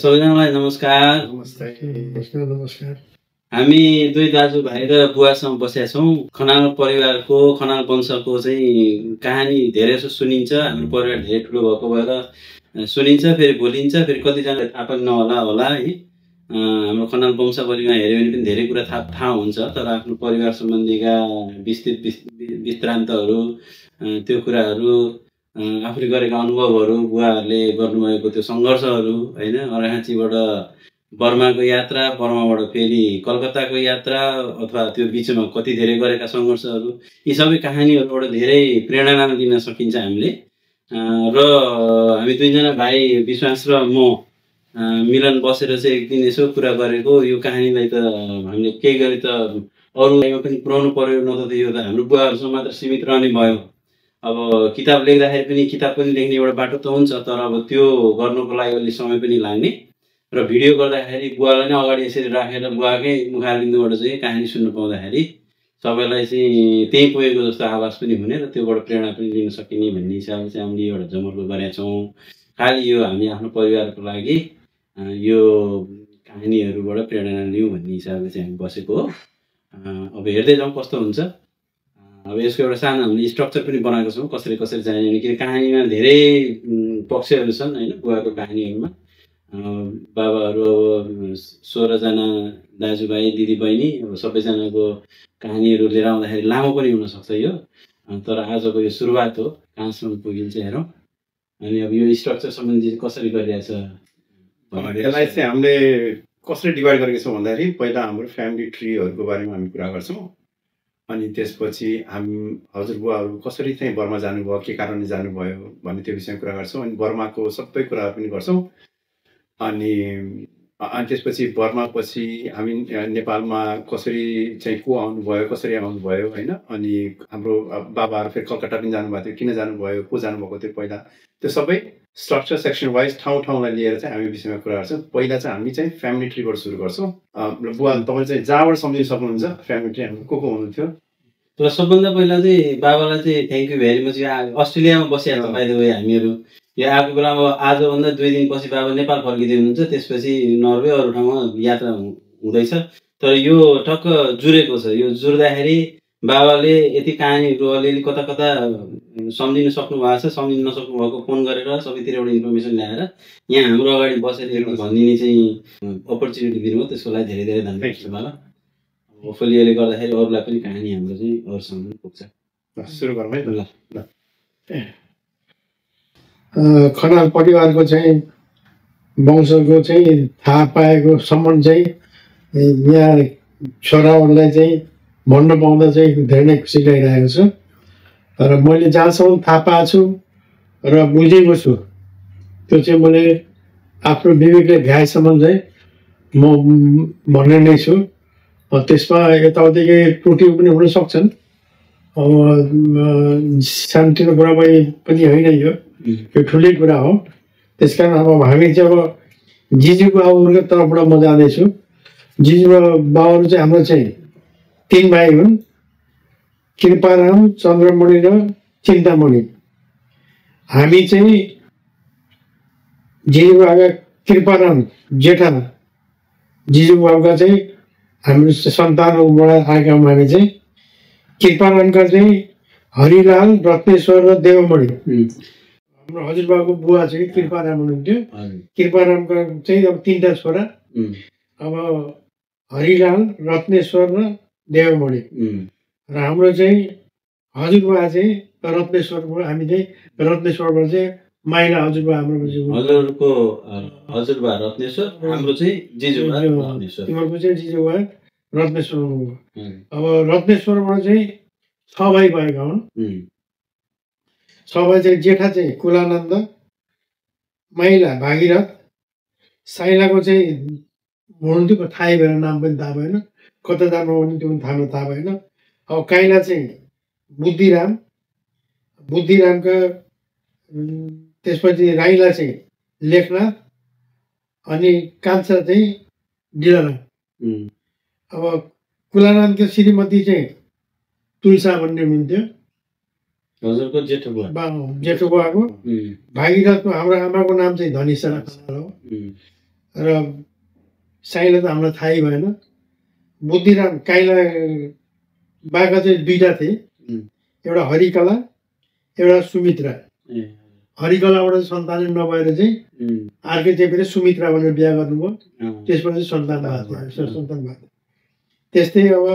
सबैजनालाई नमस्कार। नमस्कार। हामी दुई दाजुभाइ र बुवासँग बसेका छौँ। खनाल परिवारको खनाल वंशको चाहिँ कहानी धेरै जसो सुनिन्छ। हाम्रो परिवार धेरै ठुलो भएको भएर सुनिन्छ, फेरि बोलिन्छ, फेरि कतिजनाले थाहा पनि नहोला होला है। हाम्रो खनाल वंशावलीमा हेऱ्यो भने पनि धेरै कुरा थाहा हुन्छ, तर आफ्नो परिवार सम्बन्धीका विस्तृत विस्तान्तहरू, त्यो कुराहरू, आफूले गरेका अनुभवहरू, बुवाहरूले गर्नुभएको त्यो सङ्घर्षहरू होइन, अर्घाँचीबाट बर्माको यात्रा, बर्माबाट फेरि कलकत्ताको यात्रा, अथवा त्यो बिचमा कति धेरै गरेका सङ्घर्षहरू, यी सबै कहानीहरूबाट धेरै प्रेरणा लिन सकिन्छ हामीले। र हामी दुईजना भाइ विश्वास र म मिलन बसेर चाहिँ एक दिन यसो कुरा गरेको, यो कहानीलाई त हामीले केही गरी त अरूमा पनि पुऱ्याउनु पर्यो, न त यो त हाम्रो बुवाहरूसँग मात्र सीमित रहने भयो। अब किताब लेख्दाखेरि पनि किताब पनि लेख्ने एउटा बाटो त हुन्छ, तर अब त्यो गर्नुको लागि अलि समय पनि लाग्ने र भिडियो गर्दाखेरि बुवालाई नै अगाडि यसरी राखेर बुवाकै मुखारबिन्दुबाट चाहिँ कहानी सुन्नु पाउँदाखेरि सबैलाई चाहिँ त्यही पुगेको जस्तो आवाज पनि हुने र त्योबाट प्रेरणा पनि लिन सकिने भन्ने हिसाबले चाहिँ हामीले एउटा जमर्को गरेका छौँ। खालि यो हामी आफ्नो परिवारको लागि यो कहानीहरूबाट प्रेरणा लिउँ भन्ने हिसाबले चाहिँ हामी बसेको हो। अब हेर्दै जाउँ कस्तो हुन्छ। अब यसको एउटा सानो हामीले स्ट्रक्चर पनि बनाएको छौँ, कसरी कसरी चाहिने भने, किन कहानीमा धेरै पक्षहरू छन् होइन। बुवाको कहानीहरूमा बाबाहरू अब 16जना दाजुभाइ दिदीबहिनी, अब सबैजनाको कहानीहरू लिएर आउँदाखेरि लामो पनि हुनसक्छ यो, तर आजको यो सुरुवात हो, कहाँसम्म पुगिन्छ हेरौँ। अनि अब यो स्ट्रक्चर सम्बन्धी कसरी गरिरहेछ यसलाई चाहिँ हामीले कसरी डिभाइड गरेको छौँ भन्दाखेरि पहिला हाम्रो फ्यामिली ट्रीहरूको बारेमा हामी कुरा गर्छौँ, अनि त्यसपछि हामी हजुरबुवाहरू कसरी चाहिँ बर्मा जानुभयो, के कारणले जानुभयो भन्ने त्यो विषयमा कुरा गर्छौँ। अनि बर्माको सबै कुराहरू पनि गर्छौँ। अनि त्यसपछि बर्मापछि हामी नेपालमा कसरी चाहिँ को आउनुभयो, कसरी आउनुभयो होइन। अनि हाम्रो बाबाहरू फेरि कलकत्ता पनि जानुभएको थियो, किन जानुभयो, को जानुभएको थियो, पहिला त्यो सबै स्ट्रक्चर सेक्सन वाइज ठाउँ लिएर चाहिँ हामी विषयमा कुरा गर्छौँ। पहिला चाहिँ हामी चाहिँ फ्यामिली ट्रीबाट सुरु गर्छौँ। बुवा तपाईँ चाहिँ जहाँबाट सम्झिन सक्नुहुन्छ फ्यामिली ट्री हाम्रो को हुनुहुन्थ्यो? र सबभन्दा पहिला चाहिँ बाबालाई चाहिँ थ्याङ्क यू भेरी मच। अस्ट्रेलियामा बसिरहेको छ बाइ द वे हामीहरू। यो आएको बेला अब आजभन्दा 2 दिनपछि बाबा नेपाल फर्किँदै हुनुहुन्छ, त्यसपछि नर्वे अरू ठाउँमा यात्रा हुँदैछ। तर यो टक्क जुरेको छ। यो जुर्दाखेरि बाबाले यति कहानीहरू अलिअलि कता कता सम्झिन सक्नु भएको छ, सम्झिन नसक्नु भएको फोन गरेर सबैतिरबाट इन्फर्मेसन ल्याएर यहाँ हाम्रो अगाडि बसेर भनिदिने चाहिँ अपर्च्युनिटी दिनुभयो, त्यसको लागि धेरै धेरै धन्यवाद छ बाबा। होपफुली यसले गर्दाखेरि अरूलाई पनि कहानी हाम्रो चाहिँ अरूसँग पनि पुग्छ। सुरु गरौँ है ल। खनाल परिवारको चाहिँ वंशको चाहिँ थाहा पाएको सम्म चाहिँ यहाँ छोराहरूलाई चाहिँ भन्न पाउँदा चाहिँ धेरै नै खुसी लागिरहेको छ। र मैले जहाँसम्म थाहा पाएको छु र बुझेको छु त्यो चाहिँ मैले आफ्नो विवेकले भ्याएसम्म चाहिँ म भन्ने नै छु। त्यसमा यताउतिकै त्रुटि पनि हुन सक्छन्। अब सानोतिनो कुरा पनि होइन, यो ठुलै कुरा हो। त्यस कारण अब हामी चाहिँ अब जिजु बाबुहरूको तर्फबाट म जाँदैछु। जिजु बाबुहरू चाहिँ हाम्रो चाहिँ 3 भाइ हुन्, कृपाराम, चन्द्रमणि र चिन्तामणि। हामी चाहिँ जिजु बाबुका कृपाराम जेठा जिजु बाबुका चाहिँ हाम्रो सन्तानबाट आएका हौँ। हामी चाहिँ कृपारामका चाहिँ हरिलाल, रत्नेश्वर र देवमणि। हाम्रो हजुरबाबुको बुवा चाहिँ कृपाराम हुनुहुन्थ्यो। कृपारामका चाहिँ अब 3टा छोरा, अब हरिलाल, रत्नेश्वर र देवमणि। र हाम्रो चाहिँ हजुरबा चाहिँ रत्नेश्वरबाट, हामी चाहिँ रत्नेश्वरबाट चाहिँ माइला हजुरबा हाम्रो हजुरको हजुरबा रत्नेश्वर, हाम्रो चाहिँ जिजुबा रत्नेश्वर। तिमीहरूको चाहिँ जिजुबा रत्नेश्वर हुनुभयो। अब रत्नेश्वरबाट चाहिँ 6 भाइ भएका हुन्। 6 भाइ चाहिँ जेठा चाहिँ कुलानन्द, माइला भागीरथ, साइलाको चाहिँ हुनुहुन्थ्यो, थाहै भएन, नाम पनि थाहा भएन, कता जानुभयो भने त्यो पनि थाहा भएन। अब काइला चाहिँ बुद्धिराम, बुद्धिरामका त्यसपछि राईला चाहिँ लेखनाथ, अनि कान्छा चाहिँ डिलना। अब कुलानन्दको श्रीमती चाहिँ तुलसा भन्ने हुनुहुन्थ्यो, हजुरको जेठो बुवा। जेठो बुवाको। भागीरथको हाम्रो आमाको नाम चाहिँ धनिशा हो। र साइला त हामीलाई थाहै भएन। बुद्धिराम काइला बाका चाहिँ दुईटा थिए, एउटा हरिकला एउटा सुमित्रा। हरिकलाबाट सन्तान नभएर चाहिँ अर्कै चाहिँ फेरि सुमित्रा भनेर बिहा गर्नुभयो, त्यसपछि सन्तान भएको थियो। त्यस्तै अब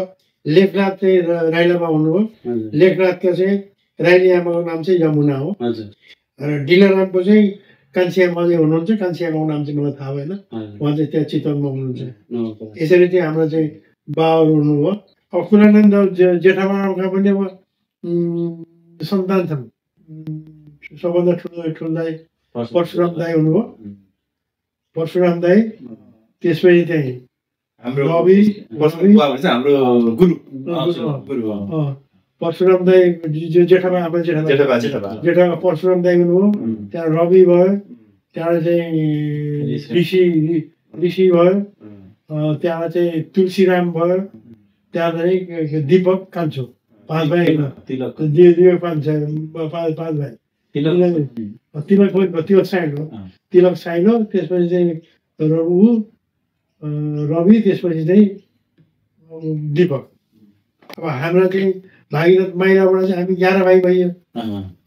लेखनाथ चाहिँ राई लामा हुनुभयो। लेखनाथको चाहिँ राईली आमाको नाम चाहिँ यमुना हो र डिलरामको चाहिँ कान्छी आमा चाहिँ हुनुहुन्छ। कान्छी आमाको नाम चाहिँ मलाई थाहा भएन, उहाँ चाहिँ त्यहाँ चितवनमा हुनुहुन्छ। यसरी चाहिँ हाम्रो चाहिँ बाबाहरू हुनुभयो। अब कुलानन्द जेठाबाका पनि अब सन्तान छन्। सबभन्दा ठुलो दाई परशुराम दाई हुनुभयो। परशुराम दाई, त्यसपछि चाहिँ हाम्रो रवि हाम्रो गुरु परशुराम दाई जेठाबा जेठाबा परशुराम दाई हुनुभयो। त्यहाँ रवि भयो, त्यहाँबाट चाहिँ ऋषि भयो, त्यहाँ चाहिँ तुलसीराम भयो, त्यहाँ चाहिँ दीपक कान्छो, 5 भाइ पाँच भाइ। तिलक साइलो, त्यसपछि चाहिँ रवि, त्यसपछि चाहिँ दीपक। अब हाम्रो चाहिँ भागीरथ माइलाबाट चाहिँ हामी 11 भाइ भइयो।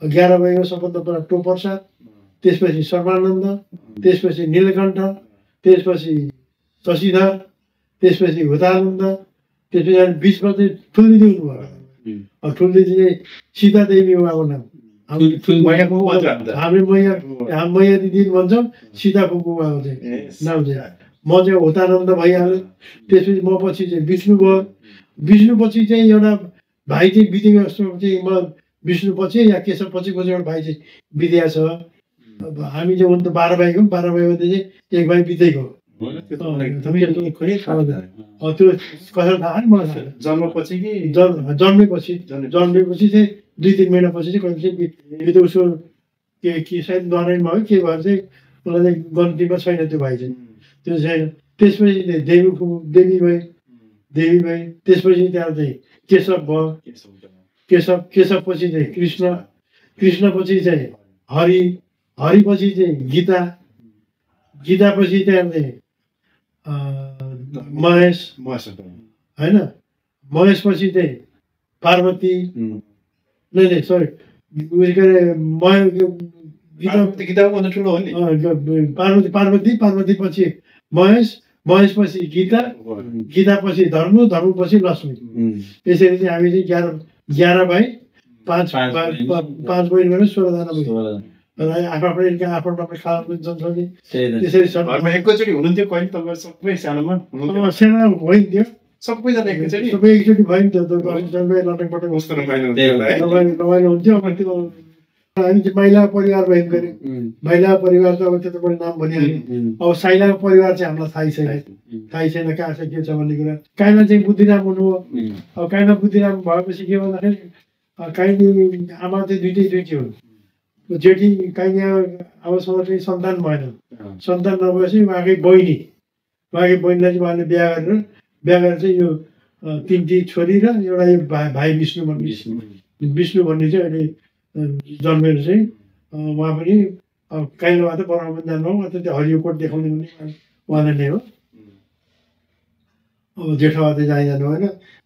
11 भाइको सबभन्दा टोप्रसाद, त्यसपछि सर्वानन्द, त्यसपछि नीलकण्ठ, त्यसपछि शशिधर, त्यसपछि हुतानन्द, त्यसपछि बिचमा चाहिँ ठुल्दिदी हुनुभयो। ठुल्दिदी चाहिँ सीतादेवी उहाँको नाम। हामीले मैया दिदी भन्छौँ, सीता फुपू उहाँको चाहिँ नाम चाहिँ। म चाहिँ हुतानन्द भइहाल्यो। त्यसपछि म पछि चाहिँ विष्णु भयो। विष्णु पछि चाहिँ एउटा भाइ चाहिँ बितेको जस्तो चाहिँ म विष्णु पछि या केशव पछिको चाहिँ एउटा भाइ चाहिँ बितेको छ। अब हामी चाहिँ हुन त 12 भाइको, 12 भाइमध्ये चाहिँ एक भाइ बितेको। त्यो कसरी थाहा नि मलाई जन्मेपछि चाहिँ 2-3 महिनापछि चाहिँ कहिले चाहिँ उसको के सायद नारायण भयो के भएर चाहिँ उसलाई चाहिँ गन्तीमा छैन त्यो भाइ चाहिँ, त्यो चाहिँ। त्यसपछि देवी भए। त्यसपछि त्यहाँ चाहिँ केशव भयो। केशव पछि चाहिँ कृष्ण पछि चाहिँ हरि पछि चाहिँ गीता पछि त्यहाँ चाहिँ महेश होइन। महेश पछि चाहिँ पार्वती, नै सरी के अरे पार्वती पछि महेश पछि गीता पछि धर्म पछि लक्ष्मी। यसरी चाहिँ हामी चाहिँ 11 भाइ, 5 बहिनी, 16जना भयो। आफ्नो खाना पनि जन्छौँ। त्यसरी एकैचोटि हुनुहुन्थ्यो कहिले तपाईँ सबै सानोमा? सानो भइन्थ्यो, सबैजना एकैचोटि एकचोटि भइन्थ्यो। लटकपटक रमाइलो हुन्थ्यो। अब त्यो हामी चाहिँ माइला परिवार भयौँ गरे। माइला परिवार त अब त्यो त मैले नाम भनिहालेँ। अब साइलाको परिवार चाहिँ हामीलाई थाहै छैन कहाँ छ के छ भन्ने कुरा। काइमा चाहिँ बुद्धिराम हुनुभयो। अब काइमा बुद्धिराम भएपछि के भन्दाखेरि काइनी आमा चाहिँ दुइटै हुन्। जेठी काइनी अबसम्म चाहिँ सन्तान भएन। सन्तान नभएपछि उहाँकै बहिनीलाई चाहिँ उहाँले बिहा गरेर चाहिँ यो 3टी छोरी र एउटा यो भाइ विष्णु भन्ने चाहिँ अहिले जन्मेर चाहिँ उहाँ पनि काइलोबाट बराबर जानुभयो। त्यो हरियो कोट देखाउने पनि उहाँले नै हो। अब जेठाबाट जानु होइन।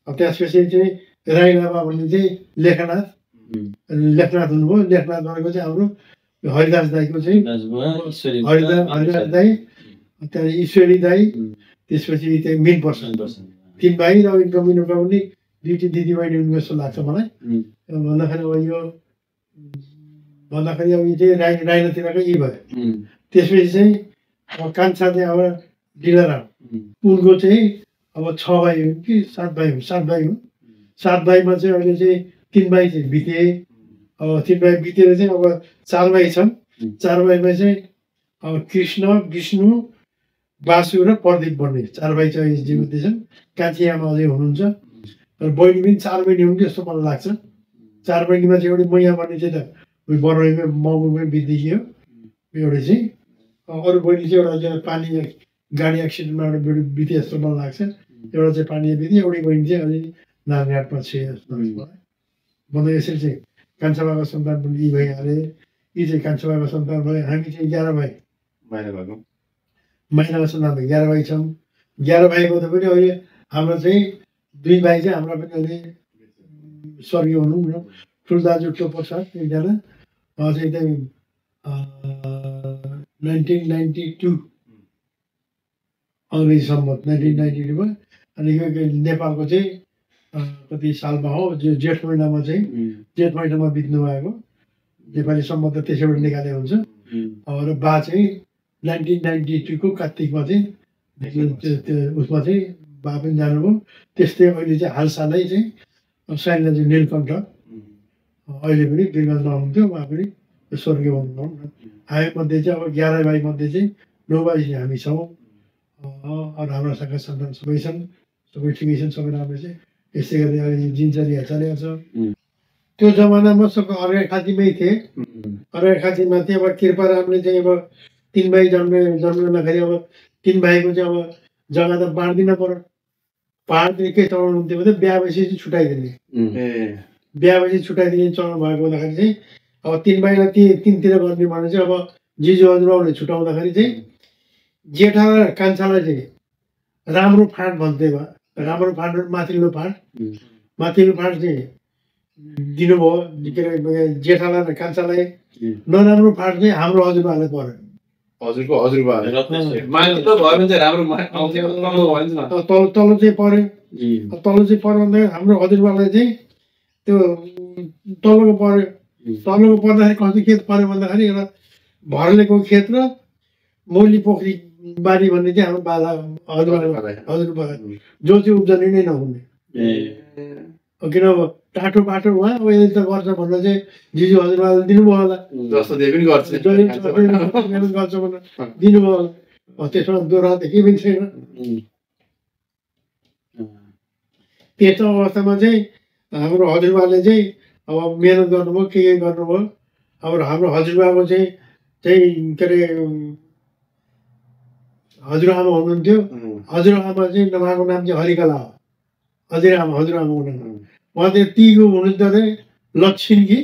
अब त्यसपछि चाहिँ राई लामा भन्ने चाहिँ लेखनाथ हुनुभयो। लेखनाथ भनेको चाहिँ हाम्रो हरिदास दाईको चाहिँ हरिदास दाई, त्यहाँदेखि ईश्वरी दाई, त्यसपछि चाहिँ मिन पर्सन। 3 भाइ र यिनको मिनका पनि 2टी दिदी बहिनी हुनु जस्तो लाग्छ मलाई। भन्दाखेरि अब यो चाहिँ राइनातिरको यी भयो। त्यसपछि चाहिँ अब कान्छा चाहिँ अब डिलराम, उनको चाहिँ अब 6 भाइ हुन् कि 7 भाइ हुन्। 7 भाइमा चाहिँ अहिले चाहिँ 3 भाइ चाहिँ बिते। अब 3 भाइ बितेर चाहिँ अब 4 भाइ छन्। 4 भाइमा चाहिँ अब कृष्ण, विष्णु, वासु र प्रदीप भन्ने 4 भाइ चाहिँ जीवित छन्। कान्छी आमा अझै हुनुहुन्छ र बहिनी पनि 4 बहिनी हुन् कि जस्तो मलाई लाग्छ। 4 बहिनीमा चाहिँ एउटै मैया भन्ने चाहिँ त बरौलीमै मगुरमै बितियो एउटै चाहिँ। अरू बहिनी चाहिँ एउटा पानी गाडी एक्सिडेन्टमा एउटा बिते जस्तो मलाई लाग्छ। एउटा चाहिँ पानी बित्यो, एउटै बहिनी चाहिँ अलि नारायणघाटमा छ जस्तो लाग्छ मलाई। भन्दा यसरी चाहिँ कान्छा बाबाको सन्तान पनि यी भइहाले। यी चाहिँ कान्छा बाबाको सन्तान भयो। हामी चाहिँ 11 भाइ। महिनामा छन् हामी 11 भाइ छौँ। 11 भाइको त पनि अहिले हाम्रो चाहिँ 2 भाइ चाहिँ हाम्रा पनि अहिले स्वर्गीय भनौँ न। ठुलो दाजु टोपो छ एकजना, उहाँ चाहिँ त्यही 1992 अङ्ग्रेजी सम्मत 1992 मा। अनि यो नेपालको चाहिँ कति सालमा हो, जेठ महिनामा चाहिँ जेठ महिनामा बित्नु भएको नेपाली सम्मत त त्यसैबाट निकाले हुन्छ। र बा चाहिँ 1992 को कार्तिकमा चाहिँ उसमा चाहिँ बा पनि जानुभयो। त्यस्तै अहिले चाहिँ हालसालै चाहिँ साइनजी नीलकण्ठ अहिले पनि वीरगन्जमा हुनुहुन्थ्यो, उहाँ पनि स्वर्गीय हुनुभयो न। हामी मध्ये चाहिँ अब 11 भाइ मध्ये चाहिँ 9 भाइ चाहिँ हामी छौँ। अरू हाम्रा शाखा सन्तान सबै छन्, सबै ठिकै छन्, सबै राम्रो छ। यसै गरी अहिले दिनचर्या चलेको छ। त्यो जमानामा सबै अर्घाखाँचीमै थिए। अर्घाखाँचीमा थिए। अब कृपारामले चाहिँ अब 3 भाइ जन्मिँदाखेरि अब 3 भाइको चाहिँ अब जग्गा त बाँड्दिन पर्यो। पाहाडतिर के चलाउनुहुन्थ्यो भने बिहा भएपछि चाहिँ छुट्याइदिने। बिहा भएपछि छुट्याइदिने चलाउनु भएको हुँदाखेरि चाहिँ अब 3 भाइलाई तिनतिर गर्ने भने चाहिँ अब जिजु हजुरबाउले छुट्याउँदाखेरि चाहिँ जेठा र कान्छालाई चाहिँ राम्रो फाँट भन्थे। राम्रो फाँट माथिल्लो फाँट चाहिँ दिनुभयो। के अरे जेठालाई र कान्छालाई नराम्रो फाँट चाहिँ हाम्रो हजुरबाले पर्यो। हजुरको हजुरबा तल चाहिँ पर्यो। तल चाहिँ पर्यो भन्दाखेरि हाम्रो हजुरबालाई चाहिँ त्यो तल्लोको पर्यो। तल्लोको पर्दाखेरि कस्तो खेत पर्यो भन्दाखेरि एउटा भर्लेको खेत र मौली पोखरी बारी भन्ने चाहिँ हाम्रो बाला हजुरबा जो चाहिँ उब्जनी नै नहुने। किन अब टाटो बाटो उहाँ अब यदि त गर्छ भनेर चाहिँ जिजु हजुरबाले दिनुभयो होला। जस्तो जे पनि गर्छ भनेर दिनुभयो होला। त्यसमा दोहोरा त केही पनि छैन। त्यस्तो अवस्थामा चाहिँ हाम्रो हजुरबाले चाहिँ अब मिहिनेत गर्नुभयो, के गर्नुभयो। अब हाम्रो हजुरबाको चाहिँ के अरे हजुरआमा हुनुहुन्थ्यो। हजुरआमा चाहिँ उहाँको नाम चाहिँ हरिकला हो। हजुरआमाको नाम उहाँ चाहिँ तीको हुनुहुन्छ अरे लक्ष्मी।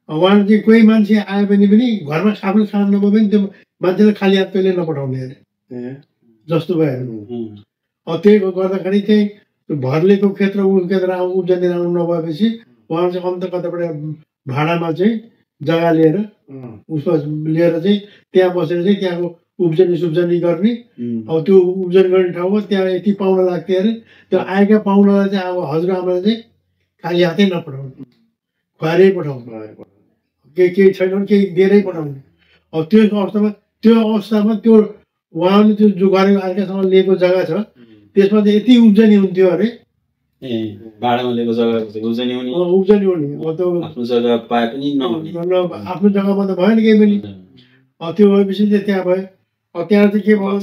उहाँ चाहिँ कोही मान्छे आयो भने पनि घरमा आफूले खाना नभए पनि त्यो मान्छेलाई खाली हात कहिले नपठाउने अरे जस्तो भयो। त्यही गर्दाखेरि चाहिँ भर्लेको खेत र उब्जनी राम्रो नभएपछि उहाँ चाहिँ अन्त कताबाट भाडामा चाहिँ जग्गा लिएर उसमा लिएर चाहिँ त्यहाँ बसेर चाहिँ त्यहाँको उब्जनी गर्ने। अब त्यो उब्जनी गर्ने ठाउँमा त्यहाँ यति पाहुना लाग्थ्यो अरे। त्यो आएका पाहुनालाई चाहिँ अब हजुरआमाले चाहिँ खाली हातै नपठाउनु, खुवाएरै पठाउनु। केही छैन भने केही दिएरै पठाउने। अब त्यो अवस्थामा त्यो उहाँले त्यो जो गरेको अर्कासँग लिएको जग्गा छ त्यसमा चाहिँ यति उब्जनी हुन्थ्यो अरे। भाडामा लिएको जग्गा उब्जनी हुने। अब त्यो आफ्नो जग्गा पाए पनि आफ्नो जग्गामा त भएन केही पनि। त्यो भएपछि चाहिँ त्यहाँ भयो। त्यहाँ चाहिँ के भयो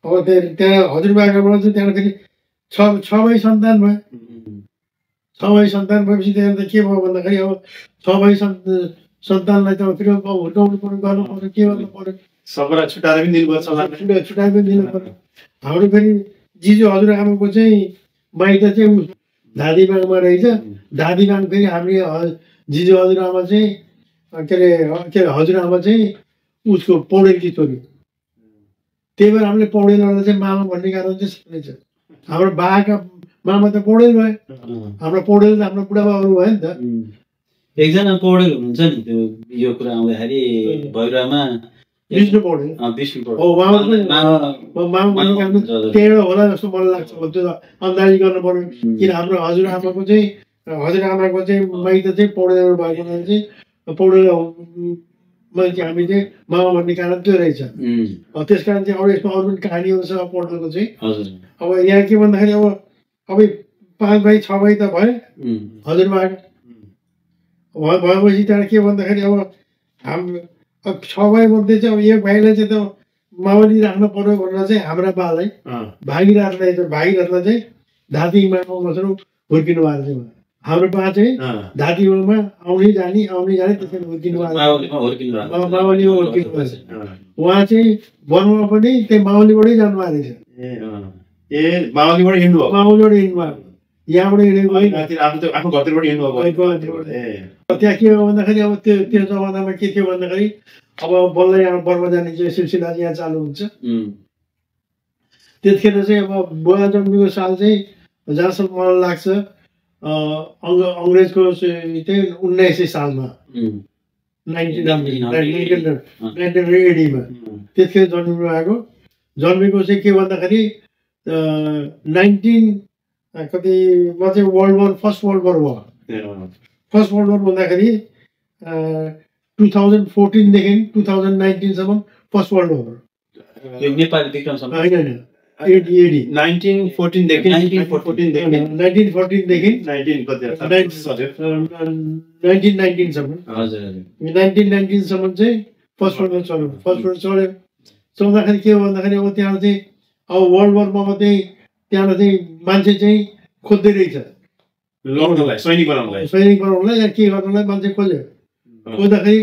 अब त्यहाँ हजुरबाबाट चाहिँ त्यहाँ फेरि 6 भाइ सन्तान भयो। 6 भाइ सन्तान भएपछि त्यहाँ त के भयो भन्दाखेरि अब 6 भाइ सन्तानलाई त फेरि हुर्काउनु पर्यो, गर्नु पर्यो, के गर्नु पर्यो। सबैलाई छुट्याएर पनि दिनुपर्छ। छुट्याएर पनि दिनु पर्यो। हाम्रो फेरि जिजु हजुरआमाको चाहिँ माइत चाहिँ धादीबाङमा रहेछ। धादीबाङ फेरि हामीले जिजु हजुरआमा चाहिँ के अरे हजुरआमा चाहिँ उसको पौडेलकी छोरी। त्यही भएर हामीले पौडेललाई चाहिँ मामा भन्ने कारण चाहिँ सुनेछ। हाम्रो बाका मामा त पौडेल भयो। हाम्रो पौडेल त हाम्रो बुढाबाबु भयो नि त। एकजना पौडेल हुनुहुन्छ नि त्यो यो कुरा आउँदाखेरि भैरवामा विष्णु पौडेल। त्यही होला जस्तो मलाई लाग्छ। त्यो अन्दाजी गर्नु पर्यो। किन हाम्रो हजुरआमाको चाहिँ माइत चाहिँ पौडेल भएको हुनाले चाहिँ पौडेल चाहिँ हामी चाहिँ मामा भन्ने कारण त्यो रहेछ। त्यस कारण चाहिँ अरू यसमा अरू पनि कहानीहरू छ पौडेलको चाहिँ। अब यहाँ के भन्दाखेरि अब 5 भाइ 6 भाइ त भयो हजुरबाको भएपछि त्यहाँ के भन्दाखेरि अब हाम्रो 6 भाइ मध्ये चाहिँ अब एक भाइलाई चाहिँ त मावली राख्नु पर्यो भनेर चाहिँ हाम्रा बालाई भागीरथलाई चाहिँ धातीमा बसेर हुर्किनु भएको थियो। हाम्रो बा चाहिँ धातीमा आउने जाने त्यसरी हुर्किनु भएको मावलीमा हुर्किनु भएको। उहाँ चाहिँ वनमा पनि त्यही मावलीबाटै जानुभएको रहेछ। मावलीबाट हिँड्नु भएको। यहाँबाट हिँडेको होइन। आफ्नो घरतिरबाट हिँड्नुभएको। त्यहाँ के हो भन्दाखेरि अब त्यो जमानामा के थियो भन्दाखेरि अब बल्ल यहाँ बर्मा जाने चाहिँ सिलसिला यहाँ चालु हुन्छ। त्यतिखेर चाहिँ अब बुवा जन्मेको साल चाहिँ जहाँसम्म मलाई लाग्छ अङ्ग्रेजको चाहिँ 1900 सालमा 1980मा त्यतिखेर जन्मेको चाहिँ के भन्दाखेरि 19 चाहिँ फर्स्ट वर्ल्ड वार भयो। फर्स्ट वर्ल्ड वार भन्दाखेरि 2014देखि 2019सम्म first world war. Nepali Vikram होइन 1914 देखि 1919 सम्म चाहिँ फर्स्ट वर्ल्ड वार चल्यो। फर्स्ट वर्ल्ड चल्यो चल्दाखेरि के हो भन्दाखेरि अब त्यहाँ चाहिँ अब वर्ल्ड वारमा मात्रै त्यहाँ चाहिँ मान्छे चाहिँ खोज्दै रहेछ सैनिक बनाउनलाई या के गर्नलाई मान्छे खोज्यो। खोज्दाखेरि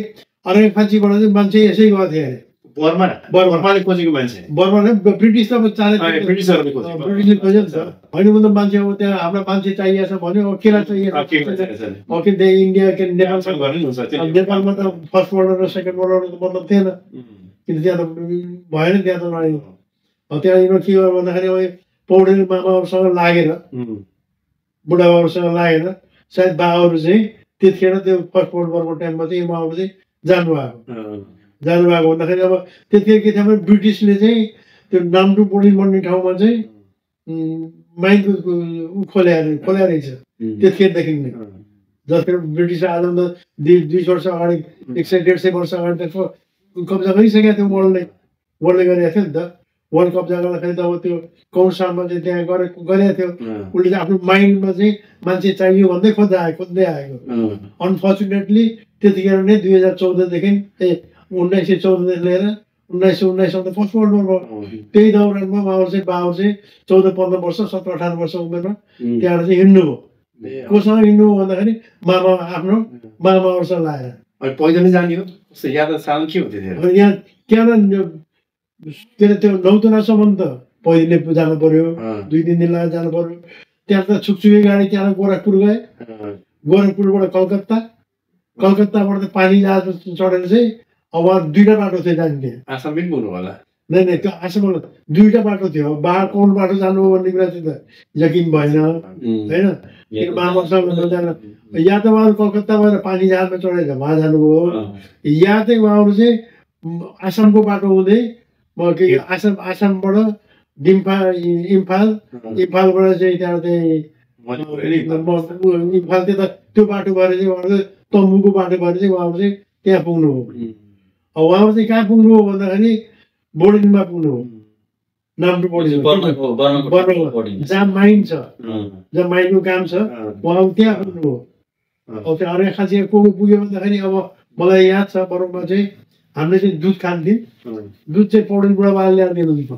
अरेफाँचीबाट चाहिँ मान्छे यसै गएको थियो अरे बर्माले खोजेको मान्छे। बर्माले ब्रिटिस त ब्रिटिसहरूले ब्रिटिसले खोज्यो नि त। होइन मतलब मान्छे अब त्यहाँ हाम्रो मान्छे चाहिएको छ भन्यो अब केलाई चाहिएको अब के त्यहाँ इन्डिया के नेपालमा त फर्स्ट वर्ल्ड र सेकेन्ड वर्ल्ड वारको मतलब थिएन किन त्यहाँ त भएन। त्यहाँ त अब त्यहाँ के गर्यो भन्दाखेरि अब पौडेल मामाहरूसँग लागेर बुढा बाबुसँग लागेर सायद बाबाहरू चाहिँ त्यतिखेर त्यो फर्स्ट वर्ल्ड वारको टाइममा चाहिँ उहाँहरू चाहिँ जानुभएको भन्दाखेरि अब त्यतिखेर के थियो भने ब्रिटिसले चाहिँ त्यो नाम्टु बोर्डिङ भन्ने ठाउँमा चाहिँ माइनको खोल्या रहेछ त्यतिखेरदेखि नै। जसखेर ब्रिटिस आजभन्दा 200 वर्ष अगाडि 100-150 वर्ष अगाडि त्यसको कब्जा गरिसकेको थियो वर्ल्डले गरेको थियो नि त। वर्ल्ड कब्जा गर्दाखेरि त अब त्यो कौसालमा चाहिँ त्यहाँ गरेको थियो। उसले चाहिँ आफ्नो माइन्डमा चाहिँ मान्छे चाहियो भन्दै खोज्दै आएको। अनफर्चुनेटली त्यतिखेर नै 2014देखि 1914 लिएर 1919 फर्स्ट वर्ल्ड वार भयो। त्यही दौरानमा बाबु चाहिँ 14-15 वर्ष 17-18 वर्ष उमेरमा त्यहाँबाट चाहिँ हिँड्नुभयो। कोसँग हिँड्नुभयो भन्दाखेरि आफ्नो मामाहरूसँग लागेर। पैदलै जाने हो यात्रा सानो के हुन्थ्यो यहाँ त्यहाँ के अरे त्यो नौतनासम्म त पैदलै जानु पर्यो 2-3 दिन लगाएर जानु पर्यो। त्यहाँ त छुकछुके गाडी त्यहाँ गोरखपुर गए। गोरखपुरबाट कलकत्ताबाट त पानी जहाज चढेर चाहिँ अब 2टा बाटो थियो जाने। आसाम पनि पुग्नु होला। नै त्यो आसामबाट 2टा बाटो थियो। कुन बाटो जानु भन्ने कुरा चाहिँ त यकिन भएन होइन। मामासँग जान या त उहाँहरू कलकत्ताबाट पानी जहाजमा चढेर उहाँ जानुभयो या चाहिँ उहाँहरू चाहिँ आसामको बाटो हुँदै आसामबाट इम्फालबाट चाहिँ त्यहाँ चाहिँ इम्फाल त्यो बाटो भएर चाहिँ उहाँहरू तम्बुको बाटो भएर चाहिँ उहाँहरू चाहिँ त्यहाँ पुग्नुभयो। अब उहाँहरू चाहिँ कहाँ पुग्नुभयो भन्दाखेरि बोर्डिङमा पुग्नुभयो। नाम्टो बोर्डिङ जहाँ माइन छ जहाँ माइनको काम छ उहाँहरू त्यहाँ पुग्नुभयो। अब त्यो अरे खाँची को पुग्यो भन्दाखेरि अब मलाई याद छ बरुमा चाहिँ हामीले चाहिँ दुध खान्थ्यौँ। दुध चाहिँ पौडेल बुढाबाले ल्याएर दिनुहुन्थ्यो।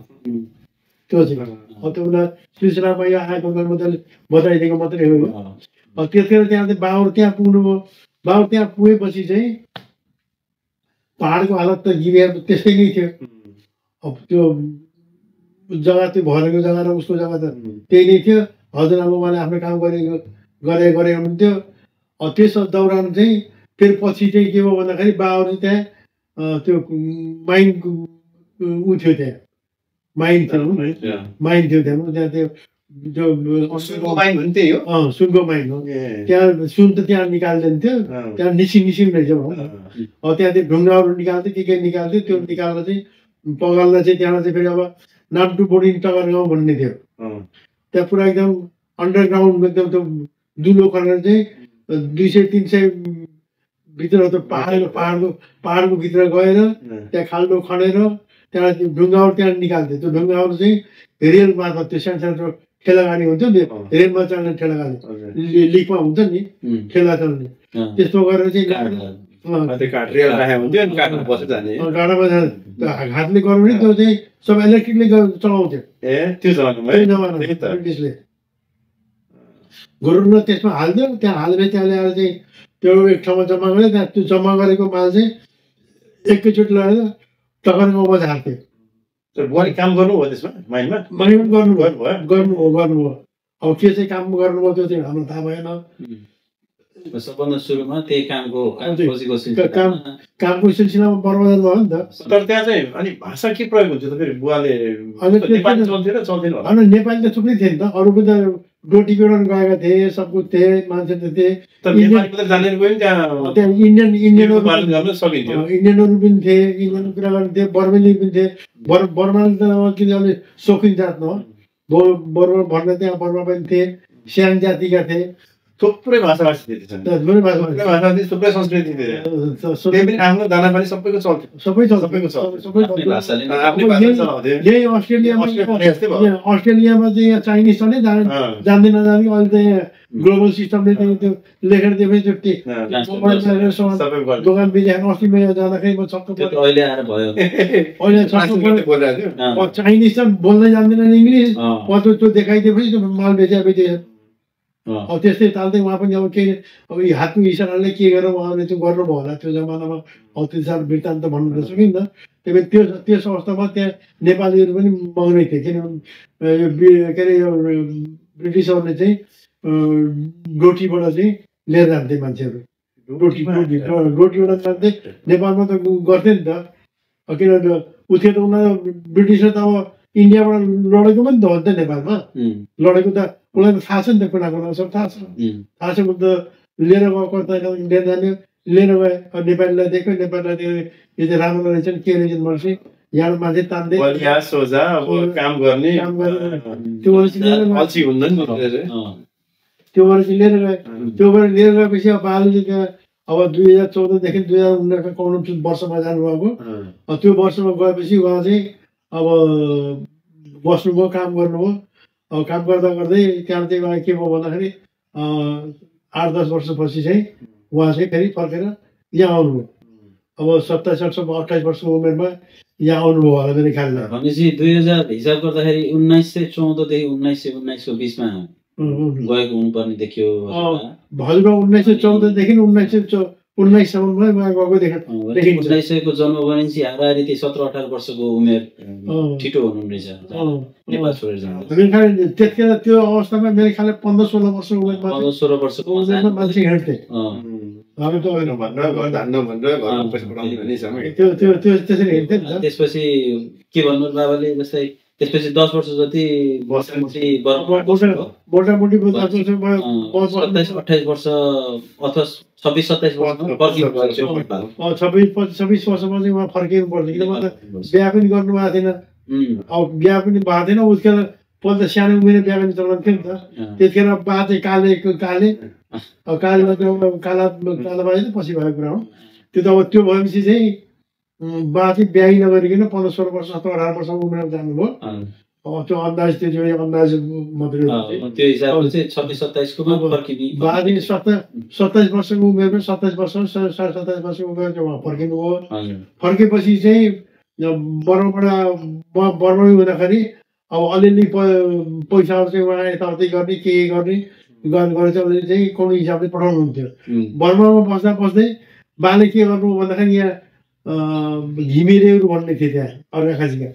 त्यो चाहिँ अब त्यो बेला सिलसिलामा यो आएको मात्रै बताइदिएको मात्रै हो। त्यतिखेर त्यहाँ चाहिँ बाबुहरू त्यहाँ पुग्नुभयो। बाबुहरू त्यहाँ पुगेपछि चाहिँ पहाडको हालत त गिरिया त्यस्तै नै थियो। अब त्यो जग्गा त्यो भरेको जग्गा र उसको जग्गा त त्यही नै थियो। हजुरआमाले आफ्नो काम गरे हुनुहुन्थ्यो। त्यस दौरान चाहिँ फेरि पछि चाहिँ के भयो भन्दाखेरि बाबुहरू त्यहाँ त्यो माइनको ऊ थियो। त्यहाँ माइन थियो त्यहाँ त्यो सुनको माइन हो। त्यहाँ सुन त त्यहाँ निकालिदिन्थ्यो। त्यहाँ निसिम रहेछ भनौँ। अब त्यहाँ त्यो ढुङ्गाहरू निकाल्थ्यो के निकाल्थ्यो त्यो निकालेर चाहिँ पगाल्दा चाहिँ त्यहाँबाट चाहिँ फेरि अब नाम्टु बोर्डिङ टगर गाउँ भन्ने थियो। त्यहाँ पुरा एकदम अन्डरग्राउन्ड एकदम त्यो दुलो खनेर चाहिँ 200-300 भित्र त्यो पहाडको भित्र गएर त्यहाँ खाल्डो खनेर त्यहाँ ढुङ्गाहरू त्यहाँ निकाल्थ्यो। त्यो ढुङ्गाहरू चाहिँ रेल मार्फत त्यो सानो ठेलागाडी हुन्छ नि रेलमा चल्ने ठेलागाडी लिकमा हुन्छ नि ठेला चल्ने त्यस्तो गरेर चाहिँ गाडामा हातले गर्यो भने त्यो चाहिँ सब इलेक्ट्रिकले चलाउँथ्यो ब्रिटिसले। गोरु त्यसमा हाल्थ्यो। त्यहाँ हालेर त्यहाँ ल्याएर चाहिँ त्यो एक ठाउँमा जम्मा गऱ्यो। त्यहाँ त्यो जम्मा गरेको माल चाहिँ एकैचोटि लगाएर टगर गाउँमा झार्थ्यो। बुहारी काम गर्नुभयो त्यसमा माइनमा गर्नुभयो। अब के चाहिँ काम गर्नुभयो त्यो चाहिँ हाम्रो थाहा भएन। सबभन्दा सुरुमा त्यही कामको खोजीको कामको सिलसिलामा बर्बाद भयो नि त। तर त्यहाँ चाहिँ अनि भाषा के प्रयोग हुन्छ त फेरि बुवाले नेपाली चल्थ्यो र चल्थेन होला? होइन नेपाली त थुप्रै थिए नि त, अरूको त डोटी बेडन गएका थिए, सबको थिए, मान्छे त थिए। तर नेपाली मात्रै जानेर गयो नि त्यहाँ इन्डियनहरू पालन गर्न सकिन्थ्यो। इन्डियनहरू पनि थिए, इन्डियनको कुरा गर्ने थिए, बर्मेली पनि थिए। बर्माले त किन अलिक सोखिन जात न हो, बर्मा भन्ने त्यहाँ बर्मा पनि थिए, स्याङ जातिका थिए, थुप्रै भाषाभाषी थिए त्यसमा। थुप्रै भाषा थिए, थुप्रै संस्कृति थिए। त्यही पनि आफ्नो दाना पानी सबैको चल्थ्यो। सबै सबैको चल्थ्यो। आफ्नै भाषा चलाउँथ्यो। यही अस्ट्रेलियामा चाहिँ यहाँ चाइनिज छ नि जान्दै नजाने, अहिले त यहाँ ग्लोबल सिस्टमले चाहिँ त्यो लेखेर दिएपछि त्यो दोकान बिचेर अस्ति म जाँदाखेरि म छक्क परेँ। अहिले आएर भयो। अहिले चाइनिज त बोल्नै जान्दैन इङ्ग्लिस, त्यो देखाइदिएपछि त्यो माल बेचे। अब त्यस्तै ताल्दै उहाँ पनि अब केही अब हातको इसाराले के गरेर उहाँले चाहिँ गर्नुभयो होला त्यो जमानामा। अब त्यो साह्रो वृत्तान्त भन्नु त सकिन्न। त्यही भएर त्यस अवस्थामा त्यहाँ नेपालीहरू पनि मग्नै थिए, किनभने यो के अरे यो ब्रिटिसहरूले चाहिँ डोटीबाट चाहिँ लिएर जान्थे मान्छेहरू। डोटीबाट जान्थे, नेपालमा त गर्थे नि त। किनभने उठ्यो त उनीहरू ब्रिटिसले त अब इन्डियाबाट लडेको पनि त हो नि त नेपालमा। लडेको त उसलाई त थाहा छ नि त, कुना सब थाहा छ। थाहा छ त लिएर गएको त लिएर जाने, लिएर गए नेपालीलाई दिएको, नेपालीलाई दियो यो चाहिँ राम्रो रहेछ नि, के रहेछ भनेपछि यहाँ मान्छे तान्दै सोझा अब काम गर्ने त्यो गरेर लिएर गए। त्यो गरेर लिएर गएपछि अब बालले त्यहाँ अब 2014देखि 2019 कम्युनिस्ट वर्षमा जानुभएको। त्यो वर्षमा गएपछि उहाँ चाहिँ अब बस्नुभयो, काम गर्नुभयो। अब काम गर्दा गर्दै त्यहाँ चाहिँ उहाँ के भयो भन्दाखेरि 8-10 वर्षपछि चाहिँ उहाँ चाहिँ फेरि फर्केर यहाँ आउनुभयो। अब 27 वर्ष 28 वर्षको उमेरमा यहाँ आउनुभयो होला मेरो ख्यालमा। भनेपछि 2000 हिसाब गर्दाखेरि 1914 देखि 1919 को बिचमा गएको हुनुपर्ने देखियो। भजमा 1914 देखि 1919सम्ममा उहाँ गएको देखिन्छ। 1900 को जन्म भनेपछि हाराहारी 17-18 वर्षको उमेर छिटो हुनुहुनेछ नेपाल छोडेर जाँदा। त्यतिखेर त्यो अवस्थामा मेरो ख्यालले 15-16 वर्षको उमेरमा 15-16 वर्षको उमेरमा मान्छे हिँड्थे। त्यसरी हिँड्थे नि त। त्यसपछि के भन्नु बाबाले, जस्तै त्यसपछि 10 वर्ष जति बसेपछि मोटामोटी 27-28 वर्ष अथवा 26-27 वर्षमा फर्किनु पर्छ। 26 वर्षमा चाहिँ उहाँ फर्किनु पर्छ, किनभने बिहा पनि गर्नु भएको थिएन। अब बिहा पनि भएको थिएन उसखेर पहिला त सानो उमेर बिहा गर्ने चलन थियो नि त। त्यतिखेर बा चाहिँ काले कालेमा त्यो काला बाजे त पछि भएको कुरा हो त्यो त। अब त्यो भएपछि चाहिँ बा चाहिँ बिहाइ नगरिकन 15-16 वर्ष अथवा 18 वर्षको उमेरमा जानुभयो। अब त्यो अन्दाज त्यो अन्दाज मात्रै हो। त्यो हिसाबले चाहिँ 26-27 को फर्किने बा चाहिँ 27 वर्षको उमेरमा 27 वर्ष 27 वर्षको उमेरमा चाहिँ उहाँ फर्किनुभयो। फर्केपछि चाहिँ बर्मामै हुँदाखेरि अब अलिअलि पैसाहरू चाहिँ उहाँ यताउति गर्ने के गर्ने गरेर चाहिँ कुनै हिसाबले पठाउनुहुन्थ्यो। बर्मामा बस्दा बस्दै बाले के गर्नु भन्दाखेरि यहाँ घिमिरेहरू भन्ने थिए त्यहाँ अर्घाखाँचीका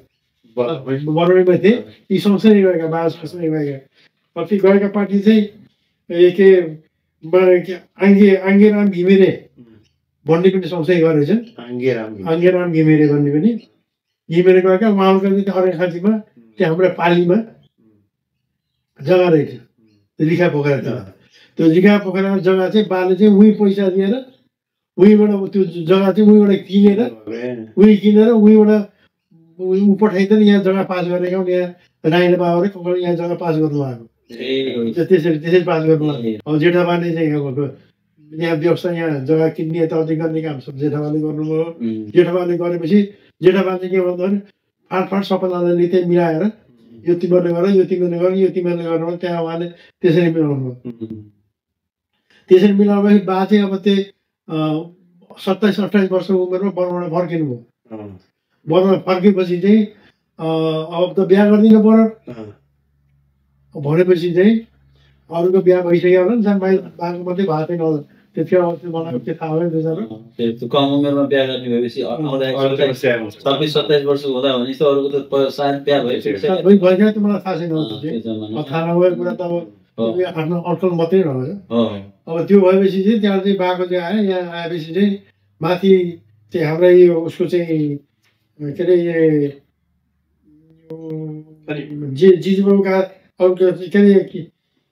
बर्मामा थिए। यी सँगसँगै गएका बा सँगसँगै गएका कति गएका पार्टी चाहिँ के आङ्गेराम घिमिरे भन्ने पनि सँगसँगै गरेछन्। आङ्गेराम घिमिरे भन्ने पनि घिमिरे गएका उहाँका चाहिँ अर्घाखाँचीमा त्यहाँ हाम्रो पालीमा जग्गा रहेछ लिखा पोखरा जग्गा। त्यो लिखा पोखरा जग्गा चाहिँ बाले चाहिँ उहीँ पैसा दिएर उहीँबाट त्यो जग्गा चाहिँ उहीँबाट किनेर उहीँबाट ऊ पठाइदिएर यहाँ जग्गा पास गरेका हुन्। यहाँ राईले बाबाले यहाँ जग्गा पास गर्नुभएको त्यसरी पास गर्नुभएको। अब जेठाबाले चाहिँ यहाँ व्यवस्था यहाँ जग्गा किन्ने यताउति गर्ने काम सब जेठाबाले गर्नुभयो। जेठाबाले गरेपछि जेठाबाले के भन्दाखेरि फाँट सबैजनाले त्यही मिलाएर यो तिमीहरूले गर यो तिमीहरूले गर यो तिमीहरूले गर्नु त्यहाँ उहाँले त्यसरी मिलाउनु भयो। त्यसरी मिलाउँदाखेरि बा चाहिँ अब त्यही 27-28 वर्षको उमेरमा बर्माबाट फर्किनु भयो। बर्मा फर्केपछि चाहिँ अब त बिहा गरिदिनु पर्यो भनेपछि चाहिँ अरूको बिहा भइसक्यो होला नि बाको मात्रै भएको छैन त्यतिखेर मलाई के थाहा भयो 2000 त्यो कम उमेरमा बिहा गर्ने भएपछि आउँदाखेरि 26-27 वर्षको हुँदा भने त अरूको त सायद बिहा भइसक्यो भइसक्यो त मलाई थाहा छैन थाहा नभएको कुरा त अब आफ्नो अड्कल मात्रै रह्यो अब त्यो भएपछि चाहिँ त्यहाँ चाहिँ बाको चाहिँ आयो यहाँ आएपछि चाहिँ माथि चाहिँ हाम्रा यो उसको चाहिँ के अरे जिजुबाबुका अरू के अरे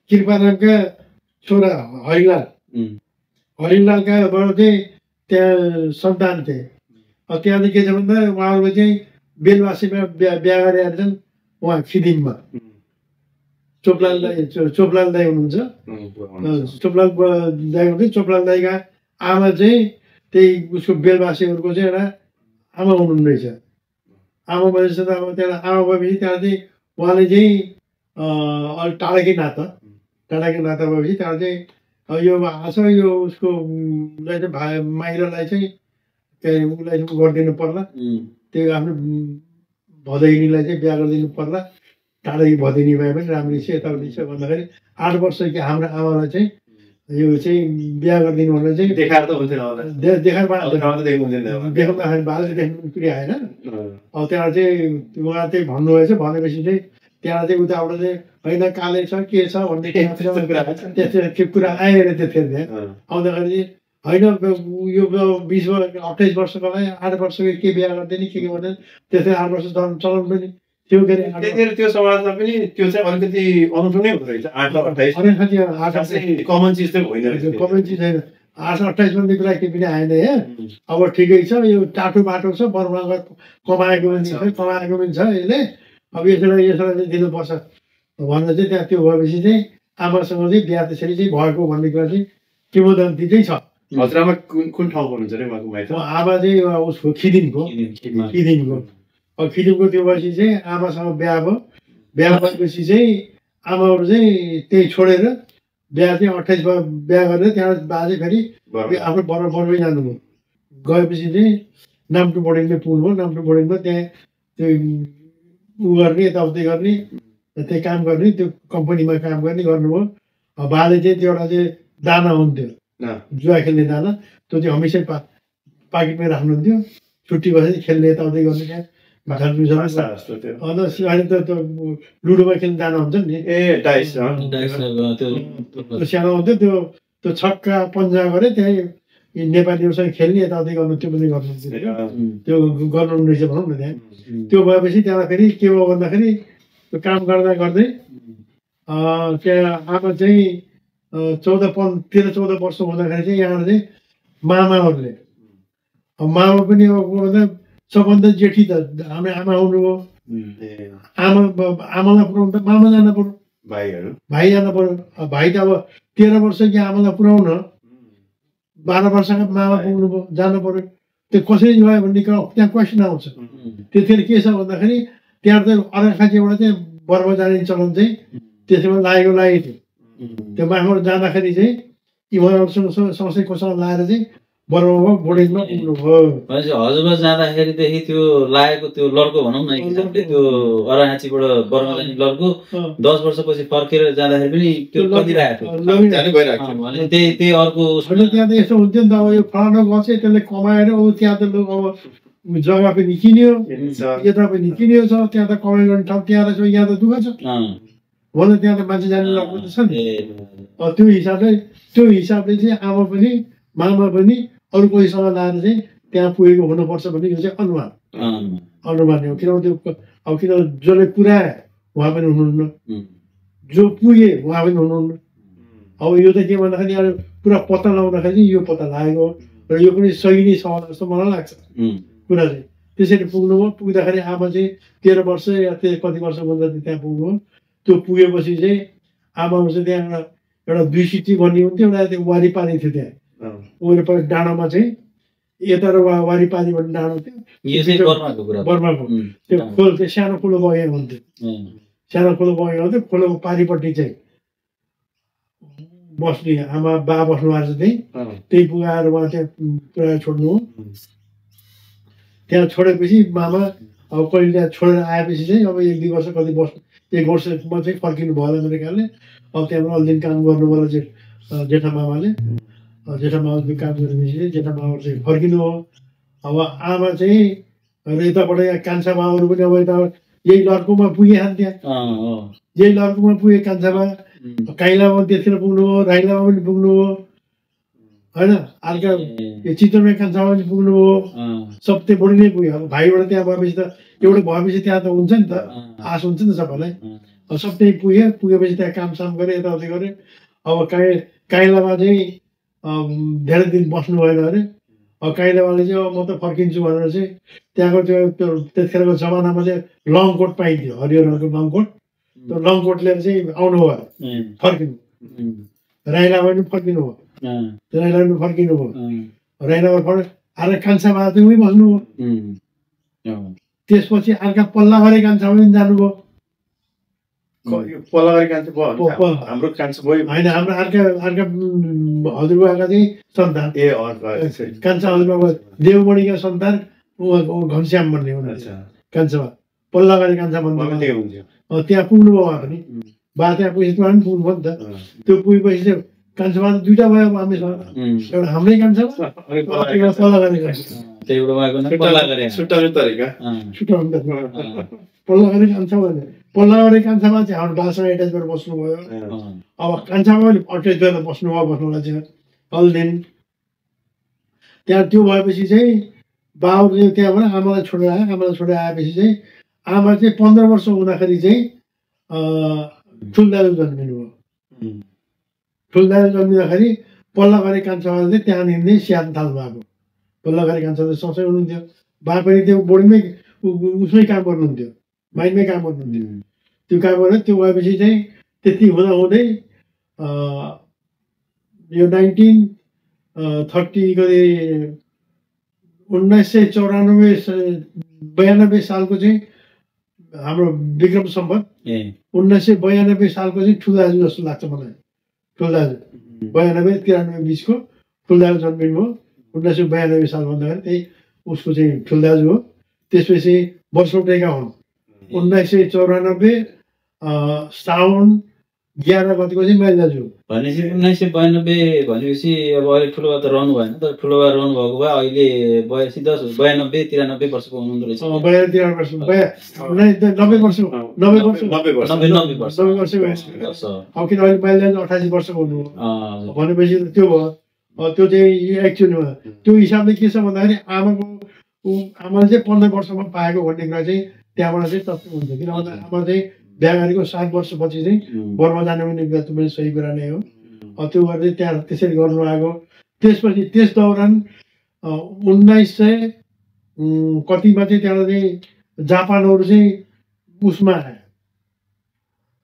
कृपारामका छोरा हरिलालकाबाट चाहिँ त्यहाँ सन्तान थिए त्यहाँ चाहिँ के छ भन्दा उहाँहरूको चाहिँ बेलवासीमा बिहा गरेर छन् उहाँ खिदिममा चोपलाल दाई हुनुहुन्छ चोपलाल दाई हुनुहुन्छ चोपलाल दाईका आमा चाहिँ त्यही उसको बेलवासीहरूको चाहिँ एउटा आमा हुनुहुन्न रहेछ आमा भएपछि त अब त्यहाँ आमा भएपछि त्यहाँ चाहिँ उहाँले चाहिँ अलिक टाढाकै नाता भएपछि त्यहाँ चाहिँ यो आछ यो उसको माइरालाई चाहिँ उसलाई गरिदिनु पर्ला त्यो आफ्नो भदैनीलाई चाहिँ बिहा गरिदिनु पर्ला टाढै भदैनी भए पनि राम्रै छ यताउति छ भन्दाखेरि 8 वर्ष कि हाम्रो आमालाई चाहिँ यो चाहिँ बिहा गरिदिनु भनेर चाहिँ देखाएर त हुन्थेन होला देखाउँदाखेरि बाले देख्नु पुरै आएन अब त्यहाँ चाहिँ उहाँ चाहिँ भन्नुभएछ भनेपछि चाहिँ त्यहाँ चाहिँ उताबाट चाहिँ होइन काले छ के छ भन्ने त्यस्तो कुरा आयो अरे त्यतिखेर त्यहाँ आउँदाखेरि होइन यो 28 वर्षकोलाई 8 वर्षको के बिहा गर्दैन के भन्दैन त्यसै 8 वर्ष चलाउनु नि त्यो के अरे त्यो समाजमा पनि त्यो चाहिँ अलिकति अनौठो नै हुँदो रहेछ 8-28 कमन चिज त होइन कमन चिज होइन 8-28 भन्ने कुरा के पनि आएन है अब ठिकै छ यो टाटो बाटो छ बर्मा कमाएको पनि छ यसले अब यसलाई दिनुपर्छ भनेर चाहिँ त्यहाँ त्यो भएपछि चाहिँ आमासँग चाहिँ बिहा त्यसरी चाहिँ भएको भन्ने कुरा चाहिँ किंवदन्ती चाहिँ छ हजुरआमा कुन ठाउँको हुनुहुन्छ रे उहाँको माइत आमा चाहिँ उसको खिदिमको अब खिदिमको त्यो भएपछि चाहिँ आमासँग बिहा भएपछि चाहिँ आमाहरू चाहिँ त्यही छोडेर बिहा चाहिँ 28 बिहा गरेर त्यहाँ बाजे फेरि आफ्नो बर्मै जानुभयो गएपछि चाहिँ नाम्टो बोर्डिङमा पुग्नुभयो नाम्टो बोर्डिङमा त्यहाँ त्यो उ गर्ने यताउति गर्ने त्यही काम गर्ने त्यो कम्पनीमा काम गर्ने गर्नुभयो बाले चाहिँ त्यो एउटा चाहिँ दाना हुन्थ्यो जुवा खेल्ने दाना त्यो चाहिँ हमेसै पाकेटमै राख्नुहुन्थ्यो छुट्टी भएपछि खेल्ने यताउति गर्ने त्यहाँ अहिले त लुडोमा खेल्ने दाना हुन्छ नि सानो हुन्थ्यो त्यो छक्का पन्जा गरे त्यहीँ नेपालीहरूसँग खेल्ने यताउति गर्नु त्यो पनि गर्नुहुन्थ्यो त्यो गर्नु रहेछ भनौँ न त्यहाँ त्यो भएपछि त्यहाँ फेरि के भयो भन्दाखेरि त्यो काम गर्दा गर्दै त्यहाँ आमा चाहिँ 13-14 वर्ष हुँदाखेरि चाहिँ यहाँ चाहिँ मामाहरूले मामा पनि सबभन्दा जेठी त हाम्रो आमा आउनुभयो आमालाई पुऱ्याउनु त मामा जानु पर्यो भाइ जानु पर्यो भाइ त अब 13 वर्ष कि आमालाई पुऱ्याउन 12 वर्षका मामा पुग्नुभयो जानु पर्यो त्यो कसरी गयो भन्ने त्यहाँ क्वेसन आउँछ त्यतिखेर के छ भन्दाखेरि त्यहाँ चाहिँ अर्घाखाँचीबाट चाहिँ बर्मा जाने चलन चाहिँ त्यसैमा लागेको थियो त्यो माखबाट जाँदाखेरि चाहिँ उहाँहरूसँग सँगसँगै कोसँग लाएर चाहिँ बर्मामा बोर्डिङमा पुग्नुभयो हजुरबा जाँदाखेरिदेखि त्यो लागेको त्यो लड्को भनौँ न एक हिसाबले त्यो अर्घाखाँचीबाट बर्मा जाने लड्को 10 वर्षपछि फर्केर जाँदाखेरि पनि त्यो लगिरहेको थियो त्यही अर्को त्यहाँ त यस्तो हुन्थ्यो नि त अब यो फलाना गछ त्यसले कमाएर त्यहाँ त अब जग्गा पनि किन्यो यता पनि किन्यो छ त्यहाँ त कमाइ गर्ने ठाउँ त्यहाँ रहेछ यहाँ त दुःख छ भने त्यहाँ त मान्छे जाने लग्नु त छ नि त्यो हिसाबले चाहिँ आमा पनि मामा पनि अरू कोहीसँग लाएर चाहिँ त्यहाँ पुगेको हुनुपर्छ भने यो चाहिँ अनुमान हो किनभने त्यो अब किन जसले पुऱ्याए उहाँ पनि हुनुहुन्न जो पुगे उहाँ पनि हुनुहुन्न अब यो त के भन्दाखेरि अब पुरा पत्ता लगाउँदाखेरि चाहिँ यो पत्ता लागेको र यो पनि सही नै छ जस्तो मलाई लाग्छ कुरा चाहिँ त्यसरी पुग्नुभयो पुग्दाखेरि आमा चाहिँ 13 वर्ष या कति वर्ष भन्दा त्यहाँ पुग्नुभयो त्यो पुगेपछि चाहिँ आमाहरू चाहिँ त्यहाँ एउटा 2 सिटी भन्ने हुन्थ्यो एउटा त्यो वारिपारी थियो त्यहाँ वरिपरि डाँडामा चाहिँ यता र वारिपारी भन्ने डाँडो थियो बर्माको त्यो खोल त्यो सानो खोलो बगेको हुन्थ्यो सानो खोलो बगेको हुन्थ्यो खोलोको पारिपट्टि चाहिँ बस्ने आमा बा बस्नु भएको छ त्यही पुगाएर उहाँ त्यहाँ पुऱ्याएर छोड्नु हो त्यहाँ छोडेपछि मामा अब कहिले त्यहाँ छोडेर आएपछि चाहिँ अब 1-2 वर्ष कति बस्नु 1 वर्षमा चाहिँ फर्किनु भयो मेरो ख्यालले अब त्यहाँबाट अलि दिन काम गर्नु पर्यो जेठा मामाले जेठा मावलको काम गरेपछि जेठा मावल चाहिँ फर्किनु हो। अब आमा चाहिँ यताबाट यहाँ कान्छा मावहरू पनि अब यता यही लड्कुमा पुगिहाल्छ त्यहाँ, यही लड्कुमा पुगे कान्छामा काइलामा त्यतिर पुग्नु हो, राइलामा पनि पुग्नु हो होइन, अर्का यो चितवनमै कान्छामा पनि पुग्नु हो, सब त्यो बढी नै पुग्यो। अब भाइबाट त्यहाँ भएपछि त एउटा भएपछि त्यहाँ त हुन्छ नि त, आश हुन्छ नि त सबैलाई। अब सब त्यही पुगेपछि त्यहाँ कामसाम गऱ्यो, यताउति गऱ्यो। अब काइलामा चाहिँ धेरै दिन बस्नु भएन अरे। अब काइलावाले चाहिँ अब म त फर्किन्छु भनेर चाहिँ त्यहाँको त्यो त्यतिखेरको जमानामा चाहिँ लङ कोट पाइन्थ्यो, हरियो रङको लङ कोट। त्यो लङ कोट लिएर चाहिँ आउनु भयो, फर्किनु। राइलामा पनि फर्किनु भयो, राइलामा पनि फर्किनु भयो। राइलामा फर्क अर्का कान्छामा चाहिँ उही बस्नु भयो। त्यसपछि अर्का पल्लाघरे कान्छामा पनि जानुभयो। पल्लाघरे कान्छा भयो, हाम्रो कान्छा भयो होइन, हाम्रो अर्का हजुरबाका चाहिँ सन्तान कान्छा हजुरबाको देवमणिका सन्तान घनश्याम भन्ने हुनुहुन्छ कान्छामा, पल्लाघरे कान्छा भन्ने त्यहाँ पुग्नुभयो उहाँ पनि। बा त्यहाँ पुगेपछि पनि पुग्नुभयो नि त। त्यो पुगेपछि चाहिँ कान्छामा त दुइटा भयो हामीसँग, एउटा हाम्रै कान्छामा पल्लाघरे पल्लाघरे कान्छा भने पल्लाघरे कान्छामा चाहिँ हाम्रो बासँग एट्याच गरेर बस्नुभयो। अब कान्छामा पनि अट्याच गरेर बस्नुलाई चाहिँ अलदिन त्यहाँ त्यो भएपछि चाहिँ बाबुले त्यहाँबाट आमालाई छोडेर आयो। आमालाई छोडेर आएपछि चाहिँ आमा चाहिँ 15 वर्ष हुँदाखेरि चाहिँ ठुल्दाजु जन्मिनु भयो। ठुल्दाजु जन्मिँदाखेरि पल्लाघरे कान्छामा चाहिँ त्यहाँनिर नै स्याहार्न थाल्नु भएको। पल्लाघरे कान्छा चाहिँ सँगै हुनुहुन्थ्यो, बा पनि त्यो बोर्डिङमै उसमै काम गर्नुहुन्थ्यो, माइनमै काम गर्नुहुन्थ्यो। त्यो काम गरेर त्यो भएपछि चाहिँ त्यति हुँदै यो 1930 कति 1992 सालको चाहिँ हाम्रो विक्रम सम्वत 1992 सालको चाहिँ ठुल्दाजु जस्तो लाग्छ मलाई। ठुल्दाजु 92-93 बिचको ठुल्दाजु जन्मिनु हो। 1992 साल भन्दाखेरि त्यही उसको चाहिँ ठुल्दाजु हो। त्यसपछि बसौटेका हुन् 1994 साउन 11 गतिको चाहिँ माइल दाजु भनेपछि 1992 भनेपछि अब अहिले ठुलो बा त रहनु भएन, तर ठुलो बा रहनु भएको भए अहिले 92-93 वर्षको हुनुहुँदो रहेछ। 92-93 वर्ष 90 वर्ष अब किन अहिले माइल दाजु 88 वर्षको हुनु भनेपछि त्यो भयो। त्यो चाहिँ एक्चुअलीमा त्यो हिसाबले के छ भन्दाखेरि आमाले चाहिँ 15 वर्षमा पाएको भन्ने कुरा चाहिँ त्यहाँबाट चाहिँ तथ्य हुन्छ। किनभने आमा चाहिँ बिहा गरेको 7 वर्षपछि चाहिँ बर्मा जाने भन्ने कुरा त पनि सही कुरा नै हो। त्यो गरेर त्यहाँ त्यसरी गर्नु आएको। त्यसपछि त्यस दौरान 1900 कतिमा चाहिँ त्यहाँबाट चाहिँ जापानहरू चाहिँ उसमा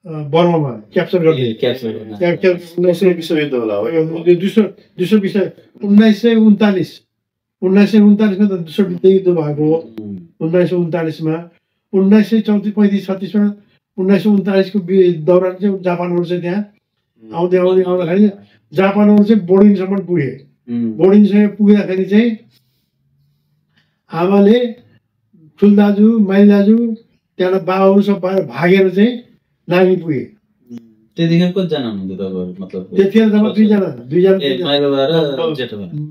बर्मामा क्याप्चर गर्ने 1920 होला हो। 1939 मा त दोस्रो विश्वयुद्ध भएको हो। 1939 मा 1934-35-36 मा 1939 को दौरान चाहिँ जापानहरू चाहिँ त्यहाँ आउँदाखेरि जापानहरू चाहिँ बोर्डिङसम्म पुगे। बोर्डिङसम्म पुग्दाखेरि चाहिँ आमाले ठुल्दाजु माइल दाजु त्यहाँबाट बाबाहरू सब भागेर चाहिँ नागी पुगे। त्यतिखेर कतिजना हुनुहुन्थ्यो तपाईँहरू? मतलब त्यतिखेर जब दुईजना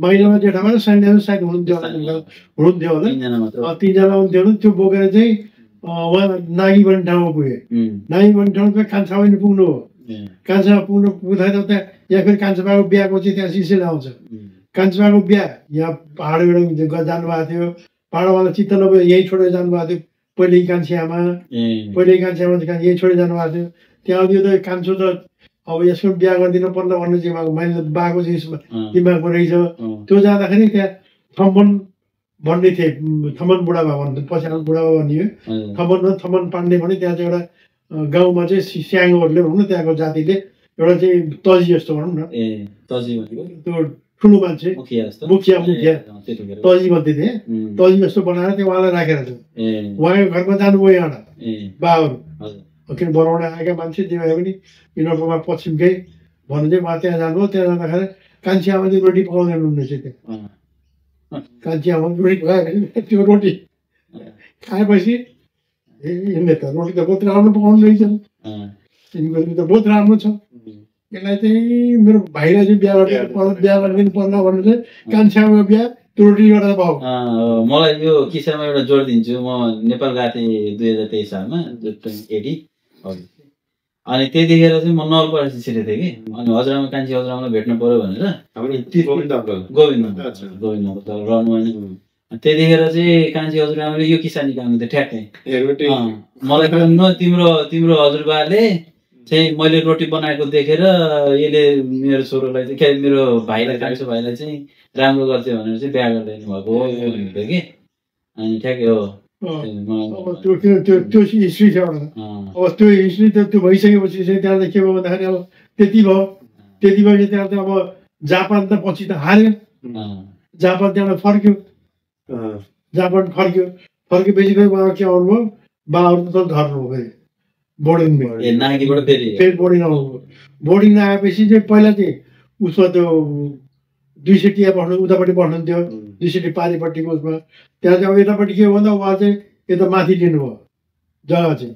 माइलोमा जेठामा र साइनामा साइड हुनुहुन्थ्यो होला, 3जना हुन्थ्यो होला। त्यो बोकेर चाहिँ उहाँ नागी भन्ने ठाउँमा पुगे। नागी भन्ने ठाउँमा कान्छा पनि पुग्नु हो। कान्छामा पुग्दाखेरि त्यहाँ यहाँ फेरि कान्छाबाको बिहाको चाहिँ त्यहाँ सिलसिला आउँछ। कान्छाबाको बिहा यहाँ पाहाडबाट जानुभएको थियो। पाहाडवाला चित्त नभए यहीँ छोडेर जानुभएको थियो। पहिलेकी कान्छामा यहीँ छोडेर जानुभएको थियो। त्यहाँ यो त कान्छो त अब यसको बिहा गरिदिनु पर्ला भन्ने चाहिँ मैले बाको चाहिँ दिमागमा रहेछ। त्यो जाँदाखेरि त्यहाँ थम्पन भन्ने थिए, थमन बुढाबा भन्नु, पछि बुढाबा भनियो। थमन पाण्डे भने त्यहाँ चाहिँ एउटा गाउँमा चाहिँ स्याङहरूले भनौँ न, त्यहाँको जातिले एउटा चाहिँ तजी जस्तो भनौँ न, त्यो ठुलो मान्छे मुखिया तजी भन्दै थिए। तजी जस्तो बनाएर त्यो उहाँलाई राखेर थियो। उहाँको घरमा जानुभयो यहाँबाट बाहरू, किन बरौडा आएका मान्छे जे भए पनि यिनीहरूकोमा पश्चिमकै भन्नु चाहिँ उहाँ त्यहाँ जानुभयो। त्यहाँ जाँदाखेरि कान्छी आमा चाहिँ रोटी पकाउँदैन हुनुहुनेछ। त्यहाँ कान्छी आमा रोटी पकायो। त्यो रोटी खाएपछि यिनले त रोटी त बहुत राम्रो पकाउनु रहेछ, यिनको त बहुत राम्रो छ, यसलाई चाहिँ मेरो भाइलाई चाहिँ बिहा गरिदिनु पर्ला भनेर चाहिँ कान्छामा बिहा त्रुटि गरेर भयो। मलाई यो किस्सामा एउटा जोड दिन्छु। म नेपाल गएको थिएँ 2023 सालमा 2080। अनि त्यतिखेर चाहिँ म नलपरासी छिरेको थिएँ कि। अनि हजुरआमा कान्छी हजुरआमालाई भेट्न पर्यो भनेर गोविन्द अङ्कल रहनु भएन। त्यतिखेर चाहिँ कान्छी हजुरआमाले यो किस्सा निकाल्नु थियो ठ्याक्कै। मलाई भन्नु तिम्रो हजुरबाले चाहिँ मैले रोटी बनाएको देखेर यसले मेरो छोरोलाई चाहिँ मेरो भाइलाई कान्छो भाइलाई चाहिँ राम्रो गर्थ्यो भनेर चाहिँ बिहा गरिदिनु भएको हो भन्थ्यो कि। अनि ठ्याक्कै हो। त्यो हिस्ट्री छ एउटा। अब त्यो हिस्ट्री त्यो भइसकेपछि चाहिँ त्यहाँ के भयो भन्दाखेरि अब त्यति भएपछि त्यहाँ त अब जापान त पछि त हार्यो। जापान त्यहाँबाट फर्क्यो। फर्केपछि फेरि उहाँ के आउनुभयो, बाबाहरू त धर्नुभयो फेरि बोर्डिङमा। फेरि बोर्डिङ आउनुभयो। बोर्डिङ आएपछि चाहिँ पहिला चाहिँ उसमा त्यो 2 सिटी बस्नु उतापट्टि बस्नुहुन्थ्यो, 2 सिटी पारिपट्टिको उसमा। त्यहाँ चाहिँ अब यतापट्टि के हो भन्दा उहाँ चाहिँ यता माथि लिनुभयो जग्गा चाहिँ,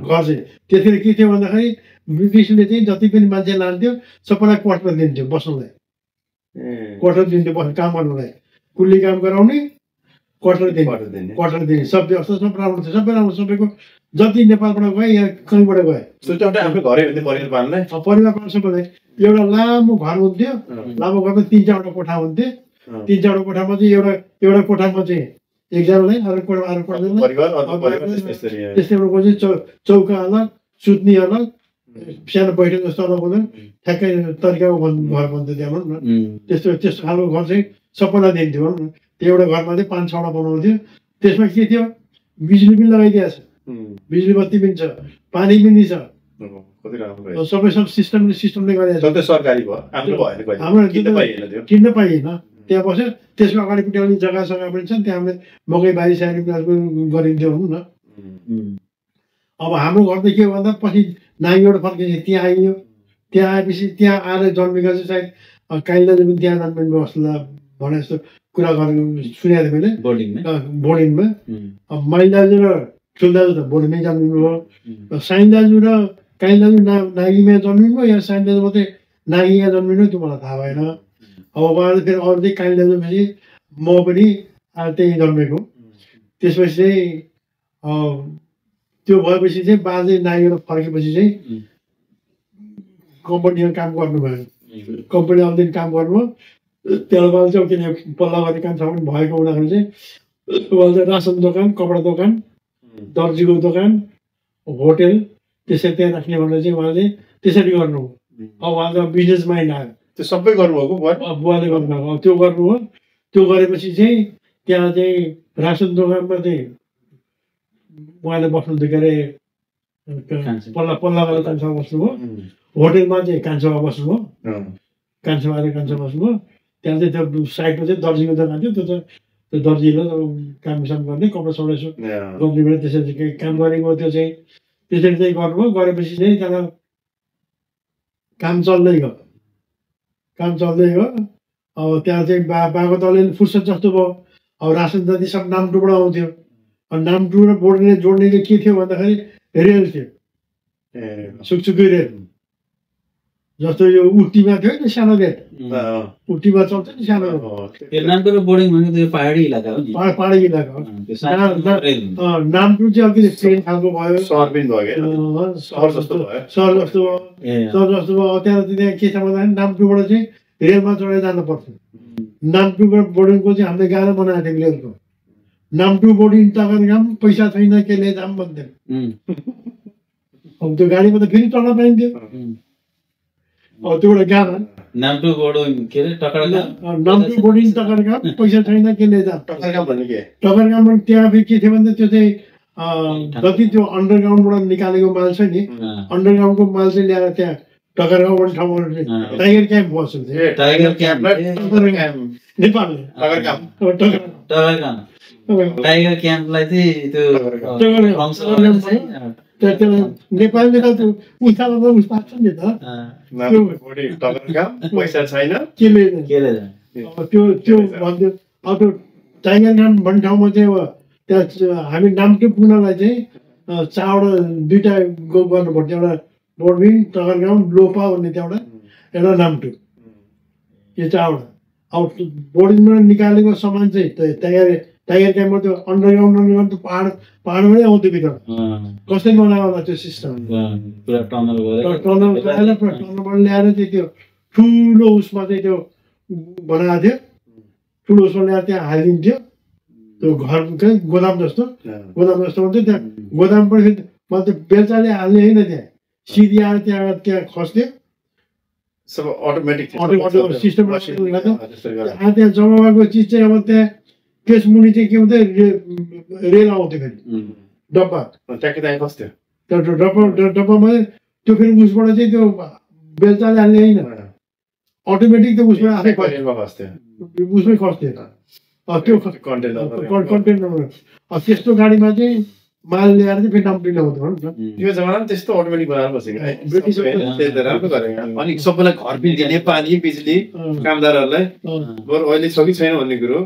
घर चाहिँ। त्यतिखेर के थियो भन्दाखेरि ब्रिटिसले चाहिँ जति पनि मान्छे लान्थ्यो सबैलाई क्वार्टर दिन्थ्यो बस्नुलाई। क्वार्टर दिन्थ्यो काम गर्नुलाई। कुल्ली काम गराउने क्वार्टर दिने। सब व्यवस्था सब राम्रो थियो, सबै राम्रो। सबैको जति नेपालबाट गए या कहीँबाट गए परिवार पाल्न सबैलाई एउटा लामो घर हुन्थ्यो। लामो घरमा 3-4वटा कोठा हुन्थ्यो। 3-4वटा कोठामा चाहिँ एउटा कोठामा चाहिँ एकजनालाई अर्को त्यस्तैको चाहिँ चौका अलग, सुत्ने अलग, सानो बैठक जस्तो अलग हुँदैन। ठ्याक्कै तरिकाको घर भन्थ्यो त्यहाँ भनौँ न। त्यस्तो खालको घर चाहिँ सबैलाई दिन्थ्यो भनौँ न। त्यो एउटा घरमा चाहिँ 5-6वटा बनाउँथ्यो। त्यसमा के थियो, बिजुली पनि लगाइदिएको छ, बिजुली बत्ती पनि छ, पानी पनि छ, सबै सब सिस्टमले गरेको छ। सरकारी भयो, हाम्रो किन्न पाइएन। त्यहाँ बस्यो। त्यसको अगाडिपट्टि अलिक जग्गा पनि छ, त्यहाँ हामीले मकै बारी सारी गरिन्थ्यो भनौँ न। अब हाम्रो घर त के हो भन्दा पछि नानीबाट फर्केपछि त्यहाँ आइयो। त्यहाँ आएपछि त्यहाँ आएर जन्मेको चाहिँ सायद काइला पनि त्यहाँ जन्मिनु जस्तो भने जस्तो कुरा गरेको सुनेको थिएँ मैले बोर्डिङमा। अब माइल दाजु र ठुल दाजु त बोर्डिङमै जन्मिनु भयो। साइन दाजु र काइल दाजु नागीमा जन्मिनु भयो या साइन दाजु मात्रै नागीमा जन्मिनु त्यो मलाई थाहा भएन। अब उहाँले फेरि अरू चाहिँ काइल दाजुपछि म पनि त्यही जन्मेको। त्यसपछि चाहिँ त्यो भएपछि चाहिँ बाजे नागीबाट फर्केपछि चाहिँ कम्पनीमा काम गर्नुभयो। कम्पनी आउँदै काम गर्नुभयो। त्यहाँबाट चाहिँ किन पल्ला गर्ने काम छ पनि भएको हुँदाखेरि चाहिँ उहाँले चाहिँ रासन दोकान, कपडा दोकान, दर्जीको दोकान, होटेल त्यसरी त्यहाँ राख्ने भनेर चाहिँ उहाँले त्यसरी गर्नु। अब उहाँले बिजनेस माइन्ड आयो। त्यो सबै गर्नुभएको बुवाले गर्नुभएको। त्यो गर्नुभयो। त्यो गरेपछि चाहिँ त्यहाँ चाहिँ रासन दोकानमा चाहिँ उहाँले बस्नुहुन्थ्यो। के अरे पल्ला गरेर कान्छोमा बस्नुभयो। होटेलमा चाहिँ कान्छोमा बस्नुभयो। कान्छोमा बस्नुभयो। त्यहाँ चाहिँ त्यो साइडमा चाहिँ दर्जीको दोकान थियो। त्यो दर्जीले कामसाम गर्ने कपडा सपडा यसो दर्जीबाट त्यसरी केही काम गरेको त्यो चाहिँ त्यसरी चाहिँ गर्नुभयो। गरेपछि चाहिँ त्यहाँ काम चल्दै गयो। अब त्यहाँ चाहिँ बाको त अलिअलि फुर्सद जस्तो भयो। अब रासन जाति सब नामटुबाट आउँथ्यो। अनि नामटु र बोर्डिङले जोड्ने चाहिँ के थियो भन्दाखेरि रेल थियो, सुकसुकी रेल। जस्तो यो उटीमा थियो नि सानो रेल, उटीमा चल्छ नि सानो। नामटु र बोर्डिङ भनेको त्यो पहाडी इलाका हो नि। पहाडी इलाका हो। नामटु चाहिँ अलिकति प्लेन खालको भयो, सहर पनि भयो, सहर जस्तो भयो। त्यहाँ के छ भन्दाखेरि नामटुबाट चाहिँ रेलमा चढेर जानु पर्थ्यो। नामटुबाट बोर्डिङको चाहिँ हामीले गाह्रो बनाएको थियौँ रेलको। नामटु बोर्डिङ टगरगाम पैसा छैन के ले जाम भन्थ्यो। अब त्यो गाडीमा त फेरि चढ्न पाइन्थ्यो। अब त्यो एउटा गाना नामटु बोर्डिङ के अरे नामटु बोर्डिङ टगरगाम पैसा छैन के ले जाम। टगरगाममा त्यहाँ फेरि के थियो भन्दा त्यो चाहिँ जति त्यो अन्डरग्राउन्डबाट निकालेको माल छ नि, अन्डरग्राउन्डको माल चाहिँ ल्याएर त्यहाँ टगरगाउँबाट ठाउँमा टाइगर क्याम्प बस्छ। टाइगर क्याम्प नेपालले टाइगर क्याम्पलाई चाहिँ त्यो नेपालले त उचालो उस्ताछ नि त। पैसा छैन केले त्यो भन्थ्यो। अब त्यो टाइगर क्याम्प भन्ने ठाउँमा चाहिँ अब त्यहाँ हामी नामटु पुग्नलाई चाहिँ 2टा गर्नुपर्थ्यो। एउटा बोर्डिङ टगरगाउँ लोपा भन्ने त्यहाँबाट एउटा नाम्टो यो चारवटा अब बोर्डिङबाट निकालेको सामान चाहिँ टाइगर क्याम्पमा त्यो अन्डरग्राउन्ड त पाहाडबाटै आउँथ्यो भित्र कसले बनायो होला त्यो सिस्टम पुरा टनल गरेर टनलबाट ल्याएर चाहिँ त्यो ठुलो उसमा चाहिँ त्यो बनाएको थियो ठुलो उसमा ल्याएर त्यहाँ हालिदिन्थ्यो त्यो घर गोदाम जस्तो हुन्थ्यो त्यहाँ गोदाम पनि मैले त्यो बेलचाले हाल्ने होइन त्यहाँ सिधी आएर त्यहाँ खस्थ्यो सब अटोमेटिक सिस्टम त्यहाँ जम्मा भएको चिज चाहिँ अब त्यहाँ त्यस मुनि चाहिँ के हुन्थ्यो रेल आउँथ्यो फेरि डब्बा त्यहाँ खस्थ्यो त्यो डब्बामा त्यो फेरि उसबाट चाहिँ त्यो बेलचाले हाल्ने होइन अटोमेटिक त्यो उसबाट आफै खस्थ्यो उसमै खस्थ्यो त्यो कन्टेनर त्यस्तो गाडीमा चाहिँ माल ल्याएर चाहिँ फेरि नाम्टी ल्याउँथ्यो भनौँ न यो जमानामा त्यस्तो अटोमेटिक बनाएर बसेको राम्रो गरेको अनि सबैलाई घर बिजुली नेपाली बिजुली कामदारहरूलाई बरु अहिले छ कि छैन भन्ने कुरो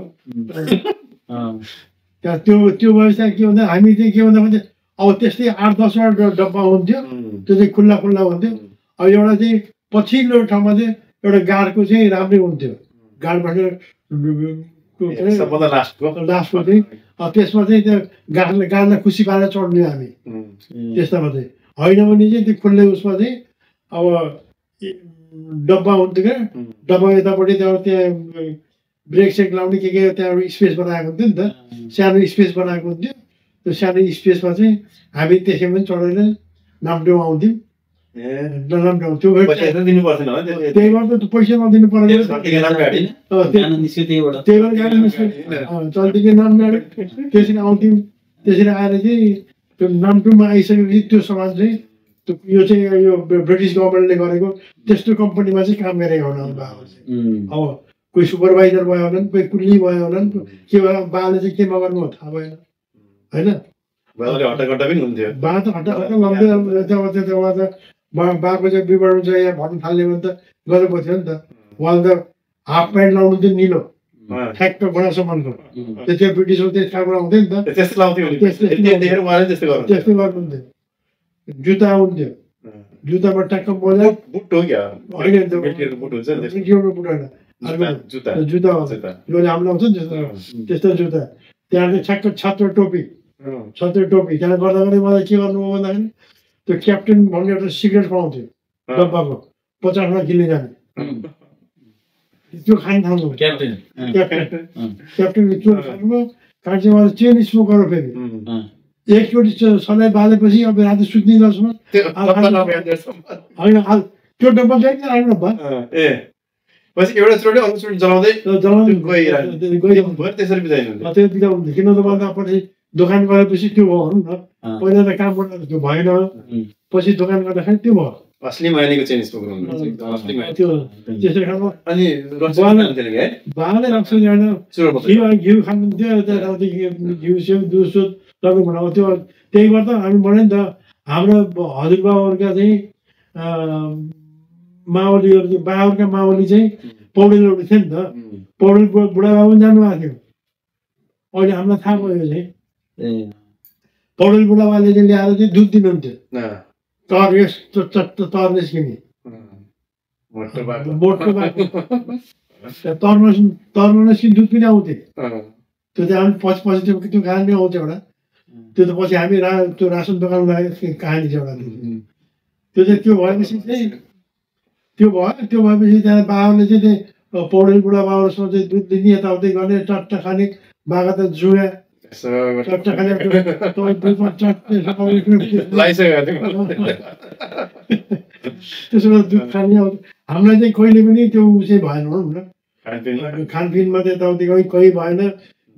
त्यो व्यवस्था के भन्दा हामी चाहिँ के भन्दा भने अब त्यस्तै 8-10वटा डब्बा हुन्थ्यो त्यो चाहिँ खुल्ला हुन्थ्यो अब एउटा चाहिँ पछिल्लो ठाउँमा चाहिँ एउटा गाडको चाहिँ राम्रै हुन्थ्यो गाडबाट लास्टको चाहिँ त्यसमा चाहिँ त्यो गाडलाई खुसी पारेर चढ्ने हामी त्यस्तामा चाहिँ होइन भने चाहिँ त्यो खुल्ले उसमा चाहिँ अब डब्बा हुन्थ्यो क्या डब्बा यतापट्टि त्यहाँ ब्रेक सेक लाउने के त्यहाँ स्पेस बनाएको हुन्थ्यो नि त सानो स्पेस बनाएको हुन्थ्यो त्यो सानो स्पेसमा चाहिँ हामी त्यसैमा पनि चढेर नाम्टोमा आउँथ्यौँ त्यो त्यही गर्दा पैसा नदिनु पर्यो चल्तीकै नाम गाडी त्यसरी आउँथ्यौँ त्यसरी आएर चाहिँ त्यो नाम्टोमा आइसकेपछि त्यो सामान चाहिँ यो चाहिँ यो ब्रिटिस गभर्मेन्टले गरेको त्यस्तो कम्पनीमा चाहिँ काम गरेको होला अब कोही सुपरभाइजर भयो होला नि कोही कुल्ली भयो होला नि के भयो बाले चाहिँ केमा गर्नु हो थाहा भएन होइन बा त हट्टाखट्टा लम्दै बाको चाहिँ विवरण चाहिँ यहाँ भन्न थाल्यो भने त गरेको थियो नि त उहाँले त हाफ प्यान्ट लाउनु थियो निलो ठ्याक्क बनासम्मको त्यो ब्रिटिसहरू त्यस काममा आउँथ्यो नि त त्यस्तै गर्नुहुन्थ्यो जुत्ता आउँथ्यो जुत्तामा ट्याक्क मजा जुत्ता हाम्रो आउँछ नि त्यस्तो जुत्ता त्यहाँ चाहिँ ठ्याक्क छत्र टोपी त्यहाँ गर्दा गर्दै मलाई के गर्नु हो भन्दाखेरि त्यो क्याप्टेन भन्ने एउटा सिगरेट पाउँथ्यो डब्बाको 50 किन्ने जाने त्यो खाइन थाल्नु क्याप्टेन त्यो खानुभयो कारण चाहिँ मलाई चेन स्मोकर हो फेरि एकचोटि सधैँ बालेपछि अब राति सुत्ने गर्छौँ होइन त्यो डब्बा चाहिँ राम्रो भयो एउटा चोटि अर्को चोटि जलाउँदै त्यसरी बिताइनु त्यो बिताउनु किन त भन्दा पछि दोकान गरेपछि त्यो भयो भनौँ न पहिला त काम गर्दा त्यो भएन पछि दोकान गर्दाखेरि त्यो भयो असली मायनेको चेन स्मोकर त्यसै खानु अनि बाले राख्छ घिउ खानुहुन्थ्यो घिउ स्याउ दुध सुध लगभग बनाउँथ्यो त्यही गर्दा हामी भन्यो नि त हाम्रो हजुरबाउहरूका चाहिँ माओलीहरू बाहरूका माओली चाहिँ पौडेलहरू थियो नि त पौडेल बुढाबाबु पनि जानुभएको थियो अहिले हामीलाई थाहा भयो चाहिँ पौडेल बुढाबाले चाहिँ ल्याएर चाहिँ दुध दिनुहुन्थ्यो तर निस्किने मोटो तर्नु निस्किने दुध पनि आउँथ्यो त्यो चाहिँ हामी पछि त्यो कहानी आउँछ एउटा त्यो त पछि हामी त्यो रासन दोकानमा लागेको कहानी छ एउटा त्यो चाहिँ त्यो भएपछि चाहिँ त्यो भएपछि त्यहाँ बाबाले चाहिँ त्यही पौडेल बुढा बाबासँग चाहिँ दुध दिने यताउति गर्ने चट्टा खाने बाघा त जुगा चट्टा खाने त्यसो दुध खाने हामीलाई चाहिँ कहिले पनि त्यो उ चाहिँ भएन भनौँ न खानपिनमा चाहिँ यताउति कहीँ भएन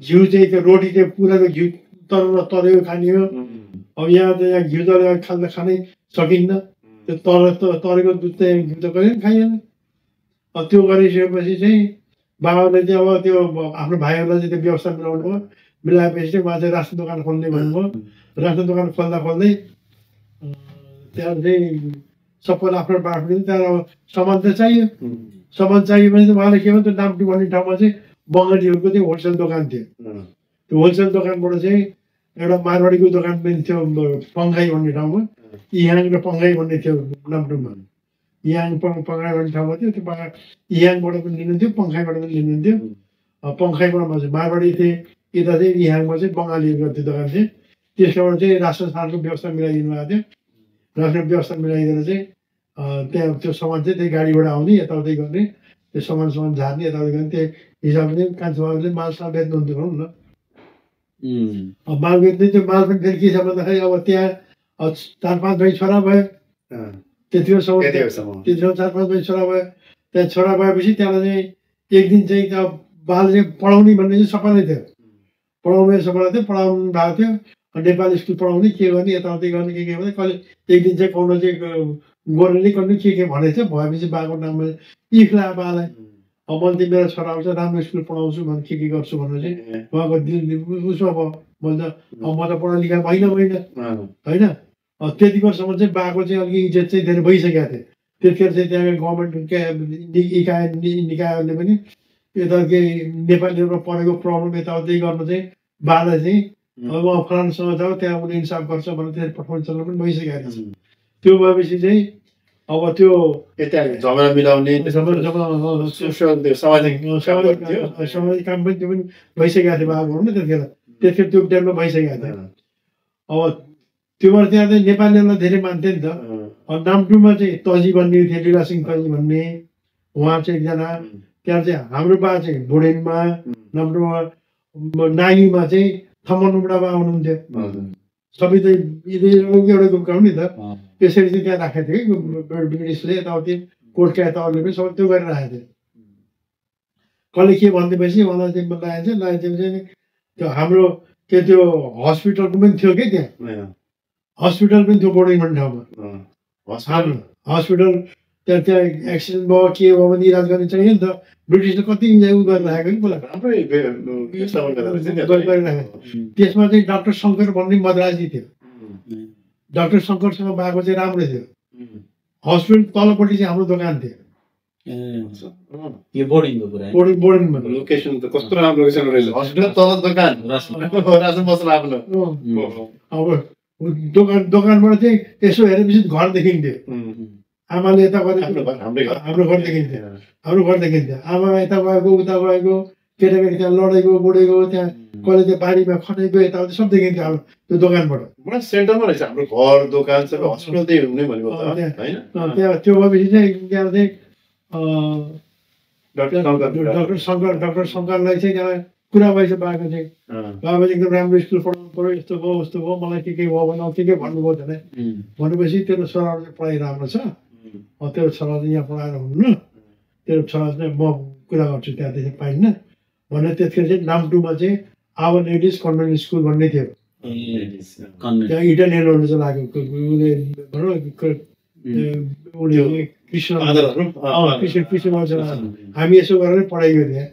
घिउ चाहिँ त्यो रोटी चाहिँ पुराको घिउ तरेको खाने हो अब यहाँ त यहाँ घिउ तरेको खानै सकिन्न त्यो तरेको दुध चाहिँ घिउ त कहिले पनि खाइएन अब त्यो गरिसकेपछि चाहिँ बाबाले चाहिँ अब त्यो आफ्नो भाइहरूलाई चाहिँ त्यो व्यवस्था मिलाउनु भयो मिलाएपछि चाहिँ उहाँ चाहिँ रासन दोकान खोल्ने भन्नुभयो रासन दोकान खोल्दै त्यहाँ चाहिँ सबैलाई आफ्नो बाँड्नु त्यहाँ अब सामान त चाहियो सामान चाहियो भने चाहिँ उहाँले के भन्छ नाम्टी भन्ने ठाउँमा चाहिँ बङ्गालीहरूको चाहिँ होलसेल दोकान थियो त्यो होलसेल दोकानबाट चाहिँ एउटा मारवाडीको दोकान पनि थियो पङ्खाई भन्ने ठाउँमा इहाङ र पङ्खाई भन्ने थियो नाम्टोमा याङ पङ्खाइ भन्ने ठाउँमा थियो, त्यो याङबाट पनि लिनुहुन्थ्यो, पङ्खाइबाट पनि लिनुहुन्थ्यो। पङ्खाइबाट म चाहिँ मारवाडी थिएँ, यता चाहिँ याङमा चाहिँ बङ्गालीहरूको त्यो दोकान थिएँ। त्यसबाट चाहिँ रासन सालको व्यवस्था मिलाइदिनु भएको थियो। रासन व्यवस्था मिलाइदिएर चाहिँ त्यहाँ त्यो सामान चाहिँ त्यही गाडीबाट आउने, यताउति गर्ने, त्यो सामान झार्ने, यताउति गर्ने, त्यो हिसाबले कान्छो बाबुले मालसाल बेच्नुहुन्थ्यो भनौँ न। माल बेच्ने त्यो माल पनि फेरि के छ भन्दाखेरि अब त्यहाँ 4-5 भाइ छोरा भयो, त्यतिखेरसम्म 4-5 भाइ छोरा भयो। त्यहाँ छोरा भएपछि त्यहाँलाई चाहिँ एक दिन चाहिँ त्यो बाल चाहिँ पढाउने भन्ने चाहिँ सपना थियो, पढाउने सपना थियो, पढाउनु भएको थियो। नेपाली स्कुल पढाउने, के गर्ने, यताउति गर्ने, के भने कहिले एक दिन चाहिँ कौन चाहिँ गोर्खाली गर्ने के भनेको थियो। भएपछि बाको नाममा इख्ला बालाई, अब मैले चाहिँ मेरो छोरा आउँछ राम्रो स्कुल पढाउँछु भने के गर्छु भनेर चाहिँ उहाँको दिल उसमा भयो। मैले त अब म त पढा लेखा भइन होइन। त्यति वर्षसम्म चाहिँ बाको चाहिँ अलिक इज्जत चाहिँ धेरै भइसकेको थियो। त्यतिखेर चाहिँ त्यहाँ गभर्मेन्ट निकायहरूले पनि यता के नेपालीहरूमा पढेको प्रब्लम यताउति गर्नु चाहिँ बालाई चाहिँ अब उहाँ फलानसँग जाऊ, त्यहाँ उसले इन्साफ गर्छ भनेर त्यहाँ पठाउने चलन पनि भइसकेको थियो। त्यो भएपछि चाहिँ अब त्यो झगडा मिलाउने सामाजिक काम पनि त्यो पनि भइसकेको थियो बाबु भनौँ न। त्यतिखेर त्यो टाइममा भइसकेको थियो। अब त्योबाट त्यहाँ चाहिँ नेपालीहरूलाई धेरै मान्थ्यो नि त। नाम्टुमा चाहिँ तजी भन्ने थियो, लीलासिंह तजी भन्ने, उहाँ चाहिँ एकजना। त्यहाँ चाहिँ हाम्रो बा चाहिँ बोडेनमा, नाम्टुमा नागीमा चाहिँ थमनुबडा बा हुनुहुन्थ्यो। सबै चाहिँ एउटै ग्रुपका हो नि त। त्यसरी चाहिँ त्यहाँ राखेको थियो कि ब्रिटिसले, यताउति कोर्टका यताउतिले पनि सबै त्यो गरेर राखेको थियो। कसले के भनिदिएपछि उहाँलाई चाहिँ लगाइदिएपछि चाहिँ त्यो हाम्रो त्यो हस्पिटलको पनि थियो कि त्यहाँ, हस्पिटल पनि थियो बोर्डिङ भन्ने ठाउँमा। हस्पिटल त्यहाँ एक्सिडेन्ट भयो के भयो भने इलाज गर्ने चाहियो नि त। ब्रिटिसले कति उ गरेर राखेको कि त्यसमा चाहिँ डाक्टर शङ्कर भन्ने मद्रासी थियो। डाक्टर शङ्करसँग भएको चाहिँ राम्रो थियो। हस्पिटल तलपट्टि चाहिँ हाम्रो दोकान थियो। बोर्डिङमा लोकेसन त कस्तो राम्रो लोकेसन रहेछ। हस्पिटल तल दोकान, रासन पसल आफ्नो। अब दोकानबाट चाहिँ यसो हेरेपछि घर देखिन्थ्यो। आमाले यता गरे हाम्रो घर देखिन्थ्यो, हाम्रो घर देखिन्थ्यो। आमा यता गएको उता गएको, केटाकेटी त्यहाँ लडेको बुढेको, त्यहाँ कसले त्यो बारीमा खटेको यताउति सब देखिन्थ्यो हाम्रो त्यो दोकानबाट। पुरा सेन्टरमा रहेछ हाम्रो घर दोकान सबै, हस्पिटल त्यही हुने भनेको त होइन। त्यहाँ त्यो भएपछि चाहिँ त्यहाँ चाहिँ डाक्टर शङ्करलाई चाहिँ त्यहाँ कुरा भएछ बाको चाहिँ। बाबा चाहिँ एकदम राम्रो स्कुल पढाउनु पऱ्यो, यस्तो भयो उस्तो भयो, मलाई के भयो भने के भन्नुभयो भने भनेपछि तेरो छोराहरू चाहिँ पढाइ राम्रो छ, तेरो छोरा चाहिँ यहाँ पढाएर हुनु, तेरो छोरा चाहिँ म कुरा गर्छु त्यहाँदेखि पाइन्न भनेर। त्यतिखेर चाहिँ नाम्टुमा चाहिँ आवर लेडिज कन्भेन्ट स्कुल भन्ने थियो। त्यहाँ इटालियनहरू चाहिँ लाग्यो, उसले भनौँ कृष्ण हामी यसो गरेर पढाइयो त्यहाँ।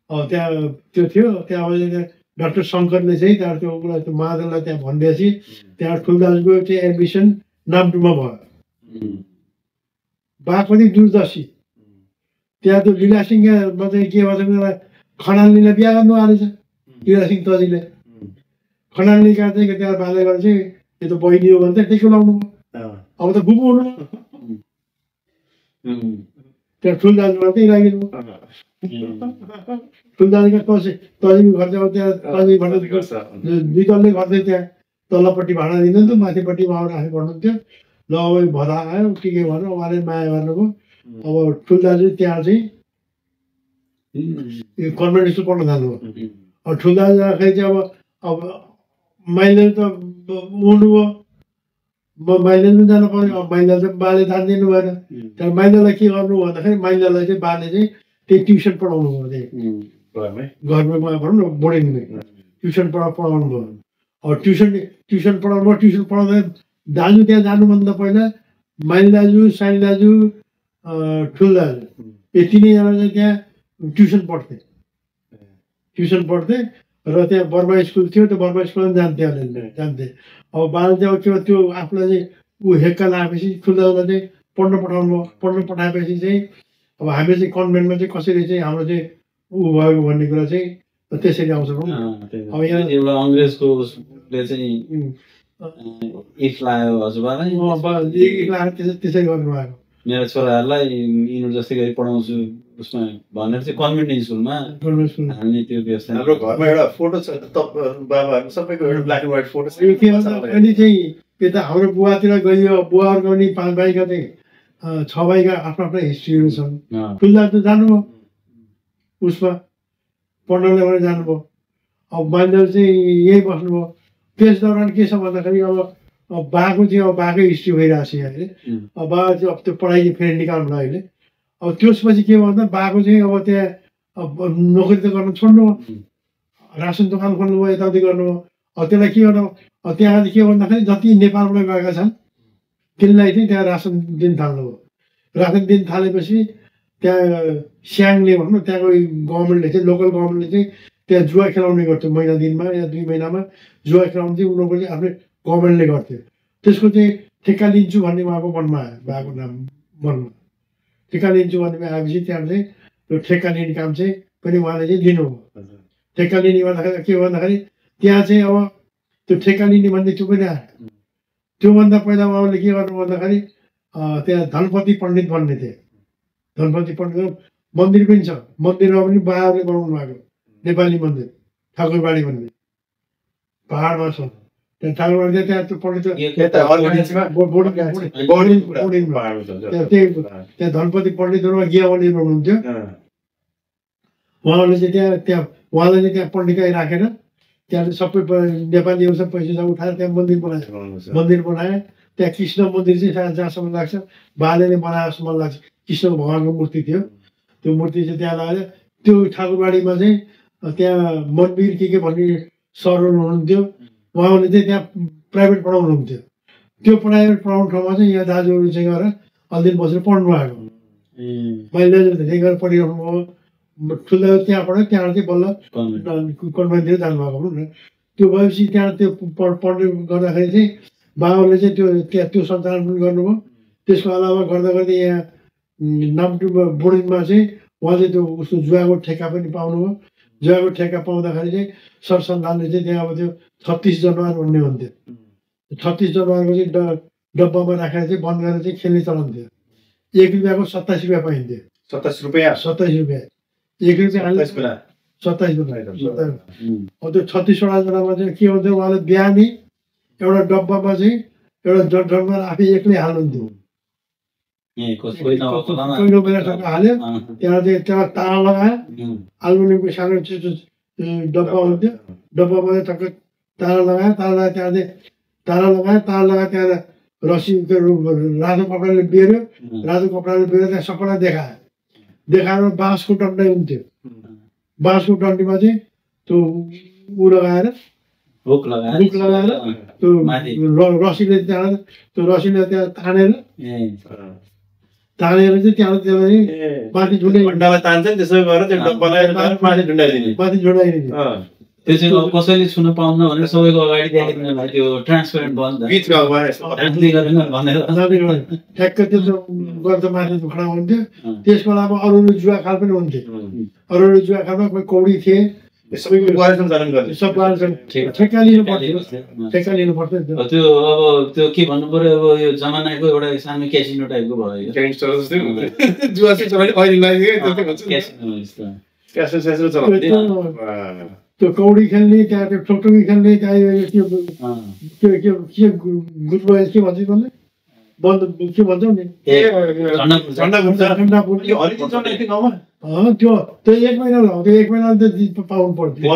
त्यहाँ त्यो थियो। त्यहाँ डाक्टर शङ्करले चाहिँ त्यहाँ त्यो उसलाई त्यो माधवलाई त्यहाँ भनिदिएपछि त्यहाँ ठुल्दाजुको चाहिँ एडमिसन नाम्टुमा भयो। बा पनि दूरदर्शी। त्यहाँ त्यो लीलासिंहमा चाहिँ के भन्छ भने खनालनीलाई बिहा गर्नु आएको रहेछ लीलासिंह तजीले। खनालनीका चाहिँ त्यहाँ बाले गरेर चाहिँ त्यो त बहिनी हो भने चाहिँ टेको लाउनु भयो। अब त बुबु हुनु त्यहाँ ठुल्दाजुमा त्यही लागिनु। ठुल्दाजुका तजीको घर चाहिँ त्यहाँ तजी भन्नु दुई तल्ले घर चाहिँ त्यहाँ तल्लोपट्टि भाडा दिनुहुन्थ्यो, माथिपट्टि उहाँ राखेर भन्नुहुन्थ्यो। ल अब भरा आयो के भनेर उहाँले माया गर्नुभयो। अब ठुल्दाजु त्यहाँ चाहिँ कन्भेन्ट स्कुल पढ्न थाल्नुभयो। अब ठुल्दाजु राखेर चाहिँ अब माइले त उड्नुभयो, माइले पनि जानु पऱ्यो। अब माइला चाहिँ बाले ध्यान दिनु भएन। त्यहाँ माइलालाई के गर्नु भन्दाखेरि माइलालाई चाहिँ बाले चाहिँ त्यही ट्युसन पढाउनु भयो, घरमा भनौँ न बोर्डिङमै ट्युसन पढाउनु भयो। अब ट्युसन पढाउँदा दाजु त्यहाँ जानुभन्दा पहिला माइली दाजु, साइली दाजु, ठुल दाजु यो तिनैजना चाहिँ त्यहाँ ट्युसन पढ्थे र त्यहाँ बर्मा स्कुल थियो। त्यो बर्मा स्कुलमा जान्थे जान्थे। अब बाल चाहिँ के त्यो आफूलाई चाहिँ ऊ हेक्का लगाएपछि ठुल दाजुलाई चाहिँ पढ्न पठाएपछि चाहिँ अब हामी चाहिँ कन्भेन्टमा चाहिँ कसरी चाहिँ हाम्रो चाहिँ ऊ भयो भन्ने कुरा चाहिँ त्यसरी आउँछ। अब यहाँ एउटा अङ्ग्रेजको उसले चाहिँ इफ लाग्यो हजुरबालाई त्यसै गर्नुभएको मेरो छोराहरूलाई यिनीहरू जस्तै गरी पढाउँछु उसमा भनेर चाहिँ कन्भेन्ट स्कुलमा हाल्ने त्यो व्यवस्था। हाम्रो घरमा एउटा फोटो छ बाबाहरूको सबैको एउटा ब्ल्याक एन्ड व्हाइट फोटो छ। अनि चाहिँ यता हाम्रो बुवातिर गइयो, बुवाहरूको पनि 5 भाइका चाहिँ 6 भाइका आफ्नो आफ्नो हिस्ट्रीहरू छन्। ठुल्दा त जानुभयो उसमा पढ्नलाई भने जानुभयो। अब मान्छेहरू चाहिँ यही बस्नुभयो। त्यस दौरान के छ भन्दाखेरि अब बाको चाहिँ अब बाकै हिस्ट्री भइरहेको छ अहिले। अब बा चाहिँ अब त्यो पढाइ चाहिँ फेरि निकाल्नु अहिले। अब त्यसपछि के भन्दा बाको चाहिँ अब त्यहाँ अब नोकरी त गर्न छोड्नुभयो, रासन दोकान खोल्नुभयो, यताउति गर्नुभयो। अब त्यसलाई के गर्नु, अब त्यहाँ के भन्दाखेरि जति नेपालबाट गएका छन् तिनलाई चाहिँ त्यहाँ रासन दिन थाल्नुभयो। रासन दिन थालेपछि त्यहाँ स्याङले भनौँ न, त्यहाँको गभर्मेन्टले चाहिँ लोकल गभर्मेन्टले चाहिँ त्यहाँ जुवा खेलाउने गर्थ्यो। महिना दिनमा या 2 महिनामा जुवा खेलाउने चाहिँ उनीहरूले आफ्नै गभर्मेन्टले गर्थ्यो। त्यसको चाहिँ ठेक्का लिन्छु भन्ने उहाँको मनमा आयो, बाको नाम मनमा ठेक्का लिन्छु भन्ने आएपछि त्यहाँ चाहिँ त्यो ठेक्का लिने काम चाहिँ पनि उहाँले चाहिँ लिनुभयो। ठेक्का लिने भन्दाखेरि के भन्दाखेरि त्यहाँ चाहिँ अब त्यो ठेक्का लिने भन्ने त्यो पनि आयो। त्योभन्दा पहिला उहाँले के गर्नु भन्दाखेरि त्यहाँ धनपति पण्डित भन्ने थिए। धनपति पण्डित मन्दिर पनि छ। मन्दिरमा पनि बाबाले बनाउनु भएको नेपाली मन्दिर ठाकुरबाडी भन्ने पहाडमा छ। त्यहाँ ठाकुरबाडी त्यहाँ त्यो पण्डित त्यहाँ धनपति पण्डितहरूमा गियावली हुनुहुन्थ्यो। उहाँहरूले चाहिँ त्यहाँ उहाँलाई चाहिँ त्यहाँ पण्डितै राखेर त्यहाँ चाहिँ सबै नेपालीहरू सब पैसा उठाएर त्यहाँ मन्दिर बनाए। मन्दिर बनाए। त्यहाँ कृष्ण मन्दिर चाहिँ जहाँसम्म लाग्छ बालेले बनाएको जस्तो मलाई लाग्छ। कृष्ण भगवान्को मूर्ति थियो। त्यो मूर्ति चाहिँ त्यहाँ लगाएर त्यो ठाकुरबाडीमा चाहिँ त्यहाँ मनवीर के भन्ने सरहरू हुनुहुन्थ्यो। उहाँहरूले चाहिँ त्यहाँ प्राइभेट पढाउनुहुन्थ्यो। त्यो प्राइभेट पढाउने ठाउँमा चाहिँ यहाँ दाजुहरू चाहिँ गएर अलि दिन बसेर पढ्नु भएको। मैले धेरै गएर पढिरहनु भयो। ठुलो त्यहाँ पढ्यो, त्यहाँबाट चाहिँ बल्ल कन्भेन्टतिर जानुभएको भनौँ न। त्यो भएपछि त्यहाँ त्यो पढ्ने गर्दाखेरि चाहिँ बाबाले चाहिँ त्यहाँ त्यो सञ्चालन पनि गर्नुभयो। त्यसको अलावा गर्दा गर्दै यहाँ नाम्टुमा बोर्डिङमा चाहिँ उहाँले त्यो उसको जुवाको ठेक्का पनि पाउनुभयो। जुवाको ठेक्का पाउँदाखेरि चाहिँ सरसन्तानले चाहिँ त्यहाँ अब त्यो 36 जनवरी भन्ने हुन्थ्यो। 36 जनवरीको चाहिँ डब्बामा राखेर चाहिँ बन्द गरेर चाहिँ खेल्ने चलन थियो। 1 रुपियाँको 27 रुपियाँ पाइन्थ्यो। 27 रुपियाँ 27 रुपियाँ 1 रुपियाँ 27 रुपियाँ। अब त्यो 36वटा जनामा चाहिँ के हुन्थ्यो, उहाँले बिहानी एउटा डब्बामा चाहिँ एउटा जनमा आफै एक्लै हाल्नुहुन्थ्यो। पहिलो बेलासम्म हाल्यो। त्यहाँ चाहिँ त्यहाँ ताला लगायो। एल्युमिनियमको सानो डब्बा हुन्थ्यो। डब्बामा चाहिँ टक्क ताला लगायो। ताला लगायो त्यहाँ रस्सी रातो कपडाले बेर्यो। रातो कपडाले बेरेर त्यहाँ सबैलाई देखाएर बाँसको डन्डा हुन्थ्यो। बाँसको डन्डीमा चाहिँ त्यो ऊ लगाएर हुक लगाएर त्यो रस्सीले त्यहाँ तानेर चाहिँ त्यसलाई माथि झुन्डाइदिने। त्यो चाहिँ अब कसैले छुन पाउन्न भनेर सबैको अगाडि देखाइदिनु भयो। त्यो ट्रान्सपेरेन्ट बन्द ठ्याक्क त्यो गर्दा माथि खडा हुन्थ्यो। त्यसको अलावा अरू जुवा खाल पनि हुन्थे। अरू जुवा खालमा कोही कौडी थिए। ठेक्का लिनु पर्थ्यो। त्यो अब त्यो के भन्नु पर्यो, अब यो जमानाको एउटा सानो क्यासिनो टाइपको भयो। त्यो कौडी खेल्ने, त्यहाँ त्यो ठोकठोकी खेल्ने, त्यहाँ के भन्छ भन्ने बन्द के भन्छौ नि त्यो 1 महिना लाउँथ्यो। 1 महिना पाउनु पर्थ्यो।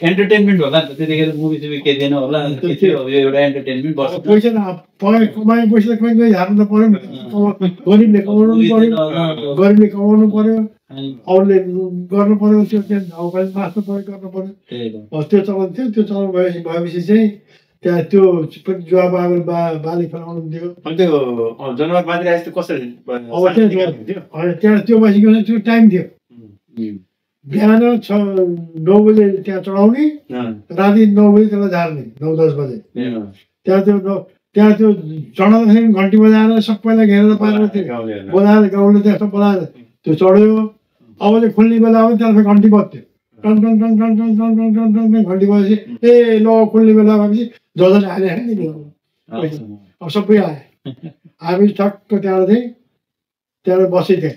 एन्टरटेनमेन्ट होला नि त त्यतिखेर, मुभी सुभी के दिएन होला। एउटा एन्टरटेनमेन्ट पैसा कमाए पैसा कहीँ हाल्नु त पर्यो नि। गरिबले कमाउनु पर्यो, अरूले गर्नु पर्यो। त्यो बाँच्नु पर्यो, गर्नु पर्यो। त्यो चलन थियो। त्यो चलन भएपछि चाहिँ त्यहाँ त्यो जुवा बाली खेलाउनुहुन्थ्यो। त्यहाँ त्यो बसेको त्यो टाइम थियो। बिहान 9 बजे त्यहाँ चढाउने, राति 9 बजे त्यसलाई झार्ने, 9-10 बजे। त्यहाँ त्यो चढाउँदाखेरि घन्टी बजाएर सबैलाई घेरेर पारेर बोलाएर गाउँले त्यहाँ सब बोलाएर त्यो चढ्यो। अब चाहिँ खुल्ने बेला आयो, त्यहाँ घन्टी बज्थ्यो। टन टन टन टन टन टन टन टन टन टन घन्टी भएपछि ए ल खोल्ने बेला भएपछि जजले हाले नि अब सबै आए आएपछि ठक्क त्यहाँबाट बसेको थिएँ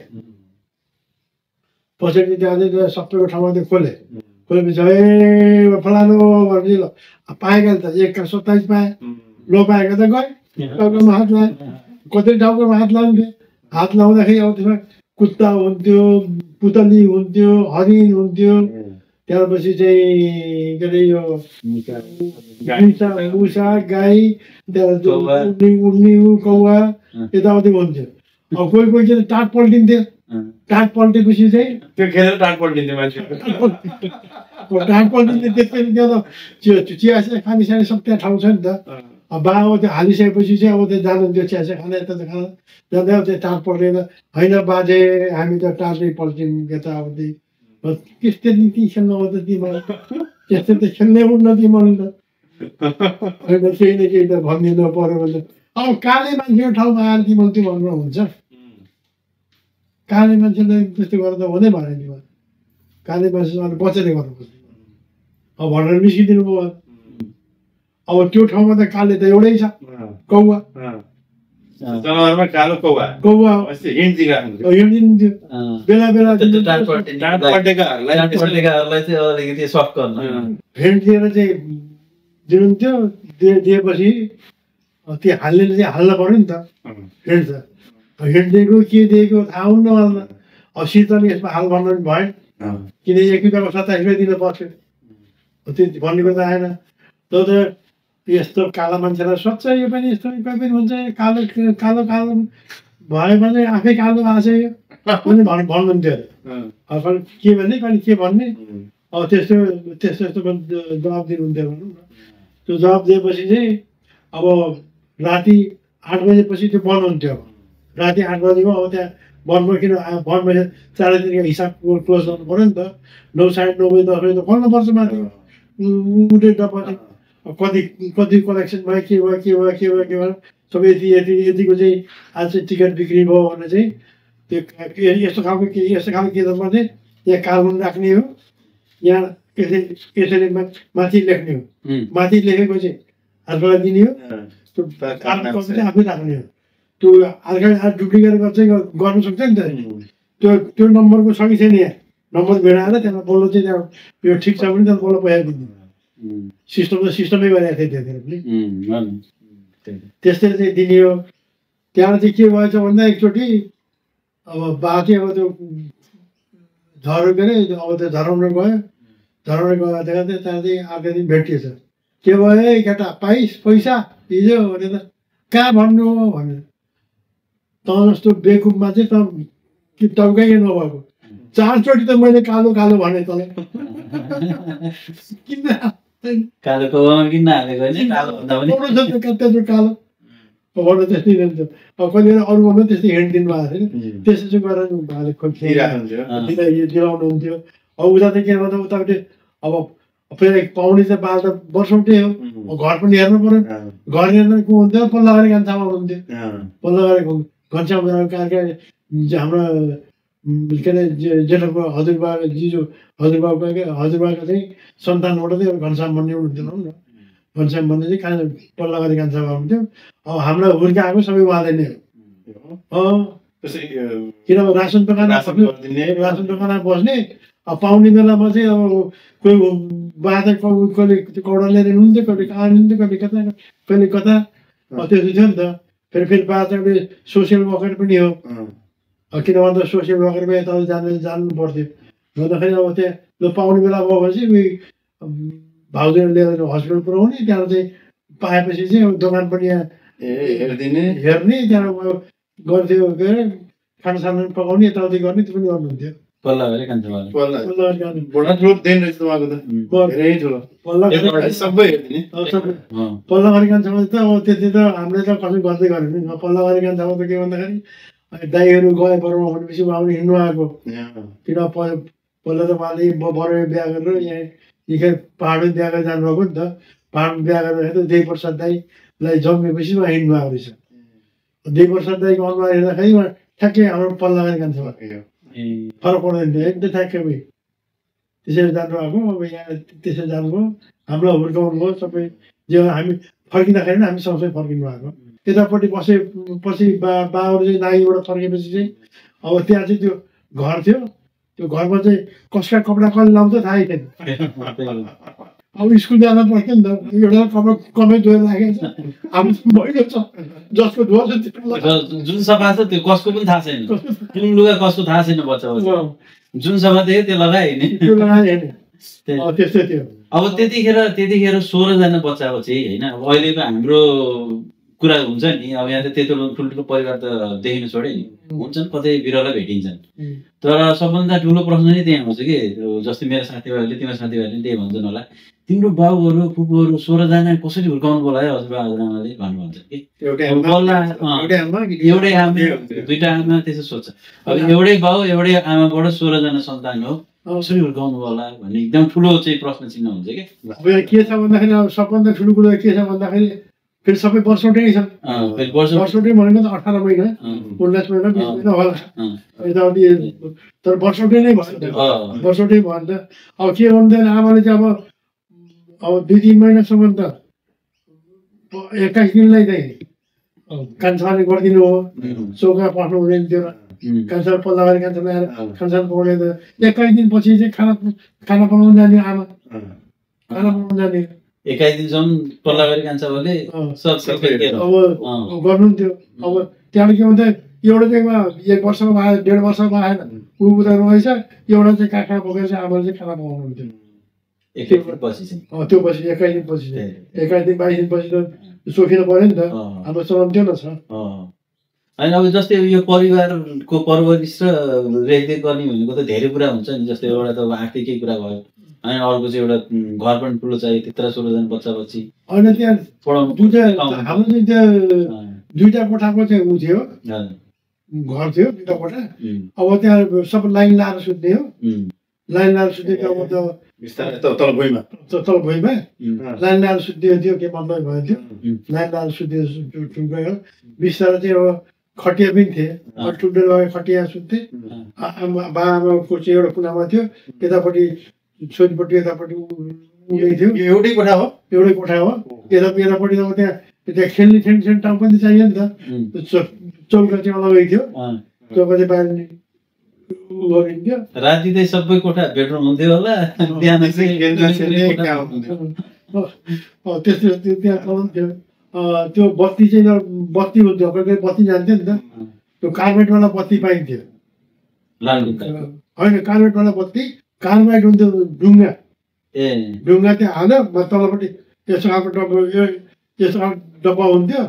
पछाडि त्यहाँ चाहिँ सबैको ठाउँमा त्यो खोलेपछि ए फलानु भनेपछि ल पाएका त 1/27 पाएँ ल पाएका त गएँ टाउकोमा हात लगाएँ कति टाउकोमा हात लाउँथेँ हात लाउँदाखेरि अब त्यसमा कुत्ता हुन्थ्यो पुतली हुन्थ्यो हरिण हुन्थ्यो त्यसपछि चाहिँ के अरे यो मुसा गाई उड्ने कौवा यताउति हुन्थ्यो अब कोही चाहिँ टाट पल्टिन्थ्यो टाट पल्टेपछि चाहिँ त्यो खेलेर टाट पल्टिन्थ्यो मान्छे टाट पल्टिन्थ्यो त्यसपछि त्यहाँ त चिया चिया खाने साने सब त्यहाँ ठाउँ छ नि त अब बा अब त्यो हालिसकेपछि चाहिँ अब त्यो जानुहुन्थ्यो चिया चिया खाना यता खाना जाँदा त्यो टाट पल्टेर होइन बाजे हामी त टाटै पल्ट्यौँ यताउति त्यस्तै खेल्नु आउँछ तिमीलाई त्यस्तै त खेल्नै हुन्न तिमीलाई त होइन केही न केही त भनिदिनु पऱ्यो भने अब काले मान्छेको ठाउँमा आएर तिमीले त्यो भन्नु हुन्छ काले मान्छेले त्यस्तो गर्दा हुँदै भएन तिमीले काले मान्छेसँग बचेर गर्नुपर्छ अब भनेर निस्किदिनु भयो अब त्यो ठाउँमा त काले त एउटै छ कौवा जनावरमा कालो कौवा कौवा हिँड दिइराख्नु हिँडिदिन्थ्यो बेला बेला पल्टेकाहरूलाई चाहिँ अलिकति सफ्ट गर्न भेन्ट दिएर चाहिँ दिनुहुन्थ्यो दिएपछि त्यो हाल्नेले चाहिँ हाल्न पर्यो नि त भेन्ट त भेन्ट दिएको के दिएको थाहा हुन्न मलाई अब शीतल यसमा हाल भन्नु पनि भएन किन 1 रुपियाँको 27 रुपियाँ दिन पर्थ्यो त्यो भन्ने त आएन त यस्तो काला मान्छेलाई सोध्छ यो पनि यस्तो कोही पनि हुन्छ कालो कालो कालो भयो भने आफै कालो भएको छ यो पनि भन्नुहुन्थ्यो अब के भन्ने कहिले के भन्ने अब त्यस्तो त्यस्तो यस्तो जवाब दिनुहुन्थ्यो भनौँ न त्यो जवाब दिएपछि चाहिँ अब राति 8 बजेपछि त्यो बन्द हुन्थ्यो राति 8 बजेको अब त्यहाँ बन्द किन बन्द बजे 4 दिनको हिसाब क्लोज गर्नु पऱ्यो नि त 9 साढे 9 बजी 10 बजी त खोल्नुपर्छ माथि उठे डपछि कति कति कलेक्सन भयो के भयो के भयो के भयो के भयो सबै यतिको चाहिँ आज चाहिँ टिकट बिक्री भयो भने चाहिँ त्यो यस्तो खालको किताबमा चाहिँ यहाँ कानुन राख्ने हो यहाँ यसरी माथि लेख्ने हो माथि लेखेको चाहिँ अर्कोलाई दिने हो त्यो चाहिँ आफै राख्ने हो त्यो अर्काले डुप्लिकेट गर्नु सक्छ नि त त्यो नम्बरको सकी छैन यहाँ नम्बर भेडाएर त्यहाँ बोल्नु चाहिँ त्यहाँ यो ठिक छ भने त्यहाँ बोल्नु पैसा दिने सिस्टम त सिस्टमै गरेको थियो त्यतिखेर पनि त्यस्तै चाहिँ दिने हो त्यहाँ चाहिँ के भएछ भन्दा एकचोटि अब बाजे अब त्यो झरो के अरे अब त्यो धराउन गयो धराउन गएको त्यहाँ चाहिँ अर्को दिन भेटिएछ के भयो केटा पाइस पैसा हिजो भने त कहाँ भन्नु भनेर त जस्तो बेकुबमा चाहिँ त टाउकै नभएको 4 चोटि त मैले कालो कालो भने तँलाई किन कालो कौवामा किन हालेको होइन कालो भन्दा पनि कालो भन्न त्यस्तै रहन्छ अब कहिले अरूमा पनि त्यस्तै हिँड दिनु भएको थियो त्यस्तो चाहिँ गरेर दिलाउनुहुन्थ्यो अब उता त के भन्दा उतापट्टि अब फेरि पाउने चाहिँ बाल त वर्षौटै हो घर पनि हेर्नु पऱ्यो घर हेर्न को हुन्थ्यो पल्ला गरी घनश्याम हुन्थ्यो पल्ला गरी घनश्याम हाम्रो के अरे जेठको हजुरबा जिजु हजुरबाको चाहिँ सन्तानबाट चाहिँ घनश्याम भन्ने हुन्थ्यो न घनश्याम भन्ने चाहिँ कहाँ पल्ला गरी घनश्याम हुन्थ्यो अब हामीलाई हुर्काएको सबै उहाँले नै हो किनभने रासन दोकानमा बस्ने अब पाउने बेलामा चाहिँ अब कोही बाजा कहिले कौडा लिएर हुन्थ्यो कहिले कहाँ हुन्थ्यो कहिले कता त्यस्तो थियो नि त फेरि बाजा एउटा सोसियल वर्कर पनि हो किन भन्दा सोसियल वर्करमा यता जानु पर्थ्यो भन्दाखेरि अब त्यहाँ पाउने बेला भयो भने चाहिँ भाउजूले लिएर हस्पिटल पुऱ्याउने त्यहाँ चाहिँ पाएपछि चाहिँ दोकान पनि यहाँ हेर्ने त्यहाँ गर्थ्यो के अरे खानासाना पकाउने यताउति गर्ने त्यो पनि गर्नुहुन्थ्यो पल्ला गरी कान्छ पल्ला गरी कान्छमा त अब त्यति त हामीले त कसै गर्दै गरेन पल्ला गरी कान्छमा त के भन्दाखेरि दाइहरू गए बरुवा भनेपछि उहाँले हिँड्नु आएको किन पहिला त उहाँले बरुवा बिहा गरेर यहाँ यहीँ पाहाडमा बिहा गरेर जानुभएको नि त पाहाडमा बिहा गरेर त देवी प्रसाद दाईलाई जन्मेपछि उहाँ हिँड्नु आएको रहेछ देवी प्रसाद दाईको अनुहार हेर्दाखेरि उहाँ ठ्याक्कै हाम्रो पल्ला गरी कान्छमा फरक पर्दैन थियो एकदम ठ्याक्कै त्यसरी जानुभएको। अब यहाँ त्यसरी जानुभयो, हामीलाई हुर्काउनु भयो सबै। जे हामी फर्किँदाखेरि पनि हामी सँगसँगै फर्किनु भएको। यतापट्टि बसेपछि बाबाहरू चाहिँ नानीबाट फर्केपछि चाहिँ अब त्यहाँ चाहिँ त्यो घर थियो। त्यो घरमा चाहिँ कसका कपडा कसले लाउँछ थाहै थिएन। अब स्कुल जान पर्थ्यो नि त, एउटा कपडा कमै धोएर राखेको छ, हाम्रो मैलो छ, जसको धोएको छ जुन सफा छ त्यो कसको पनि थाहा छैन, कुन लुगा कसको थाहा छैन। बच्चा जुन सफा थियो त्यो लगायो नि, त्यो लगायो हेर्ने त्यस्तै थियो। अब त्यतिखेर 16 जना बच्चा चाहिँ होइन। अब अहिलेको हाम्रो कुरा हुन्छ नि, अब यहाँ त त्यत्रो ठुल्ठुलो परिवार त देखिनु छोडे नि, हुन्छन् कतै बिरला भेटिन्छन्। तर सबभन्दा ठुलो प्रश्न नै त्यही आउँछ कि, जस्तै मेरो साथीभाइहरूले तिम्रो साथीभाइहरूले त्यही भन्छन् होला, तिम्रो बाबुहरू फुपूहरू 16 जना कसरी हुर्काउनु बोलायो हजुरबा हजुरआमाले भन्नुहुन्छ कि। एउटै आमा 2टा आमा त्यसो सोध्छ। अब एउटै बाउ एउटै आमाबाट 16 जना सन्तान हो, कसरी हुर्काउनु होला भन्ने एकदम ठुलो चाहिँ प्रश्न चिन्ह हुन्छ कि। अब यहाँ के छ भन्दाखेरि अब सबभन्दा ठुलो कुरा के छ भन्दाखेरि फेरि सबै वर्षौटै छन्। वर्षौटै भनेको त 18 महिना 19 महिना 20 महिना होला यताउति, तर वर्षौटै नै भयो। वर्षौटै भयो नि त। अब के भन्दैन आमाले चाहिँ अब 2-3 महिनासम्म त 21 दिनलाई चाहिँ कान्छाले गरिदिनु हो, चौका पस्नु हुँदैन थियो। कान्छा पल्ला गरी कान्छा ल्याएर कान्छा पकाउने त 21 दिनपछि चाहिँ खाना बनाउनु जाने आमा, खाना बनाउनु जाने 21 दिनसम्म पल्ला गरी कान्छाले अब गर्नुहुन्थ्यो। अब त्यहाँबाट के भन्थ्यो, एउटा चाहिँ 1 वर्षमा आयो 1.5 वर्षमा आएन ऊ उता रहेछ, एउटा चाहिँ काखा बोकेर चाहिँ आमाले चाहिँ खाना पकाउनुहुन्थ्यो। त्यो पछि 21 दिनपछि 21 दिन 22 दिनपछि त सोखिनु पऱ्यो नि त, हाम्रो चलन त्यो न छ। होइन अब जस्तै यो परिवारको परवरिश र रेखदेख गर्ने भनेको त धेरै कुरा हुन्छ नि। जस्तै एउटा त अब आर्थिकै कुरा भयो, होइन अर्को चाहिँ एउटा घर पनि ठुलो चाहियो, त्यत्र 16 जना बच्चा बच्ची होइन। त्यहाँ हाम्रो चाहिँ त्यो 2टा कोठाको चाहिँ ऊ थियो, घर थियो 2टा कोठा। अब त्यहाँ सब लाइन लाएर सुत्ने हो, लाइन लाएर सुत्ने। अब त तल भुइँमा लाइन लाएर सुत्ने थियो, के मतलब भयो थियो, लाइन लाएर सुत्ने हो। बिस्तारै चाहिँ अब खटिया पनि थिए, ठुल्ठुलो लगाएर खटिया सुत्थे। बाबाको चाहिँ एउटा कुनामा थियो, यतापट्टि छोरीपट्टि यतापट्टि उयो थियो। एउटै कोठा हो। यतापट्टि अब त्यहाँ खेल्ने ठाउँ पनि चाहियो नि त। चौका चाहिँ अलगै थियो, चौका चाहिँ बाहिर गरिन्थ्यो। राति चाहिँ सबै कोठा बेडरुम हुन्थ्यो होला, बिहान त्यस्तो त्यहाँ चलन थियो। त्यो बत्ती चाहिँ बत्ती हुन्थ्यो, बत्ती जान्थ्यो नि त। त्यो कार्बेटवाला बत्ती पाइन्थ्यो, होइन कार्बेटवाला बत्ती, कार्बाइड हुन्थ्यो ढुङ्गा। ढुङ्गा त्यहाँ हाल्यो, तलपट्टि यसो डब्बा हुन्थ्यो,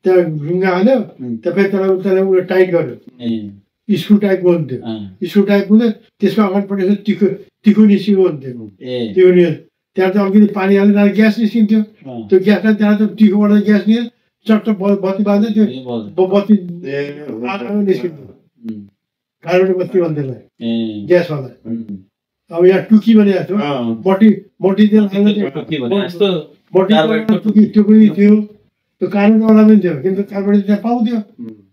त्यहाँ ढुङ्गा हाल्यो, त्यहाँ फेरि त्यसलाई उयो टाइट गर्यो, स्क्रु टाइपको हुन्थ्यो। स्क्रु टाइप हुँदै त्यसको अगाडिपट्टि तिखो निस्किएको हुन्थ्यो। त्यहाँ चाहिँ अलिकति पानी हालेर ग्यास निस्किन्थ्यो। त्यो ग्यासलाई त्यहाँ चाहिँ तिखोबाट ग्यास निस्क्यो, चट्ट बत्ती बाल्दै त्यो बत्ती निस्किन्थ्यो। कार्बेट बत्ती भन्थ्यो ग्यासवाला। अब यहाँ टुकी भनेको थियो, मट्टी तेल त्यो पनि थियो। त्यो कार्बेटवाला पनि थियो, किनकि कार्बेट त्यहाँ पाउँथ्यो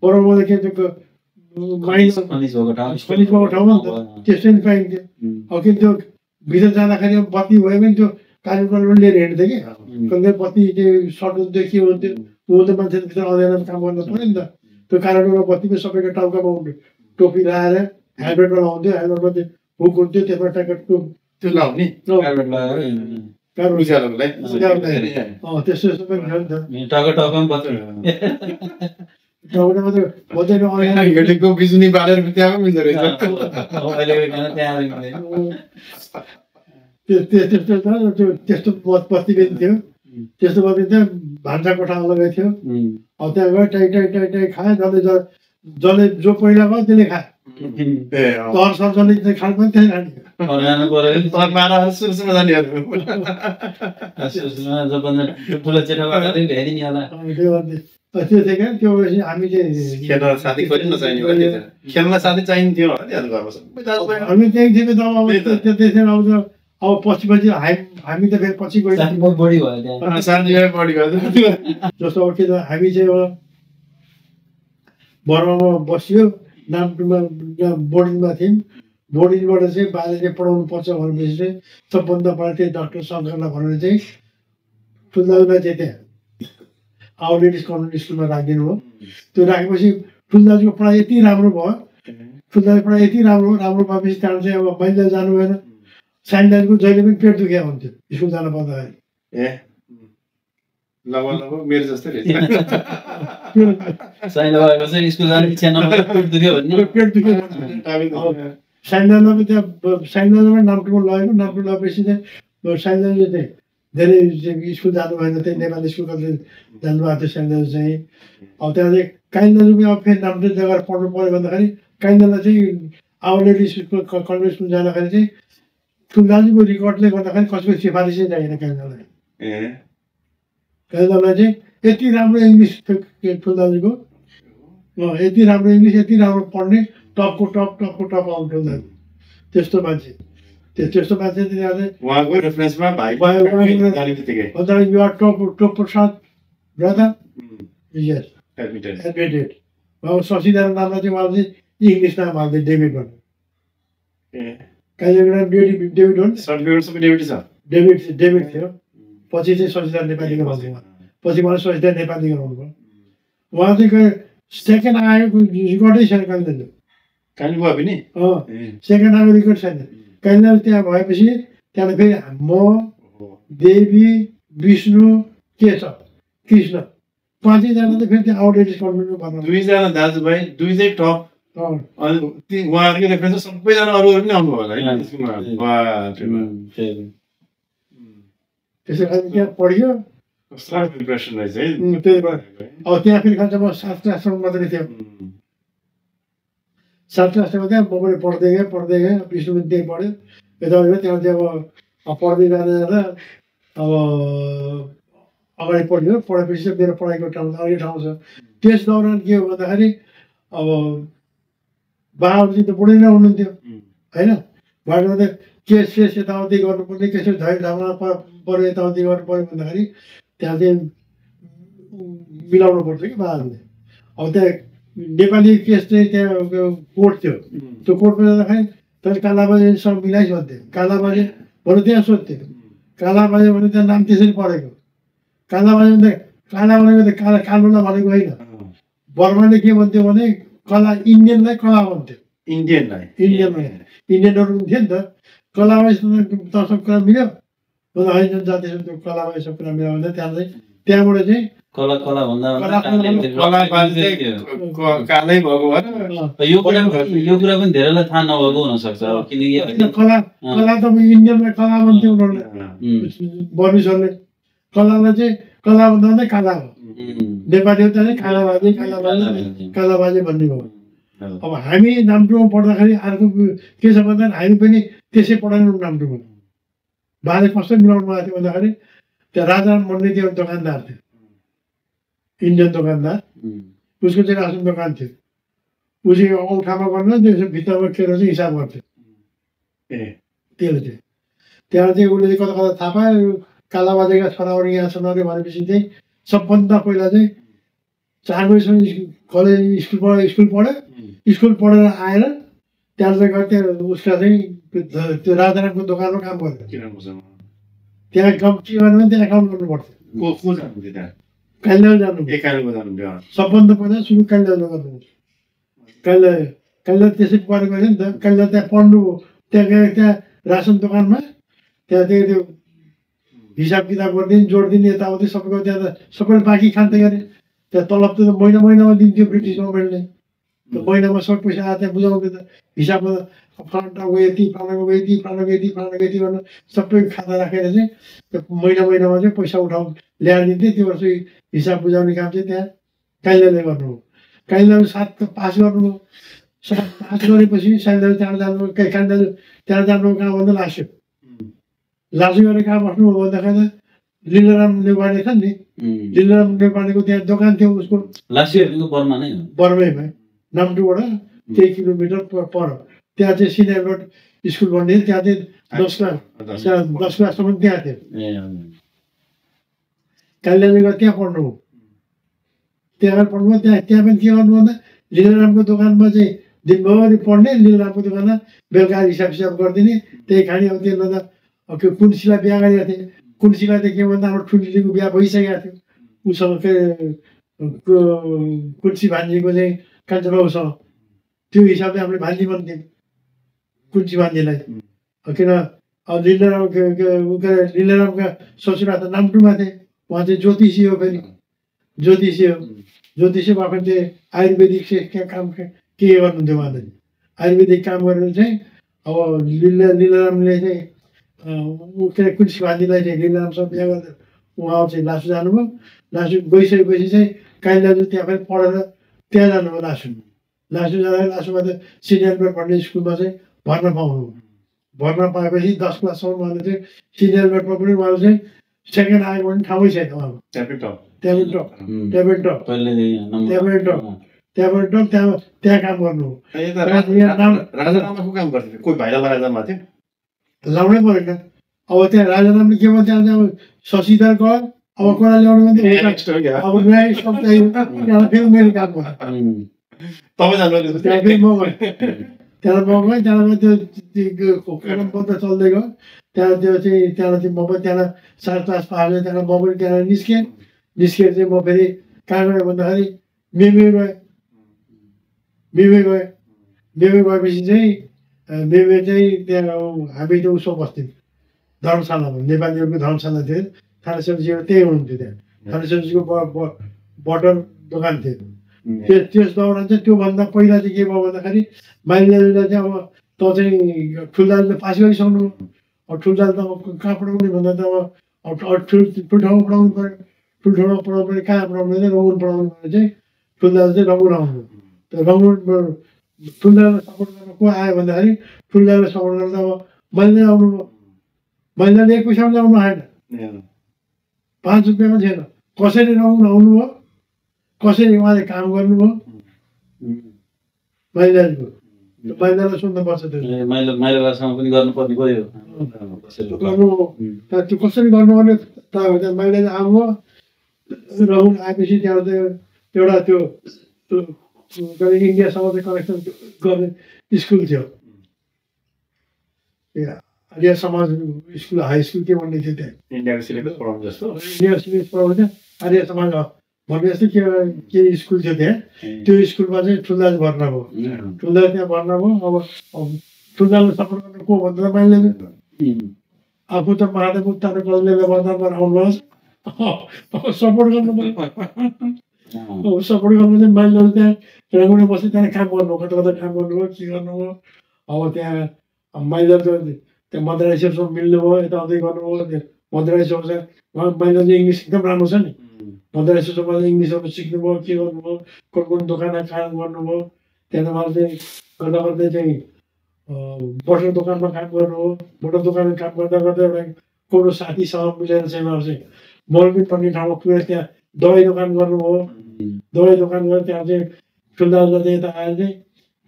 बराबर के त्यो खनिज भएको ठाउँमा त्यस्तै पनि पाइन्थ्यो। अब किन त्यो भित्र जाँदाखेरि बत्ती भयो भने त्यो कार्बेटवाला पनि लिएर हिँड्थ्यो कि, कहिले बत्ती सर्ट हुन्थ्यो के हुन्थ्यो, ऊ त मान्छेले भित्र अँध्यारोमा काम गर्नु पऱ्यो नि त। त्यो कार्बेटवाला बत्ती पनि सबैको टाउकामा हुन्थ्यो, टोपी लगाएर हेलमेटवाला हुन्थ्यो, हेलमेटमा चाहिँ हुक हुन्थ्यो, त्यसमा ट्याकेट त्यो लाउने त्यस्तो सबै हुन्छ नि त। हिँडेको बिजुली बालेर त्यहाँ मिल्दो रहेछ। त्यस्तो बत्ती पनि थियो, त्यस्तो बत्ती थियो। भान्सा कोठा अलगै थियो। अब त्यहाँ गयो टाइ खायो, जसले जो पहिला गयो त्यसले खायो। तर सरले खानु पनि त्यही खाने। त्यो थियो क्या, त्यो हामी चाहिँ खेल्न साथी खोज्न चाहिने, खेल्न साथी चाहिन्थ्यो हामी त्यहीँ थियो। अब पछि हामी त फेरि पछि गयो, जस्तो अब के त हामी चाहिँ एउटा बर्मामा बसियो, नाम्टोमा बोर्डिङमा थियौँ। बोर्डिङबाट चाहिँ बाजेले पढाउनु पर्छ भनेपछि चाहिँ सबभन्दा पहिला त्यही डाक्टर शङ्करलाई भनेर चाहिँ ठुल्दाजुलाई चाहिँ त्यहाँ आवर लेडिज कन्भेन्ट स्कुलमा राखिदिनु हो। त्यो राखेपछि ठुल्दाजुको पढाइ यति राम्रो भयो, ठुल्दाजुको पढाइ यति राम्रो भएपछि त्यहाँबाट चाहिँ अब बाहिर जानु भएन। साइन् दाजुको जहिले पनि पेट दुख्या हुन्थ्यो स्कुल जान पर्दाखेरि। लगभग मेरो जस्तै रहेछ। साइन् बाबाको चाहिँ स्कुल जाने इच्छा नभएर पेट दुख्यो भन्ने। पेट दुख्यो साइन् दाजुमा त्यहाँ साइन् दाजुमा नाम्टोमा लगेको, नाम्टो लगेपछि चाहिँ साइन् दाजु चाहिँ धेरै स्कुल जानु भएन, त्यही नेपाली स्कुल कति जानुभएको थियो साइन् दाजु चाहिँ। अब त्यहाँ चाहिँ काइन्द दाजुमा अब फेरि नाम्टो जग्गा पढ्नु पऱ्यो भन्दाखेरि काइन्दलाई चाहिँ our ladies school convent school जाँदाखेरि चाहिँ ठुल्दाजुको रिकर्डले गर्दाखेरि कसैको सिफारिसै चाहिएन काइन्दलाई। काइन्दलाई चाहिँ यति राम्रो इङ्ग्लिस ठुल्दाजुको, यति राम्रो इङ्ग्लिस, यति राम्रो पढ्ने, टपको टप आउनु ठुल्दाजु। त्यस्तो मान्छे त्यस्तो मान्छे उहाँको रेफरेन्समा भाइ अन्त you're top Prasad brother yes admitted. अब शशिधर नामलाई चाहिँ उहाँले चाहिँ इङ्ग्लिस नाम हाल्दै डेभिड भन्नु। काइन्दको नाम डेभिड हो नि, डेभिड थियो। पछि चाहिँ शशिधर नेपाली गराउँथ्यो उहाँ, पछि मलाई शशिधर नेपाली गराउनु भयो। उहाँ चाहिँ सेकेन्ड आएको रिकर्डै छैन काइन्दले, सेकेन्ड आएको रिकर्ड छैन। काइन्दले त्यहाँ भएपछि त्यहाँबाट फेरि म, देवी, विष्णु, केशव, कृष्ण पाँचैजना चाहिँ फेरि त्यहाँ आउट लेडिज कन्भेन्टमा भर्ना। दुईजना दाजुभाइ, दुई चाहिँ टप, अनि उहाँहरूको रेफरेन्स सबैजना अरू पनि आउनुभयो होला है स्कुलमा। त्यसै कारण त्यहाँ पढ्यो। प्रिपरेसन रहेछ है। त्यही भएर अब त्यहाँ फेरि खान्छ म 7 क्लाससम्म मात्रै थियो। 7 क्लाससम्म त्यहाँ म पनि पढ्दै गएँ, विष्णु पनि त्यहीँ पढ्यो। यता त्यहाँ चाहिँ अब पढ्दै जाँदा अब अगाडि पढेपछि चाहिँ मेरो पढाइको ठाउँ अर्कै ठाउँ छ। त्यस दौरान के हो भन्दाखेरि अब बाबाजी त बुढै नै हुनुहुन्थ्यो होइन। बाटोमा त केस यताउति गर्नुपर्ने, केस झै ढाउमा पऱ्यो यताउति गर्नु पऱ्यो भन्दाखेरि त्यहाँ चाहिँ मिलाउनु पर्छ कि बाबाले। अब त्यहाँ नेपाली केस चाहिँ त्यहाँ कोर्ट थियो, त्यो कोर्टमा जाँदाखेरि तर कालाबाजेसँग मिलाइस भन्थ्यो। कालाबाजे भने त्यहाँ सोध्थ्यो, कालाबाजे भने त्यहाँ नाम त्यसरी पढेको। कालाबाजे भने काला भनेको त कालोलाई भनेको होइन। बर्माले के भन्थ्यो भने कला इन्डियनलाई कला भन्थ्यो। इन्डियनहरू थियो नि त। कलाबाजीसँग सब कुरा मिल्यो होइन, जातिसँग त्यो कलाबाजी सब कुरा मिल्यो भने त्यहाँबाट चाहिँ कला भन्दा कालै भएको भएर यो कुरा पनि धेरैलाई थाहा नभएको हुनसक्छ किनकि कला त इन्डियनमा कला भन्थ्यो उनीहरूले, बर्मिसहरूले। कलालाई चाहिँ कला भन्दा काला हो, नेपाली हो त्यहाँ कालाबाजे भन्ने हो। अब हामी नाम्टोमा पढ्दाखेरि अर्को के छ भन्दा हामी पनि त्यसै पढाएनौँ नाम्टोमा। बाले कस्तो मिलाउनु भएको थियो भन्दाखेरि त्यहाँ राजा मन्ने त्यो दोकानदार थियो, इन्डियन दोकानदार। उसको चाहिँ रासन दोकान थियो। उसले औँठामा गर्न त्यो भित्तामा खेर चाहिँ हिसाब गर्थ्यो। त्यसले चाहिँ त्यहाँ चाहिँ उसले चाहिँ कता थाहा पायो कालाबाजेका छोराहरू यहाँ छन् अरे भनेपछि चाहिँ सबभन्दा पहिला चाहिँ 4 बजीसम्म कलेज स्कुल पढ्यो। स्कुल पढेर आएर त्यहाँबाट गएर त्यहाँ उसका चाहिँ त्यो राजारामको दोकानमा काम गर्थ्यो। त्यहाँ काम के गर्नु भने त्यहाँ एकाउन्ट गर्नु पर्थ्यो। कालिदास जानु सबभन्दा पहिला सुरु कालिदास गर्नु। कालिदास त्यसै पढेको होइन नि त। कालिदास त्यहाँ पढ्नु, त्यहाँ गएर त्यहाँ रासन दोकानमा त्यहाँ त्यो हिसाब किताब गरिदिने, जोडिदिने, यताउति सबैको त्यहाँ त सबैले बाँकी खान्थे गरे। त्यहाँ तलब त महिनामा दिन्थ्यो ब्रिटिस गभर्मेन्टले। महिनामा सब पैसा आएर त्यहाँ बुझाउँथ्यो त हिसाबमा फलानाको यति, फलानाको यति, फलानाको यति, फलानाको यति भनेर सबै खाता राखेर चाहिँ त्यो महिनामा चाहिँ पैसा ल्याएर दिन्थे। त्यो वर्ष हिसाब बुझाउने काम चाहिँ त्यहाँ कालिदासले गर्नुभयो। कालिदास 7 पास गर्नुभयो। 7 पास गरेपछि कालिदास त्यहाँ जानुभयो। कालिदास त्यहाँ जानुभयो कहाँ भन्दा लास्यो गरेर कहाँ बस्नुभयो भन्दाखेरि लीलाराम नेवारी छ नि, लीलाराम नेवारीको त्यहाँ दोकान थियो उसको। बर्मैमा नाम्टोबाट 3 किलोमिटर पर त्यहाँ चाहिँ सिनियर रोड स्कुल भन्ने, त्यहाँ चाहिँ 10 क्लाससम्म त्यहाँ थियो। कालिदासले गएर त्यहाँ पढ्नु हो। त्यहाँ पढ्नुभयो। त्यहाँ पनि के गर्नु भन्दा लीलारामको दोकानमा चाहिँ दिनभरि पढ्ने लिलामको दोकानमा बेलुका हिसाब गरिदिने त्यही खाने। अब त्यसमा त कुन्सीलाई बिहा गरेका थिएँ। कुन्सीलाई त के भन्दा हाम्रो ठुलीको बिहा भइसकेको थियो उसँग के कुन्सी भान्जीको चाहिँ कान्छाबाबुसँग। त्यो हिसाबले हामीले भान्जी भन्थ्यौँ कुन्सी भान्जीलाई। किन लीलारामका ससुरा त नाम्टुमा थिए, उहाँ चाहिँ ज्योतिषी हो। फेरि ज्योतिषी हो। ज्योतिषी भएको चाहिँ आयुर्वेदिक काम के गर्नुहुन्थ्यो उहाँले। आयुर्वेदिक काम गरेर चाहिँ अब लीलारामले चाहिँ के अरे कुन्सी भान्जीलाई चाहिँ लीलारामसँग बिहा गरेर उहाँ चाहिँ लासु जानुभयो। लासु गइसकेपछि चाहिँ काहीँ दाजु त्यहाँ पनि पढेर त्यहाँ जानुभयो लासु जाँदाखेरि लासुमा त सिनियर पढ्ने स्कुलमा चाहिँ भर्ना पाउनुभयो। भर्ना पाएपछि 10 क्लाससम्म उहाँले चाहिँ सिनियर बेडमा पनि उहाँले चाहिँ सेकेन्ड आएको पनि ठाउँै छैन उहाँको। त्यहाँबाट त्यहाँ काम गर्नु राजारामको काम गर्थ्यो। कोही भाइरल राजामा थियो लाउनै परेन। अब त्यहाँ राजारामले के भन्छ अब शशिधर कर अब कोडा ल्याउनु भने अब नयाँ स्टक चाहियो त्यहाँ फेरि मैले काम गरेँ। तपाईँ जानु त्यहाँ फेरि म गएँ। त्यहाँबाट म गएँ। त्यहाँबाट त्यो कलम पत्र चल्दै गयो। त्यहाँ त्यो चाहिँ त्यहाँबाट चाहिँ म पनि त्यहाँ 7 क्लास पास भएँ। त्यहाँबाट म पनि त्यहाँ निस्केर चाहिँ म फेरि कहाँ गएँ भन्दाखेरि मेमे गएपछि चाहिँ मेमे चाहिँ त्यहाँ हामी त उसो बस्थ्यौँ धर्मशालामा। नेपालीहरूको धर्मशाला थियो। थानेश्वरजीको त्यही हुनुहुन्थ्यो। त्यहाँ थानेश्वरजीको बटर दोकान थियो। त्यस दौरान चाहिँ त्योभन्दा पहिला चाहिँ के भयो भन्दाखेरि माइलीलाई चाहिँ अब त चाहिँ ठुल्दाले पास गरिसक्नु। अब ठुल्दाले त अब कहाँ पढाउने भन्दा त अब ठुल्ठाउँमा पढाउनु पऱ्यो। ठुल्ठाउँमा पढाउनु पऱ्यो। कहाँ पढाउनु भने रङ्गुन पढाउनु भने चाहिँ ठुल्दाले चाहिँ रङ्गुन आउनु। रङ्गुन ठुल्दालाई सपोर्ट गर्न को आयो भन्दाखेरि ठुल्दालाई सपोर्ट गर्दा अब मैले आउनु भयो। महिलाले 1 पैसा पनि आउनु आएन। 5 रुपियाँ पनि थिएन। कसरी रङ्गुन आउनुभयो, कसरी उहाँले काम गर्नुभयो महिलाको महिलालाई सोध्नुपर्छ। त्यो महिलासँग पनि गर्नुपर्ने भयो गर्नु त्यो कसरी गर्नुपर्ने त महिलाले आउनुभयो। रङ्गुन आएपछि त्यहाँ एउटा त्यो इन्डियासँग चाहिँ कनेक्सन गर्ने स्कुल थियो। Arya Samaj school high school के भन्ने थियो त्यहाँ इन्डियाको सिलेबस पढाउनु जस्तो इन्डियाको सिलेबस पढाउँछ। आर्य समाज भन्ने जस्तो के स्कुल थियो त्यहाँ। त्यो स्कुलमा चाहिँ ठुल्दाले भर्ना भयो। ठुल्दाले त्यहाँ भर्ना भयो। अब ठुल्दाले सपोर्ट गर्नु को भन्दा माइले आफू त महादेव उत्तर कलेजले बजारमा आउनुहोस् सपोर्ट गर्नु पर्यो। सपोर्ट गर्नु चाहिँ माइले त्यहाँ रङ्गुने बस्यो। त्यहाँ काम गर्नु कता कता काम गर्नुभयो के गर्नुभयो। अब त्यहाँ माइले त्यहाँ मद्रासेसँग मिल्नुभयो। यताउति गर्नुभयो। मद्रासे माइले चाहिँ इङ्ग्लिस एकदम राम्रो छ नि। मद्रासेसँग इङ्ग्लिसहरू सिक्नुभयो के गर्नुभयो। कुन दोकानमा काम गर्नुभयो। त्यहाँ उहाँले चाहिँ गर्दा गर्दै चाहिँ बटर दोकानमा काम गर्नुभयो। बटर दोकानमा काम गर्दा गर्दा एउटा कोनो साथीसँग मिलेर चाहिँ उहाँ चाहिँ मलबिन पर्ने ठाउँमा पुगेर त्यहाँ दबाई दोकान गर्नुभयो। दबाई दोकान गरेर त्यहाँ चाहिँ ठुल्दाले चाहिँ यता आएर चाहिँ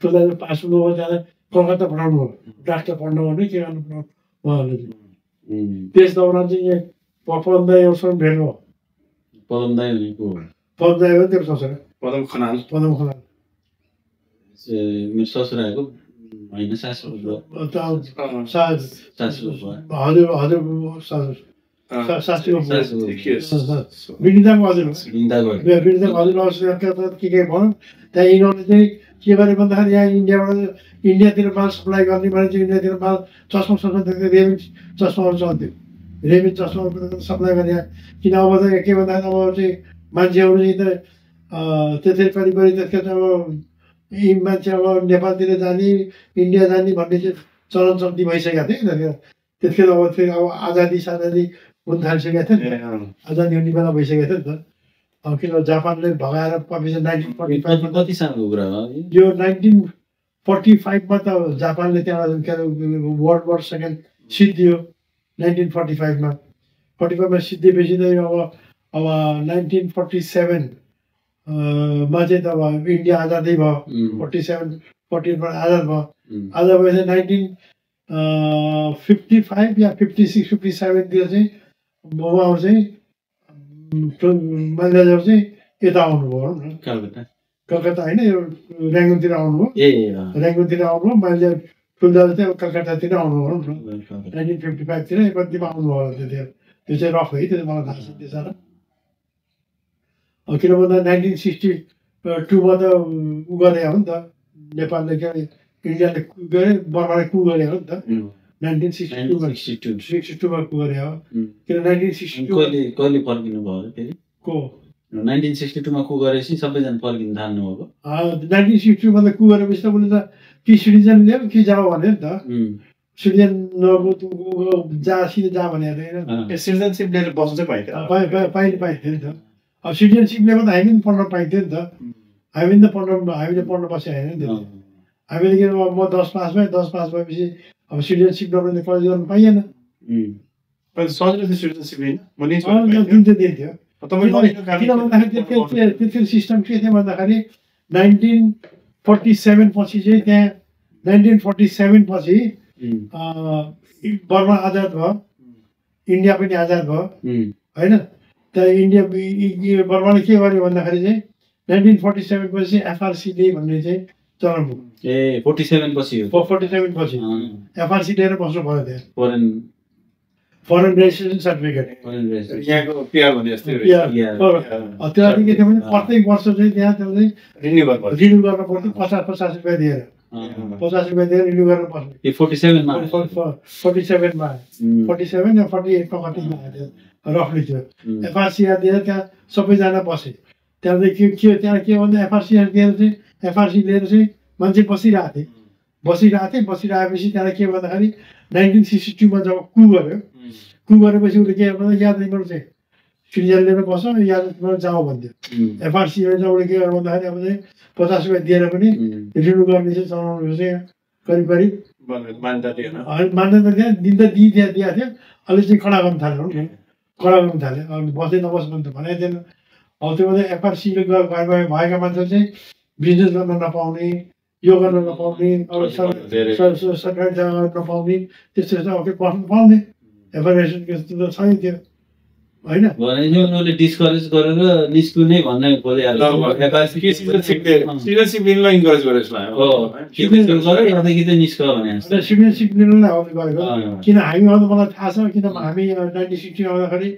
ठुल्दाले पास हुनुभयो। त्यहाँ कलकत्ता पठाउनु भयो डाक्टर पढ्नु भने के गर्नु पर्यो उहाँहरूले चाहिँ। त्यस दौरान चाहिँ यहाँ पवन दाईहरूसँग भेट भयो। पदम दाई भनेको पवन दाई हो त्यो ससुरा पदम खनाल मेरो ससुराको होइन सासु हजुर हजुर विनिताको हजुर हजुर के भनौँ। त्यहाँ यिनीहरूले चाहिँ के गरे भन्दाखेरि यहाँ इन्डियातिर माल सप्लाई गर्ने भने चाहिँ इन्डियातिर माल चस्मा रेमिन चस्माहरू चल्थ्यो। रेमिन चस्माहरू सप्लाई गर्ने। किन अब त के भन्दाखेरि अब चाहिँ मान्छेहरू चाहिँ त त्यसरी करिब त्यसको चाहिँ अब यी मान्छे अब नेपालतिर जाने इन्डिया जाने भन्ने चाहिँ चलन चल्ती भइसकेको थियो। त्यतिखेर अब फेरि अब आजादी हुन थालिसकेको थियो नि। आजादी हुने बेला भइसकेको थियो नि त। अब किन जापानले भगाएर पछि 1945 कति सालको कुरा हो यो 1945 त जापानले त्यहाँ के अरे वर्ल्ड वार सेकेन्ड सिद्धियो 1945 45 सिद्धिएपछि त अब 1947 मा चाहिँ त अब इन्डिया आजादै भयो। 47 आजाद भयो। आजाद भएपछि 1955 या 56 57 तिर चाहिँ उहाँहरू चाहिँ महिलाहरू चाहिँ यता आउनुभयो कलकत्ता कलकत्ता होइन यो ऱ्याङ्गुनतिर आउनुभयो ए ऱ्याङ्गुनतिर आउनुभयो मैले ठुल्दाले चाहिँ कलकत्तातिर आउनुभयो न 1955तिर कतिमा आउनुभयो होला त्यो चाहिँ रफ है त्यो मलाई थाहा छ त्यो साह्रो किन भन्दा 1962मा त उ गरे हो नि त नेपालले के अरे इन्डियाले गरे बर्माले कु गरे हो नि त 1962मा कु गरे हो किन 1962 कहिले फर्किनु भयो फेरि को 1962मा कु गरेपछि सबैजना फर्किनु थाल्नु भएको 1962मा त कु गरेपछि त उसले त कि सिटिजन ल्याऊ कि जाऊ भन्यो नि त सिटिजन जा सिधै जा भने सिटिजनसिप लिएर बस्नु चाहिँ पाइन्थ्यो पाइन्थ्यो नि त अब सिटिजनसिप लिएर त हामी पनि पढ्न पाइन्थ्यो नि त हामीले पढ्न बसे होइन नि त हामीले के म 10 पास भएँ 10 पास भएपछि अब सिटिजनसिप नभए कलेज गर्नु पाइएन सजिलो थियो सिटिजनसिप लिन दिन्थ्यो किन भन्दाखेरि त्यतिखेर सिस्टम के थियो भन्दाखेरि 1947 पछि चाहिँ त्यहाँ 1947 पछि बर्मा आजाद भयो इन्डिया पनि आजाद भयो होइन त्यहाँ इन्डिया बर्माले के गर्यो भन्दाखेरि चाहिँ 1947 पछि एफआरसीडी भन्ने चाहिँ चलन भयो 47 पछि 47 पछि एफआरसी लिएर बस्नु पर्यो त्यहाँ फरेन रेजिस्ट्रेसन सर्टिफिकेट यहाँको पिआर भने जस्तै त्यसलाई के थियो भने प्रत्येक वर्ष चाहिँ त्यहाँ चाहिँ रिन्यू गर्नु पर्थ्यो 50 रुपियाँ दिएर 50 रुपियाँ दिएर रिन्यू गर्न पर्छ 47 या 48 मा कतिमा रफली थियो एफआरसीआर दिएर त्यहाँ सबैजना बसे त्यहाँदेखि त्यहाँ के भन्दा एफआरसीआर दिएर चाहिँ एफआरसी लिएर चाहिँ मान्छे बसिरहेपछि त्यहाँ के भन्दाखेरि 1962मा जब कु गरेपछि उसले के भन्दा याद तिम्रो चाहिँ सिटिजन लिएर बस या तिम्रो जाऊ भन्थ्यो एफआरसीमा चाहिँ उसले के गर्नु भन्दाखेरि अब चाहिँ 50 रुपियाँ दिएर पनि रिन्यू गर्ने चाहिँ चलाउनु चाहिँ करिब मान्यता दिएन दिएको थियो अहिले चाहिँ कडा गर्नु थाल्यो अनि बस्दै नबस् भने त भनेको थिएन अब त्यो भन्दा एफआरसीले भएका मान्छेले चाहिँ बिजनेस गर्न नपाउने यो गर्न नपाउने अब सरकारी जग्गा नपाउने त्यस्तो अब बस्नु पाउने एफआरएसन त छैन थियो होइन उनीहरूले डिस्करेज गरेर निस्कुने भन्ने सिटिजनसिप लिनलाई इन्करेज गरे जस्तो सिटिजनसिप लिनलाई आउने गरेको किन हामी आउँदा मलाई थाहा छ किन हामी 1960 आउँदाखेरि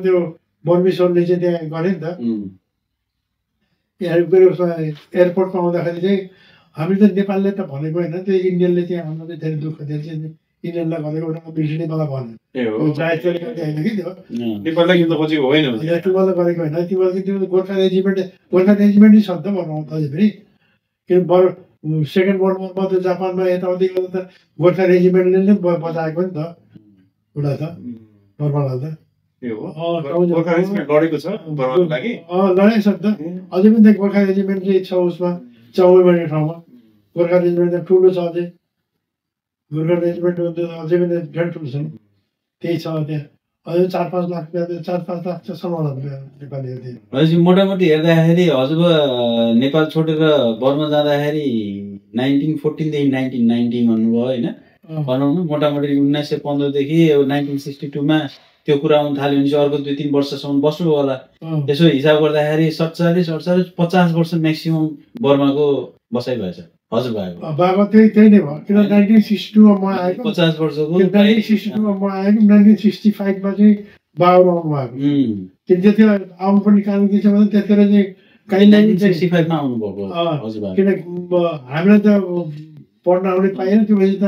त्यो बर्मिसोरले चाहिँ त्यहाँ गरे नि त एयरपोर्टमा आउँदाखेरि चाहिँ हामीले त नेपालले त भनेको होइन त्यो इन्डियनले चाहिँ हामीलाई धेरै दुःख दिएर चाहिँ इन्डियनलाई भनेको ब्रिटिसले मलाई भन्यो जायज गरेको होइन कि त्यो नेपाललाई किन्न खोजेको होइन तिमीलाई गरेको होइन तिमीले गोर्खा रेजिमेन्टै छ नि त भन्नु अझै फेरि किन सेकेन्ड वर्ल्ड वारमा त जापानमा यताउति गर्दा त गोर्खा रेजिमेन्टले नै बचाएको नि त उसलाई त बर्मालाई त लडेको छ लडेको छ नि त अझै पनि त्यहाँ गोर्खा रेजिमेन्ट चाहिँ छ उसमा चौबे भन्ने ठाउँमा गोर्खा रेजिमेन्ट त्यहाँ ठुलो छ अझै गोर्खा रेजिमेन्ट अझै पनि धेरै ठुलो छ त्यही छ त्यहाँ अझै 4-5 लाख जसम्म नेपालीहरू मोटामोटी हेर्दाखेरि हजुर नेपाल छोडेर बर्मा जाँदाखेरि 1914 देखि 1990 भन्नुभयो होइन भनौँ न मोटामोटी 1915 देखि 1962मा त्यो कुरा आउनु थाल्यो भने चाहिँ अर्को 2-3 वर्षसम्म बस्नु होला यसो हिसाब गर्दाखेरि 47-50 वर्ष म्याक्सिमम बर्माको बसाइ भएछ हजुर भएको त्यही नै भयो किन 1962मा म आएको 50 वर्षको 1962मा म आएको 1965मा चाहिँ बाबु आउनु भएको त्यति आउनुपर्ने कारण के छ भने त्यतिखेर चाहिँ कहिले 1965मा आउनुभएको हजुर किन हामीलाई त पढ्न आउने पाएन त्यो पछि त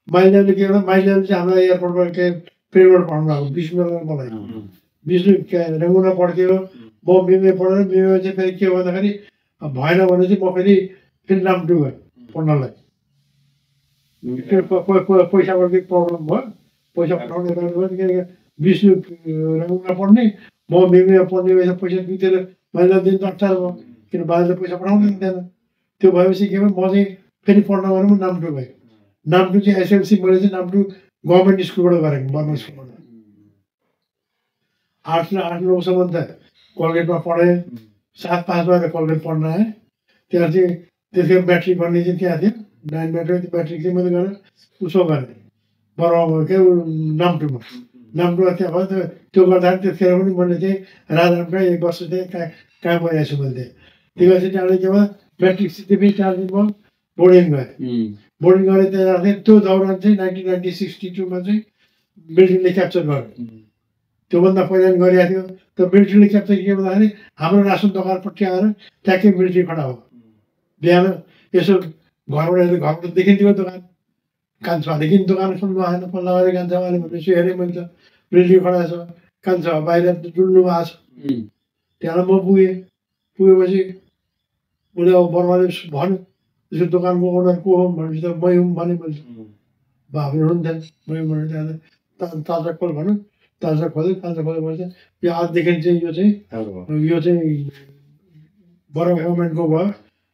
माइलीले के गर्दा माइलीले चाहिँ हामीलाई एयरपोर्टमा के ट्रेनबाट पढ्नु भएको विष्णु मलाई विष्णु रेङ्गुना पढ्थ्यो म बिमे पढेर बिमे चाहिँ फेरि के भन्दाखेरि भएन भने चाहिँ म फेरि नाम्टु गएँ पढ्नलाई पैसाको केही प्रब्लम भयो पैसा पठाउने किनकि विष्णु रेङ्गुना पढ्ने म बिमेमा पढ्ने पैसा बितेर माइलीलाई दिन अप्ठ्यारो भयो किन बाजेले पैसा पठाउनु दिँदैन त्यो भएपछि के भयो म चाहिँ फेरि पढ्न गएर म नाम्टु गएँ नाम्टु चाहिँ एसएलसी मैले चाहिँ नाम्टु गभर्मेन्ट स्कुलबाट गरेको बर्मा स्कुलबाट 8-9सम्म त कोलगेटमा पढेँ 7 पास भएर कोलगेट पढ्न आएँ त्यहाँ चाहिँ त्यसको म्याट्रिक भन्ने चाहिँ त्यहाँ थियो 9 म्याट्रिक चाहिँ मैले गरेर उसो गरेँ बर्मामा के नाम्टुमा त्यहाँ भयो त्यो गर्दाखेरि त्यतिखेर पनि मैले चाहिँ राजारामका 1 वर्ष चाहिँ काम गरिरहेको छु मैले त्यसपछि त्यहाँबाट के भयो म्याट्रिक सिधै 4 दिन भयो बोर्डिङ गएँ बोर्डिङ गरेर त्यहाँ राखेँ त्यो दौरान चाहिँ 1962 चाहिँ मिलिट्रीले क्याप्चर गर्यो त्योभन्दा पहिला पनि गरिरहेको थियो त्यो मिलिट्रीले क्याप्चर के भन्दाखेरि हाम्रो रासन दोकानपट्टि आएर ट्याक्कै मिलिट्री खडा हो बिहान यसो घरबाट देखिन्थ्यो दोकान कान्छादेखि दोकान खोल्नु आएन पल्ला गरेर कान्छा उहाँले भनेपछि हेरेँ मैले त मिलिट्री खडा छ कान्छा बाहिर डुल्नु भएको छ त्यहाँबाट म पुगेपछि उसले अब बर्माले भन्यो त्यसको दोकानको ओनर को हो भनेपछि त मै हुँ भने मैले भावी हुनुहुन्थेन मै भने त्यहाँ ताजा खोल भन्यो ताजा खोलेपछि यो आजदेखि चाहिँ यो चाहिँ बर्मा गभर्मेन्टको भयो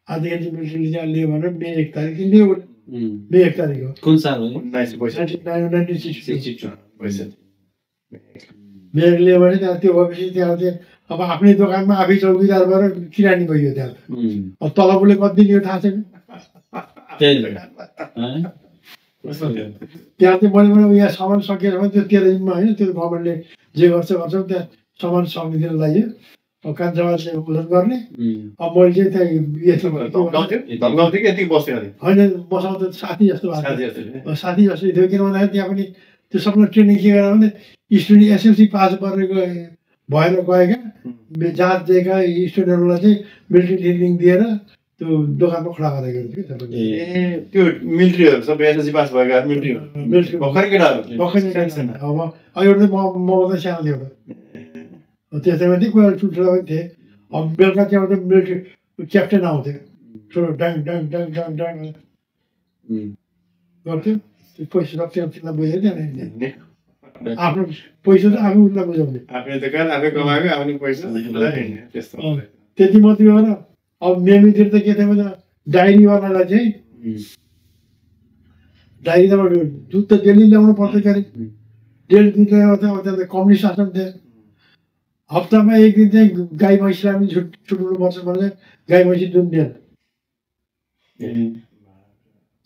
आजदेखि चाहिँ मिलिट्रीले चाहिँ लियो भनेर मे 1 तारिक लियो मे 1 तारिक हो कुन साल हो 1962 मे 1 लियो भने त्यहाँ त्यो भएपछि त्यहाँ चाहिँ अब आफ्नै दोकानमा आफै चौकीदार भएर किरानी गइयो त्यहाँ अब तलबले कति दियो थाहा छैन त्यहाँ चाहिँ मैले यहाँ सामान सकिएर भने त्यो 13 दिनमा होइन त्यो गभर्मेन्टले जे गर्छ त्यहाँ सामान सकिदिएर लाग्यो अब कान्छामा चाहिँ उल्लेख गर्ने अब मैले चाहिँ त्यहाँ होइन मसँग त साथी जस्तो भएको साथी जस्तो थियो किन भन्दाखेरि त्यहाँ पनि त्यो सबलाई ट्रेनिङ के गरेर भने स्टुडेन्ट एसएलसी पास गरेको भएर गएका जात दिएका स्टुडेन्टहरूलाई चाहिँ मिलिट्री ट्रेनिङ दिएर त्यो दोकानमा खडा गरेको थियो त्यो मिलिट्रीहरू सबै एसएलसी पास भएका मिलिट्री भर्खरै केटाहरू अब अहिले म त सानो थियो त्यसैमा चाहिँ कोही ठुल्ठुलो पनि थिएँ अब बेलुका त्यहाँबाट मिलिट्री क्याप्टेन आउँथ्यो ठुलो डाङ डाङ डाङ डाङ डाङ गर्थ्यो त्यो पैसा सब त्यहाँ बुझेर त्यहाँ आफ्नो पैसा त आफै उसलाई बुझाउने आफ्नै दोकान आफै कमाएको आफ्नै पैसा त्यस्तो त्यति मात्रै हो र अब मेमीतिर त के थियो भने डायरीवालालाई चाहिँ डायरी त दुध त डेली ल्याउनु पर्थ्यो क्यारे डेली दुध ल्याउनु थियो अब त्यहाँ त कम्युनिस्ट शासन थियो हप्तामा एक दिन चाहिँ गाई भैँसीलाई पनि छुट्नु पर्छ भने गाई भैँसी दुध दिएन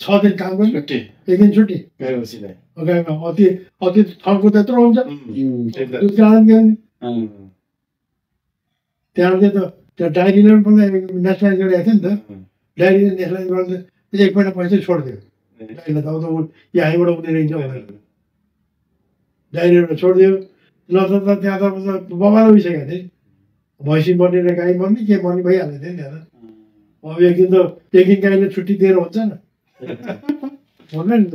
6 दिन काम गर्नु एक दिन छुट्टी गाईमा अति थन्को त्यत्रो हुन्छ दुध गाडन गर्ने त्यहाँबाट त त्यो डायरीले पनि नेसनलाइज गरिरहेको थियो नि त डायरीले नेसनलाइज गर्दा एक महिना पैसा छोडिदियो डायरीलाई त अब त यहीँबाट उनीहरू हिँड्छ भनेर डायरीबाट छोडिदियो ल त त्यहाँ त बबाल भइसकेको थिएँ भैँसी मर्ने र गाई मर्ने के मर्ने भइहाल्यो थियो नि त्यहाँ त अब एक दिन गाईले छुट्टी दिएर हुन्छ न भन्नु नि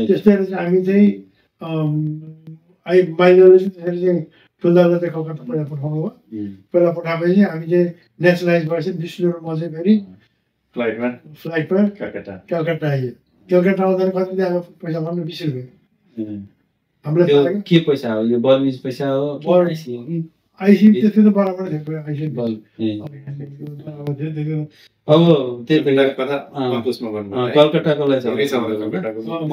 त्यस्तै चाहिँ हामी चाहिँ माइनरले त्यसरी चाहिँ ठुल्दालाई चाहिँ कलकत्ता पहिला पठाउनु भयो पहिला पठाएपछि हामी चाहिँ नेसनलाइज भएपछि विष्णुमा चाहिँ फेरि फ्लाइटमा कलकत्ता आइयो कलकत्ता आउँदा कति दिएको पैसा भन्नु 20 रुपियाँ हामीलाई के पैसा हो यो बर्मिज पैसा हो आइसी त्यस्तो त बराबर थियो आइसी अब त्यही कलकत्ताको लागि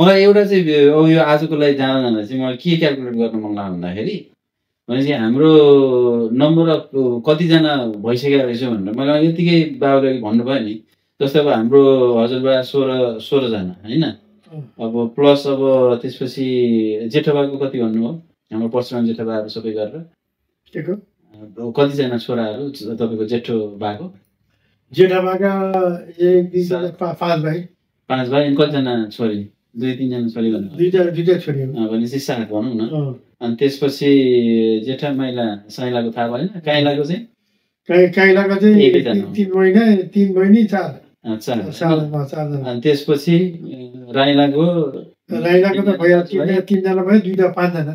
मलाई एउटा चाहिँ अब यो आजको लागि जाँदा चाहिँ मलाई के क्यालकुलेट गर्नु मन लाग्यो भन्दाखेरि भनेपछि हाम्रो नम्बर अफ कतिजना भइसकेको रहेछ भनेर मलाई यतिकै बाबुले भन्नुभयो नि जस्तै अब हाम्रो हजुरबा 16 जना होइन अब प्लस अब त्यसपछि जेठोबाको कति भन्नुभयो हाम्रो परशुराम जेठोबाहरू सबै गरेर कतिजना छोराहरू तपाईँको जेठो बाको जेठाबाका 5 भाइ अनि कतिजना छोरी 2-3 जना छोरी भन्नु दुईटा छोरी भनेपछि 7 भनौँ न अनि त्यसपछि जेठा माइला साइलाको थाहा भएन काइलाको चाहिँ काइलाको चाहिँ 3 महिना 3 बहिनी 4 अनि त्यसपछि राइलाको त भयो 3 जना भयो 2 5 जना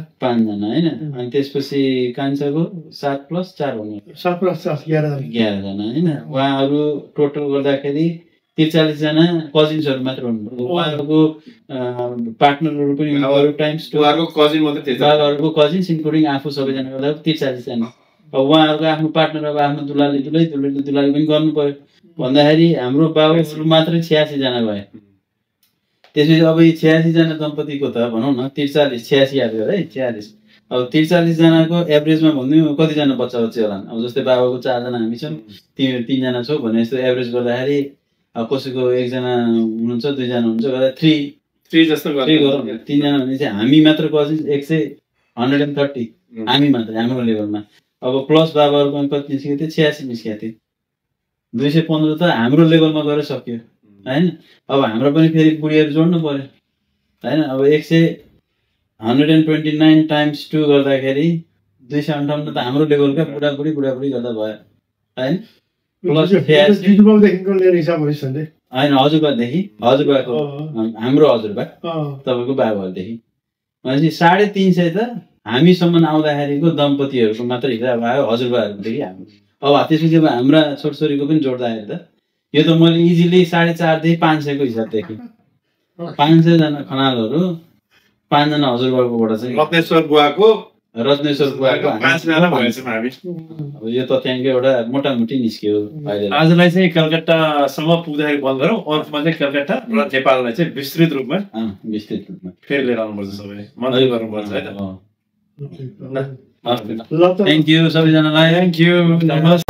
होइन अनि त्यसपछि कान्छाको 7 + 4 हुनु 7 + 4 11 जना होइन उहाँहरू टोटल गर्दाखेरि 43 जना कजिन्सहरू मात्र हुनुभयो उहाँहरूको पार्टनरहरू पनि अरू टाइम्स उहाँहरूको कजिन्स इन्क्लुडिङ आफू सबैजना गर्दा 43 जना अब उहाँहरूको आफ्नो पार्टनर अब आफ्नो दुलाले पनि गर्नु पर्यो भन्दाखेरि हाम्रो बाबुहरू मात्रै 86 जना भए त्यसपछि अब यो 86 जना दम्पतिको त भनौँ न 43 याद गर है 46 अब 43 जनाको एभरेजमा भन्नु कतिजना बच्चा होला अब जस्तै बाबाको 4 जना हामी छौँ 3 जना छौँ भने जस्तो एभरेज गर्दाखेरि अब कसैको 1 जना हुनुहुन्छ 2 जना हुनुहुन्छ गर्दा 3 जस्तो गरौँ 3 जना भने चाहिँ हामी मात्र कजिन्स 130 हामी मात्रै हाम्रो लेभलमा। अब प्लस बाबाहरूमा कति निस्केको थियो 86 निस्केको थियो। 215 त हाम्रो लेभलमा गएर सक्यो होइन। अब हाम्रो पनि फेरि बुढीहरू जोड्नु पर्यो होइन। अब 129 टाइम्स 2 गर्दाखेरि 258 त हाम्रो लेभलका बुढाबुढी गर्दा भयो होइन। प्लस 86 जिजुबाबुदेखिको लिएर हिसाब भइसक्यो नि होइन हजुरबाको हाम्रो हजुरबा तपाईँको बाबाहरूदेखि भनेपछि 350 त हामीसम्म आउँदाखेरिको दम्पतिहरूको मात्र हिसाब आयो हजुरबाहरूदेखि हाम्रो। अब त्यसपछि अब हाम्रा छोरछोरीको पनि जोड्दाखेरि त यो त मैले इजिली 4.5 देखि 500 को हिसाब देखेँ। 500 जना खनालहरू 5 जना हजुरबाबुबाट चाहिँ रत्नेश्वर बुवाको 5 जना भएछौँ हामी। अब यो तथ्याङ्क एउटा मोटामोटी निस्क्यो अहिले। आजलाई चाहिँ कलकत्तासम्म पुग्दाखेरि बन्द गरौँ, अर्कोमा चाहिँ कलकत्ता र नेपाललाई चाहिँ विस्तृत रूपमा फेरि लिएर आउनुपर्छ, सबैले मद्दत गर्नुपर्छ है त। थ्याङ्क यू सबैजनालाई। Thank you.